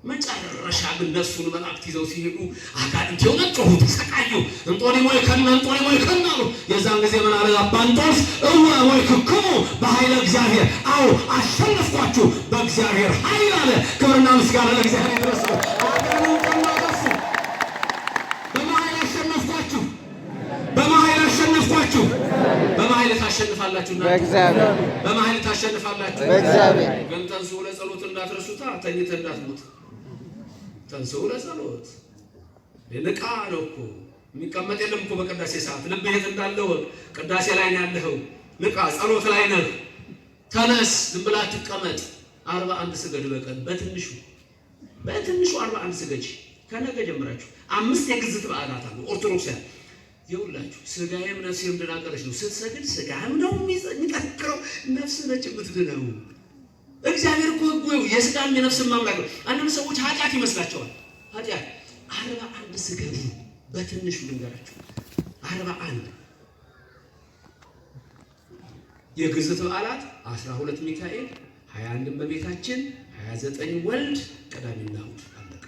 መጨረሻ ግን ነፍሱን መላእክት ይዘው ሲሄዱ አጋንንት የሆነው ተሰቃዩ። እንጦንስ ወይ ከነ አሉ። የዛን ጊዜ ምን አለ አባ እንጦንስ? ወይ ክክሙ በኃይለ እግዚአብሔር፣ አዎ አሸነፍኳችሁ በእግዚአብሔር ኃይል አለ። ክብርና ምስጋና ለእግዚአብሔር ይድረሰው። በመኃይል ታሸንፋላችሁ። በመኃይል ታሸንፋላችሁ። ግን ተንሥኡ ለጸሎት እንዳትረሱታ፣ ተኝተህ እንዳትሞት። ተንሥኡ ለጸሎት ንቃ ነው እኮ የሚቀመጥ የለም እኮ በቅዳሴ ሰዓት። ልብህ የት እንዳለ ወቅ። ቅዳሴ ላይ ነው ያለኸው። ንቃ፣ ጸሎት ላይ ነህ። ተነስ፣ ዝም ብለህ አትቀመጥ። 41 ስገድ በቀን በትንሹ 41 ስገድ። ከነገ ጀምራችሁ 5 የግዝት በዓላት አሉ ኦርቶዶክሳውያን። ይኸውላችሁ ስጋዬም ነፍሴም ድና ቀረች ነው። ስትሰግድ ስጋህም ነው የሚጠክረው፣ ነፍስ ነች የምትድነው። እግዚአብሔር እኮ ሕጉ የስጋም የነፍስም አምላክ ነው። አንዳንድ ሰዎች ኃጢአት ይመስላቸዋል። ኃጢአት 41 ስገዱ። በትንሹ ልንገራችሁ 41 የግዝት በዓላት 12 ሚካኤል፣ 21 እመቤታችን፣ 29 ወልድ፣ ቅዳሜና እሑድ አለቀ።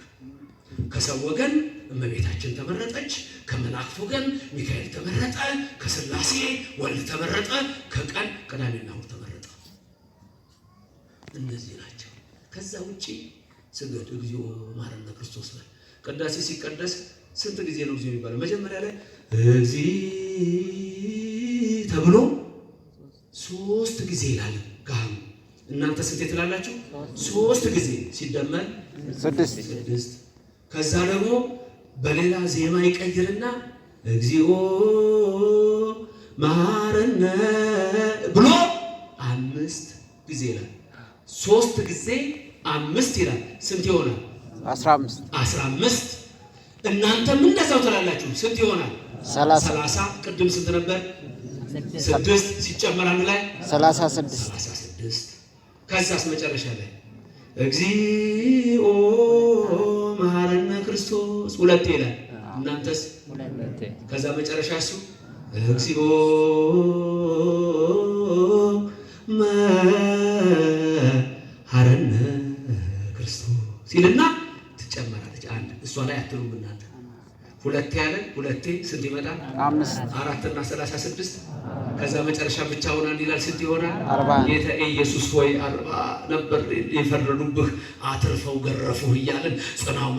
ከሰው ወገን እመቤታችን ተመረጠች፣ ከመላእክት ወገን ሚካኤል ተመረጠ፣ ከሥላሴ ወልድ ተመረጠ፣ ከቀን ቅዳሜና እሑድ ተመረጠ። እነዚህ ናቸው። ከዛ ውጪ ስገድ እግዚኦ መሐረነ ክርስቶስ ላይ ቅዳሴ ሲቀደስ ስንት ጊዜ ነው እግዚኦ የሚባለው? መጀመሪያ ላይ እግዚእ ተብሎ 3 ጊዜ ይላል ካህኑ። እናንተ ስንት ትላላችሁ? 3 ጊዜ ሲደመር 6። ከዛ ደግሞ በሌላ ዜማ ይቀይርና እግዚኦ መሐረነ ብሎ 5 ጊዜ ይላል። 3 ጊዜ 5 ይላል። ስንት ይሆናል? 15። እናንተም እንደዛው ትላላችሁ። ስንት ይሆናል? 30። ቅድም ስንት ነበር? 6 ሲጨመር አንድ ላይ 36። ከዛስ መጨረሻ ላይ እግዚኦ መሐረነ ክርስቶስ 2 ይላል። እናንተስ? ከዛ መጨረሻ እሱ እግዚኦ መሐረነ ክርስቶስ ይልና ትጨመራለች። አንድ እሷ ላይ አትሉም እናንተ። 2 ያለ 2 ስንት ይመጣል? 5። 4 እና 36 ከዛ መጨረሻ ብቻውን አንድ ይላል። ስንት ይሆናል? 40። ጌታ ኢየሱስ ሆይ 40 ነበር የፈረዱብህ አትርፈው ገረፉህ እያልን ጽናው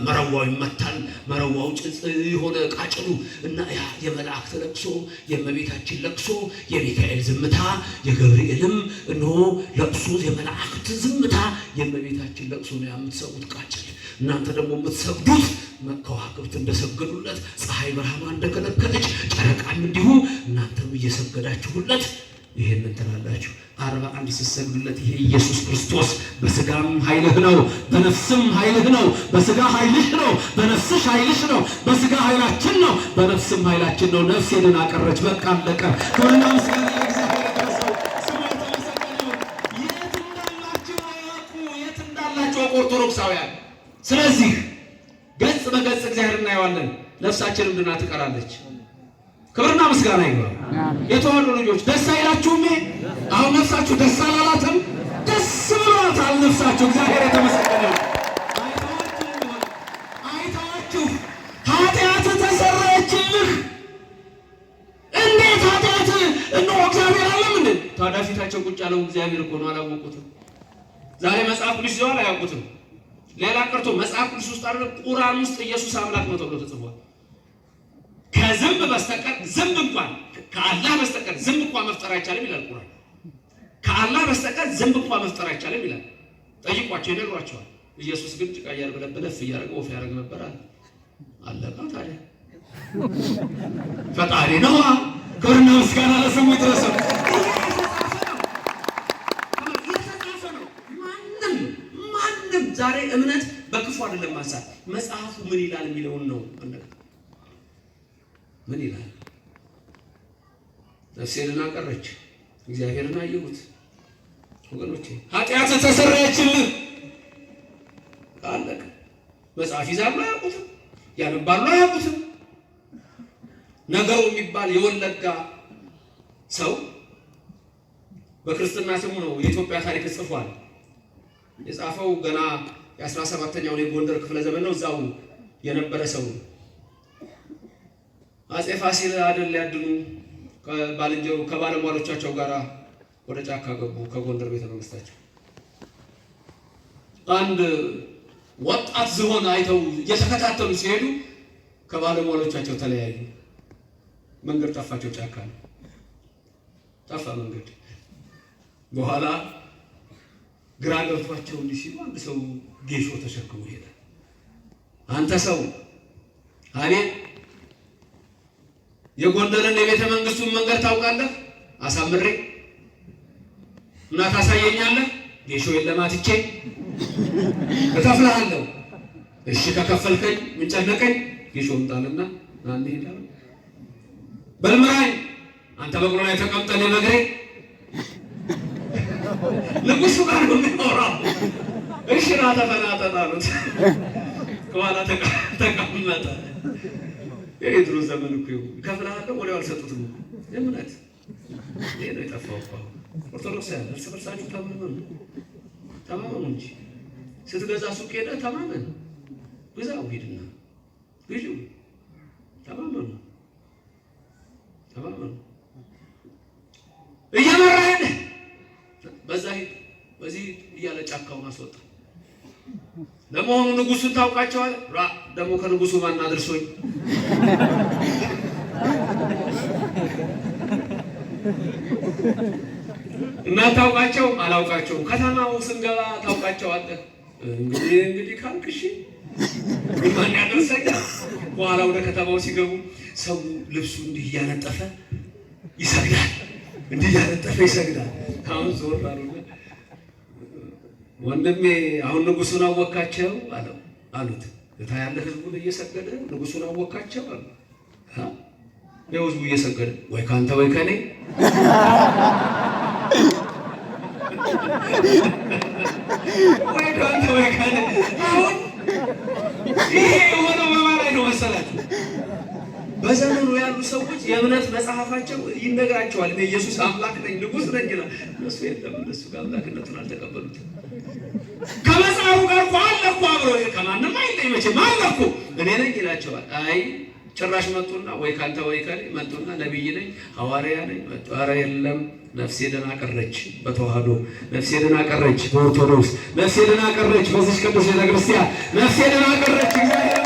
መረዋው ይመታል። መረዋው ጭጽ የሆነ ቃጭሉ እና ያ የመላእክት ለቅሶ፣ የእመቤታችን ለቅሶ፣ የሚካኤል ዝምታ፣ የገብርኤልም እነሆ ለቅሶ፣ የመላእክት ዝምታ፣ የእመቤታችን ለቅሶ ነው የምትሰሙት ቃጭል። እናንተ ደግሞ የምትሰግዱት ከዋክብት እንደሰገዱለት፣ ፀሐይ ብርሃኗ እንደከለከለች፣ ጨረቃም እንዲሁ እናንተም እየሰገዳችሁለት ይሄንን ትላላችሁ። 41 ሲሰግዱለት ይሄ ኢየሱስ ክርስቶስ በስጋም ኃይልህ ነው፣ በነፍስም ኃይልህ ነው። በስጋ ኃይልሽ ነው፣ በነፍስሽ ኃይልሽ ነው። በስጋ ኃይላችን ነው፣ በነፍስም ኃይላችን ነው። ነፍስ የድና ቀረች። በቃ አለቀ። ክብርና ምስጋና ለእግዚአብሔር ይድረሰው። ስሙ የተመሰገነ ይሁን። የት እንዳላችሁ ኦርቶዶክሳውያን። ስለዚህ ገጽ በገጽ እግዚአብሔር እናየዋለን። ነፍሳችንም ድና ትቀራለች። ክብርና ምስጋና ይግባ። የተዋሕዶ ልጆች ደስ አይላችሁም? አሁን ነፍሳችሁ ደስ አላላትም? ደስ ብሏታል ነፍሳችሁ። እግዚአብሔር የተመሰገነ ይሁን። አይተዋችሁ ኃጢአት ተሰረየችልህ። እንዴት ኃጢአት? እነሆ እግዚአብሔር አለም እንዴ? ታዲያ ፊታቸው ቁጭ ያለው እግዚአብሔር እኮ ነው። አላወቁትም። ዛሬ መጽሐፍ ቅዱስ ይዘዋል፣ አያውቁትም። ሌላ ቀርቶ መጽሐፍ ቅዱስ ውስጥ አይደል ቁርአን ውስጥ ኢየሱስ አምላክ ነው ተብሎ ተጽፏል። ከዝንብ በስተቀር ዝንብ እንኳን ከአላህ በስተቀር ዝንብ እንኳን መፍጠር አይቻልም ይላል ቁርአን። ከአላህ በስተቀር ዝንብ እንኳን መፍጠር አይቻልም ይላል። ጠይቋቸው ይነግሯቸዋል። ኢየሱስ ግን ጭቃ እያርበለበለ እያደረገ ወፍ ያደርግ ነበር አለቃ። ታዲያ ፈጣሪ ነው። ክብርና ምስጋና ለስሙ ይድረስ። ማንም ዛሬ እምነት በክፉ አይደለም ማንሳት፣ መጽሐፉ ምን ይላል የሚለውን ነው። ምን ይላል? ነፍሴን አቀረች እግዚአብሔርን አየሁት። ወገኖቼ ኃጢአት ተሰረየችልህ አለቀ። መጽሐፍ ይዛሉ አያውቁትም፣ ያነባሉ አያውቁትም። ነገሩ የሚባል የወለጋ ሰው በክርስትና ስሙ ነው የኢትዮጵያ ታሪክ ጽፏል። የጻፈው ገና የ17ኛው የጎንደር ክፍለ ዘመን ነው። እዛው የነበረ ሰው አጼ ፋሲል አይደል ሊያድኑ ከባለሟሎቻቸው ጋር ወደ ጫካ ገቡ። ከጎንደር ቤተ መንግስታቸው አንድ ወጣት ዝሆን አይተው እየተከታተሉ ሲሄዱ ከባለሟሎቻቸው ተለያዩ። መንገድ ጠፋቸው። ጫካ ነው ጠፋ መንገድ። በኋላ ግራ ገብቷቸው እንዲህ ሲሉ አንድ ሰው ጌሾ ተሸክሞ ሄደ። አንተ ሰው አቤት፣ የጎንደርን የቤተ መንግስቱን መንገድ ታውቃለህ? አሳምሬ እና ታሳየኛለህ? ጌሾ የለማትቼ እከፍልሃለሁ። እሺ ከከፈልከኝ ምን ጨነቀኝ? ጌሾ እንጣልና ናን ሄዳለ። በልምራኝ አንተ በቅሎ ላይ ተቀምጠን በግሬ ንጉሱ ጋር ነው የሚያወራው። እሺ ና ተፈናጠጥ አሉት። ከኋላ ተቀመጠ። የድሮ ዘመን እኮ ከፍልሃለሁ ወዲያው አልሰጡትም። እምነት ይሄ ነው የጠፋው እኮ። ኦርቶዶክስ ያለ እርስ በርሳችሁ ተማመኑ እንጂ ስትገዛ ሱቅ ሄደህ ተማመን። ግዛው ሂድና ግዢው። ተማመኑ። እየመራህ በዛ ሂድ በዚህ እያለ ጫካውን አስወጣ። ለመሆኑ ንጉሱን ታውቃቸዋለህ? ደግሞ ከንጉሱ ማን አድርሶኝ እና ታውቃቸው? አላውቃቸውም። ከተማው ስንገባ ታውቃቸዋለህ? እንግዲህ ካልክሽ ማን ያደርሰኛል? በኋላ ወደ ከተማው ሲገቡ ሰው ልብሱ እንዲህ እያነጠፈ ይሰግዳል፣ እንዲህ እያነጠፈ ይሰግዳል። አሁን ዞር አሉና ወንድሜ አሁን ንጉሱን አወካቸው አሉት። ታያለህ ህዝቡን እየሰገደ ንጉሱን አወካቸው አሉ። ህዝቡ እየሰገደ ወይ ካንተ ወይ ከኔ ወይ ካንተ ወይ ከኔ። አሁን ይሄ የሆነው በማላይ ነው መሰላችሁ? በዘመኑ ያሉ ሰዎች የእምነት መጽሐፋቸው ይነግራቸዋል። እኔ ኢየሱስ አምላክ ነኝ ንጉስ ነኝ ይላል። እነሱ የለም፣ እነሱ አምላክነቱን አልተቀበሉትም። ከመጽሐፉ ጋር እኮ አለ እኮ አብሮ ከማንም አይለይ መቼም አለ እኮ እኔ ነኝ ይላቸዋል። አይ ጭራሽ መጡና ወይ ካንተ ወይ ከኔ መጡና ነብይ ነኝ ሐዋርያ ነኝ መጡ። ኧረ የለም ነፍሴ ደህና ቀረች በተዋህዶ፣ ነፍሴ ደህና ቀረች በኦርቶዶክስ፣ ነፍሴ ደህና ቀረች በዚህ ቅዱስ ቤተክርስቲያን፣ ነፍሴ ደህና ቀረች እግዚአብሔር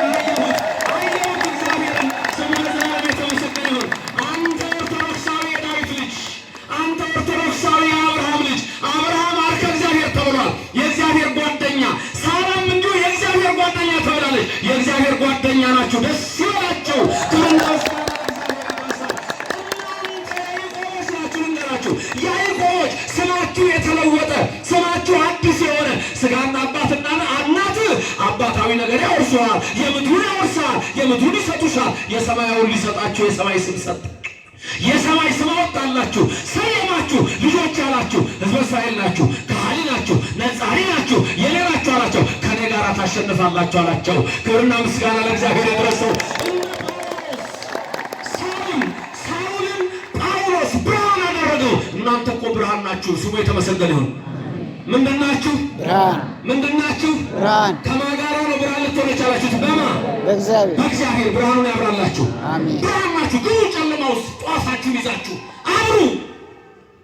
የእግዚአብሔር ጓደኛ ናቸው። ደስ ይላቸው። ያዕቆቦች ስማችሁ የተለወጠ ስማችሁ አዲስ የሆነ ስጋና አባትና እናት አባታዊ ነገር ያወርሰዋል፣ የምድሩን ያወርሳል፣ የምድሩን ይሰጡሻል። የሰማያውን ሊሰጣችሁ የሰማይ ስም ሰጠ። የሰማይ ስም አወጣላችሁ፣ ሰየማችሁ፣ ልጆች አላችሁ፣ ሕዝበ እስራኤል ናችሁ፣ ካህሊ ናችሁ፣ ነጻሪ ናችሁ፣ የኔ ናችሁ አላቸው። ከኔ ጋር ታሸንፋላችሁ አላቸው። ክብርና ምስጋና ለእግዚአብሔር ይድረሰው። ሳውልን ጳውሎስ ብርሃን አደረገው። እናንተ እኮ ብርሃን ናችሁ። ስሙ የተመሰገነ ይሁን። ምንድናችሁ? ብርሃን። ምንድናችሁ? ብርሃን። ከማን ጋር ነው ብርሃን ልትሆኑ የቻላችሁት? በእግዚአብሔር ብርሃኑን ያብራላችሁ። አሜን። ብርሃን ናችሁ። ግን ጨለማ ውስጥ ጧፋችሁን ይዛችሁ አብሩ።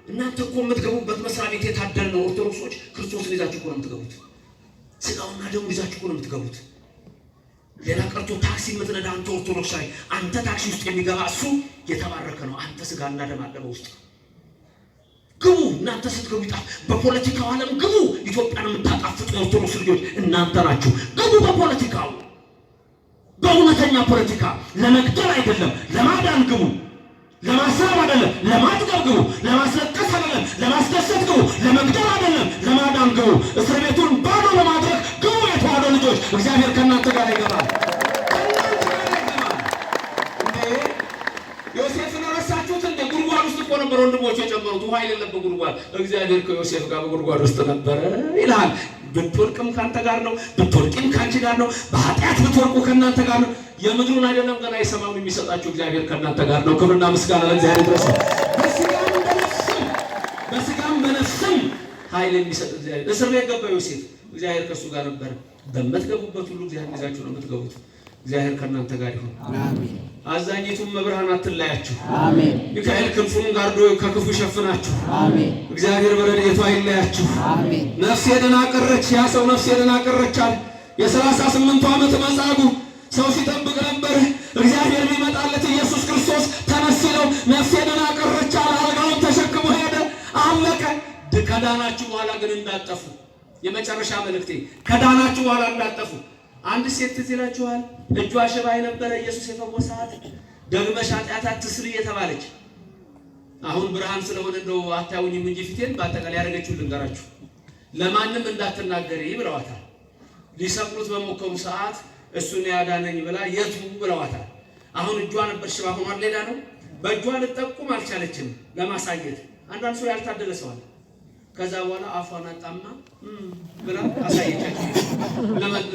እናንተ እኮ የምትገቡበት መስሪያ ቤት የታደል ነው። ኦርቶዶክሶች ክርስቶስን ይዛችሁ እኮ ነው የምትገቡት። ስጋውና ደሙ ይዛችሁ ነው የምትገቡት። ሌላ ቀርቶ ታክሲ የምትነዳ አንተ ኦርቶዶክሳዊ፣ አንተ ታክሲ ውስጥ የሚገባ እሱ የተባረከ ነው። አንተ ስጋና ደም አለ በውስጥ። ግቡ እናንተ ስትገቡ በፖለቲካው ዓለም ግቡ። ኢትዮጵያን የምታጣፍጡ ኦርቶዶክስ ልጆች እናንተ ናችሁ። ግቡ በፖለቲካው፣ በእውነተኛ ፖለቲካ። ለመግደል አይደለም ለማዳን ግቡ። ለማስራብ አይደለም ለማጥገብ ግቡ። ለማስለቀስ አይደለም ለማስደሰት ግቡ። ለመግደል አይደለም ለማዳን ግቡ። እስር ቤቱን ባዶ ለማድረግ ግቡ። የተዋሕዶ ልጆች እግዚአብሔር ከእናንተ ጋር ይገባል። ዮሴፍን ረሳችሁት እንደ ጉድጓድ ውስጥ እኮ ነበር ወንድሞቹ የጨመሩት። ውሃ የሌለበት ጉድጓድ። እግዚአብሔር ከዮሴፍ ጋር በጉድጓድ ውስጥ ነበረ ይልሃል። ብትወድቅም ካንተ ጋር ነው፣ ብትወድቅም ካንቺ ጋር ነው። በኃጢአት ብትወድቁ ከእናንተ ጋር ነው። የምድሩን አይደለም ገና የሰማዩን የሚሰጣችሁ እግዚአብሔር ከእናንተ ጋር ነው። ክብርና ምስጋና ለእግዚአብሔር ይድረስ። በስጋም በነፍስም ኃይል የሚሰጥ እግዚአብሔር። እስር ቤት ገባ ዮሴፍ፣ እግዚአብሔር ከእሱ ጋር ነበር። በምትገቡበት ሁሉ እግዚአብሔር ይዛችሁ ነው የምትገቡት። እግዚአብሔር ከእናንተ ጋር ይሁን። አሜን። አዛኝቱም መብርሃን አትለያችሁ። አሜን። ሚካኤል ክንፉን ጋርዶ ከክፉ ይሸፍናችሁ። አሜን። እግዚአብሔር በረድኤቱ አይለያችሁ። አሜን። ነፍሴ ደህና ቀረች። ያ ሰው ነፍሴ ደህና ቀረች አለ። የ38 ዓመት መጻጉዕ ሰው ሲጠብቅ ነበር። እግዚአብሔር የሚመጣለት ኢየሱስ ክርስቶስ ተነስ ሲለው ነፍሴ ደህና ቀረች አለ። አልጋውን ተሸክሞ ሄደ። አለቀ። ከዳናችሁ በኋላ ግን እንዳጠፉ። የመጨረሻ መልእክቴ ከዳናችሁ በኋላ እንዳጠፉ። አንድ ሴት ትዝ ይላችኋል? እጇ ሽባ የነበረ ኢየሱስ የፈወሳት ደግመሽ ኃጢአት አትስሪ የተባለች። አሁን ብርሃን ስለሆነ እንደው አታዩኝም እንጂ ፊቴን በአጠቃላይ ያደረገችውን ልንገራችሁ። ለማንም እንዳትናገሪ ብለዋታል። ሊሰቅሉት በሞከሩ ሰዓት እሱን ያዳነኝ ብላ የቱ ብለዋታል። አሁን እጇ ነበር ሽባ ሆኗል። ሌላ ነው። በእጇ ልጠቁም አልቻለችም ለማሳየት። አንዳንድ ሰው ያልታደለ ሰው አለ። ከዛ በኋላ አፏን አጣማ ብላ አሳየቻችሁ።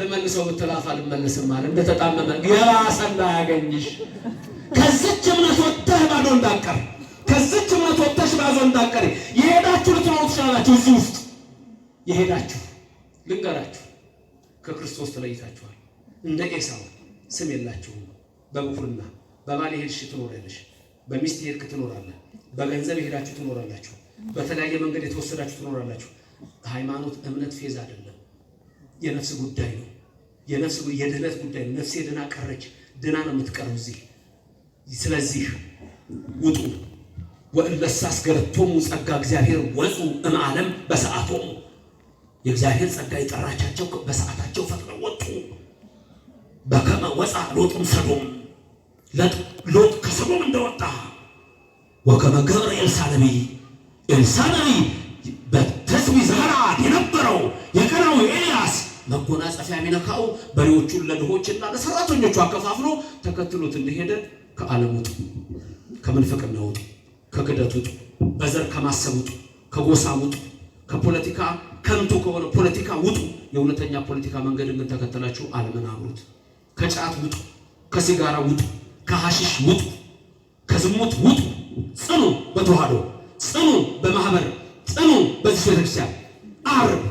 ለመልሰው ብትላፋ ልመልስም ማለት እንደተጣመመ የራስ እንዳያገኝሽ። ከዚች እምነት ወጥተህ ባዶ እንዳትቀር፣ ከዚች እምነት ወጥተሽ ባዶ እንዳትቀር። የሄዳችሁ ልትኖሩ ትችላላችሁ። እዚህ ውስጥ የሄዳችሁ ልንገራችሁ፣ ከክርስቶስ ተለይታችኋል። እንደ ኤሳው ስም የላችሁም። በብኩርና በባል የሄድሽ ትኖራለሽ፣ በሚስት የሄድክ ትኖራለህ፣ በገንዘብ የሄዳችሁ ትኖራላችሁ፣ በተለያየ መንገድ የተወሰዳችሁ ትኖራላችሁ። ሃይማኖት እምነት ፌዝ አይደለም፣ የነፍስ ጉዳይ ነው። የድህነት ጉዳይ ነው። ነፍሴ ድና ቀረች፣ ድና ነው የምትቀረው እዚህ። ስለዚህ ውጡ። ወእለሰ አስገረቶሙ ጸጋ እግዚአብሔር ወፁ እምዓለም በሰዓቶሙ። የእግዚአብሔር ጸጋ የጠራቻቸው በሰዓታቸው ፈጥነው ወጡ። በከመ ወፃ ሎጥም ሰዶም፣ ሎጥ ከሰዶም እንደወጣ ወከመ ገብረ ኤልሳዕ ነቢይ፣ ኤልሳዕ ነቢይ በተስቢ ዘገለዓድ የነበረው የቀናው ኤልያስ መጎናጸፊያ የሚነካው በሬዎቹን ለድሆችና ለሰራተኞቹ አከፋፍሎ ተከትሎት እንደሄደ ከዓለም ውጡ፣ ከምንፍቅና ውጡ፣ ከክደት ውጡ፣ በዘር ከማሰብ ውጡ፣ ከጎሳ ውጡ፣ ከፖለቲካ ከንቱ ከሆነ ፖለቲካ ውጡ። የእውነተኛ ፖለቲካ መንገድ ግን ተከተላችሁ ዓለምን አምሩት። ከጫት ውጡ፣ ከሲጋራ ውጡ፣ ከሐሺሽ ውጡ፣ ከዝሙት ውጡ። ጽኑ በተዋህዶ ጽኑ፣ በማህበር ጽኑ። በዚህ ቤተክርስቲያን ዓርብ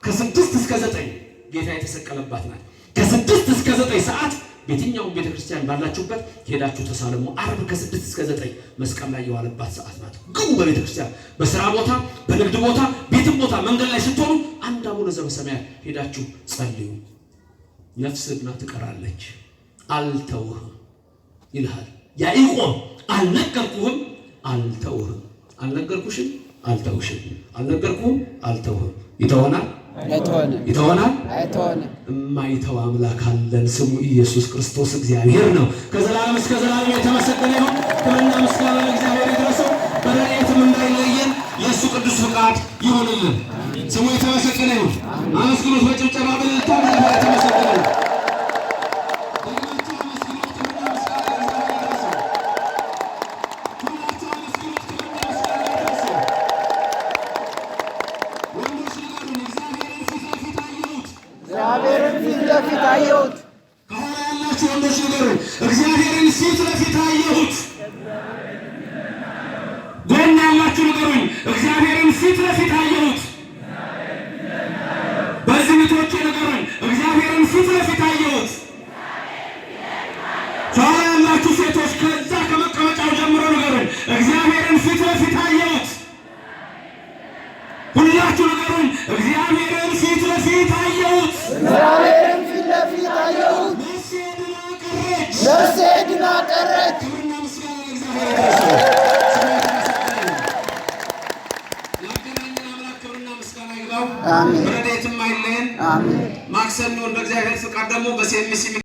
ከ6 እስከ 9 ጌታ የተሰቀለባት ናት። ከ6 እስከ 9 ሰዓት በየትኛውም ቤተክርስቲያን ባላችሁበት ሄዳችሁ ተሳለሙ። ዓርብ ከ6 እስከ 9 መስቀል ላይ የዋለባት ሰዓት ናት። ግቡ በቤተክርስቲያን፣ በስራ ቦታ፣ በንግድ ቦታ፣ ቤትም ቦታ፣ መንገድ ላይ ስትሆኑ አንድ አቡነ ዘበሰማያት ሄዳችሁ ጸልዩ። ነፍስህና ትቀራለች። አልተውህም ይልሃል ያዕቆብ። አልነገርኩህም አልተውህም፣ አልነገርኩሽም አልተውሽም፣ አልነገርኩህም አልተውህም። ይተወናል ይተወናል አይተወንም። የማይተው አምላክ አለን። ስሙ ኢየሱስ ክርስቶስ እግዚአብሔር ነው። ከዘላለም እስከ ዘላለም የተመሰገነ ይሁን። ክብርና ምስጋና ለእግዚአብሔር ይድረሰው። በረድኤቱም እንዳይለየን የእሱ ቅዱስ ፍቃድ ይሁንልን። ስሙ የተመሰገነ ይሁን። አመስግኑት በጭብጨባ በእልልታ። እግዚአብሔር የተመሰገነ ይሁን። እግዚአብሔርን ፊት ለፊት አየሁት። ከኋላ ያላችሁ ወንዶች ንገሩ፣ እግዚአብሔርን ፊት ለፊት አየሁት። ጎን ያላችሁ ንገሩኝ፣ እግዚአብሔርን ፊት ለፊት አየሁት። በዚህ ቤቶቼ ንገሩኝ፣ እግዚአብሔርን ፊት ለፊት አየሁት። ከኋላ ያላችሁ ሴቶች ከዛ ከመቀመጫው ጀምሮ ንገሩኝ፣ እግዚአብሔርን ፊት ለፊት አየሁት። ሁላችሁ ንገሩኝ፣ እግዚአብሔርን ፊት ለፊት አየሁት። እግዚአብሔርን ፊት ለፊት አየሁት። ነፍሴ ድና ቀረች። ክብርና ምስጋና ለእግዚአብሔር ያገናኘን አምላክ ክብርና ምስጋና ይግባው። አሜን። ረድኤትም አይለየን። አሜን። ማክሰኞን በእግዚአብሔር ፍቃድ ደግሞ በሴሚሲ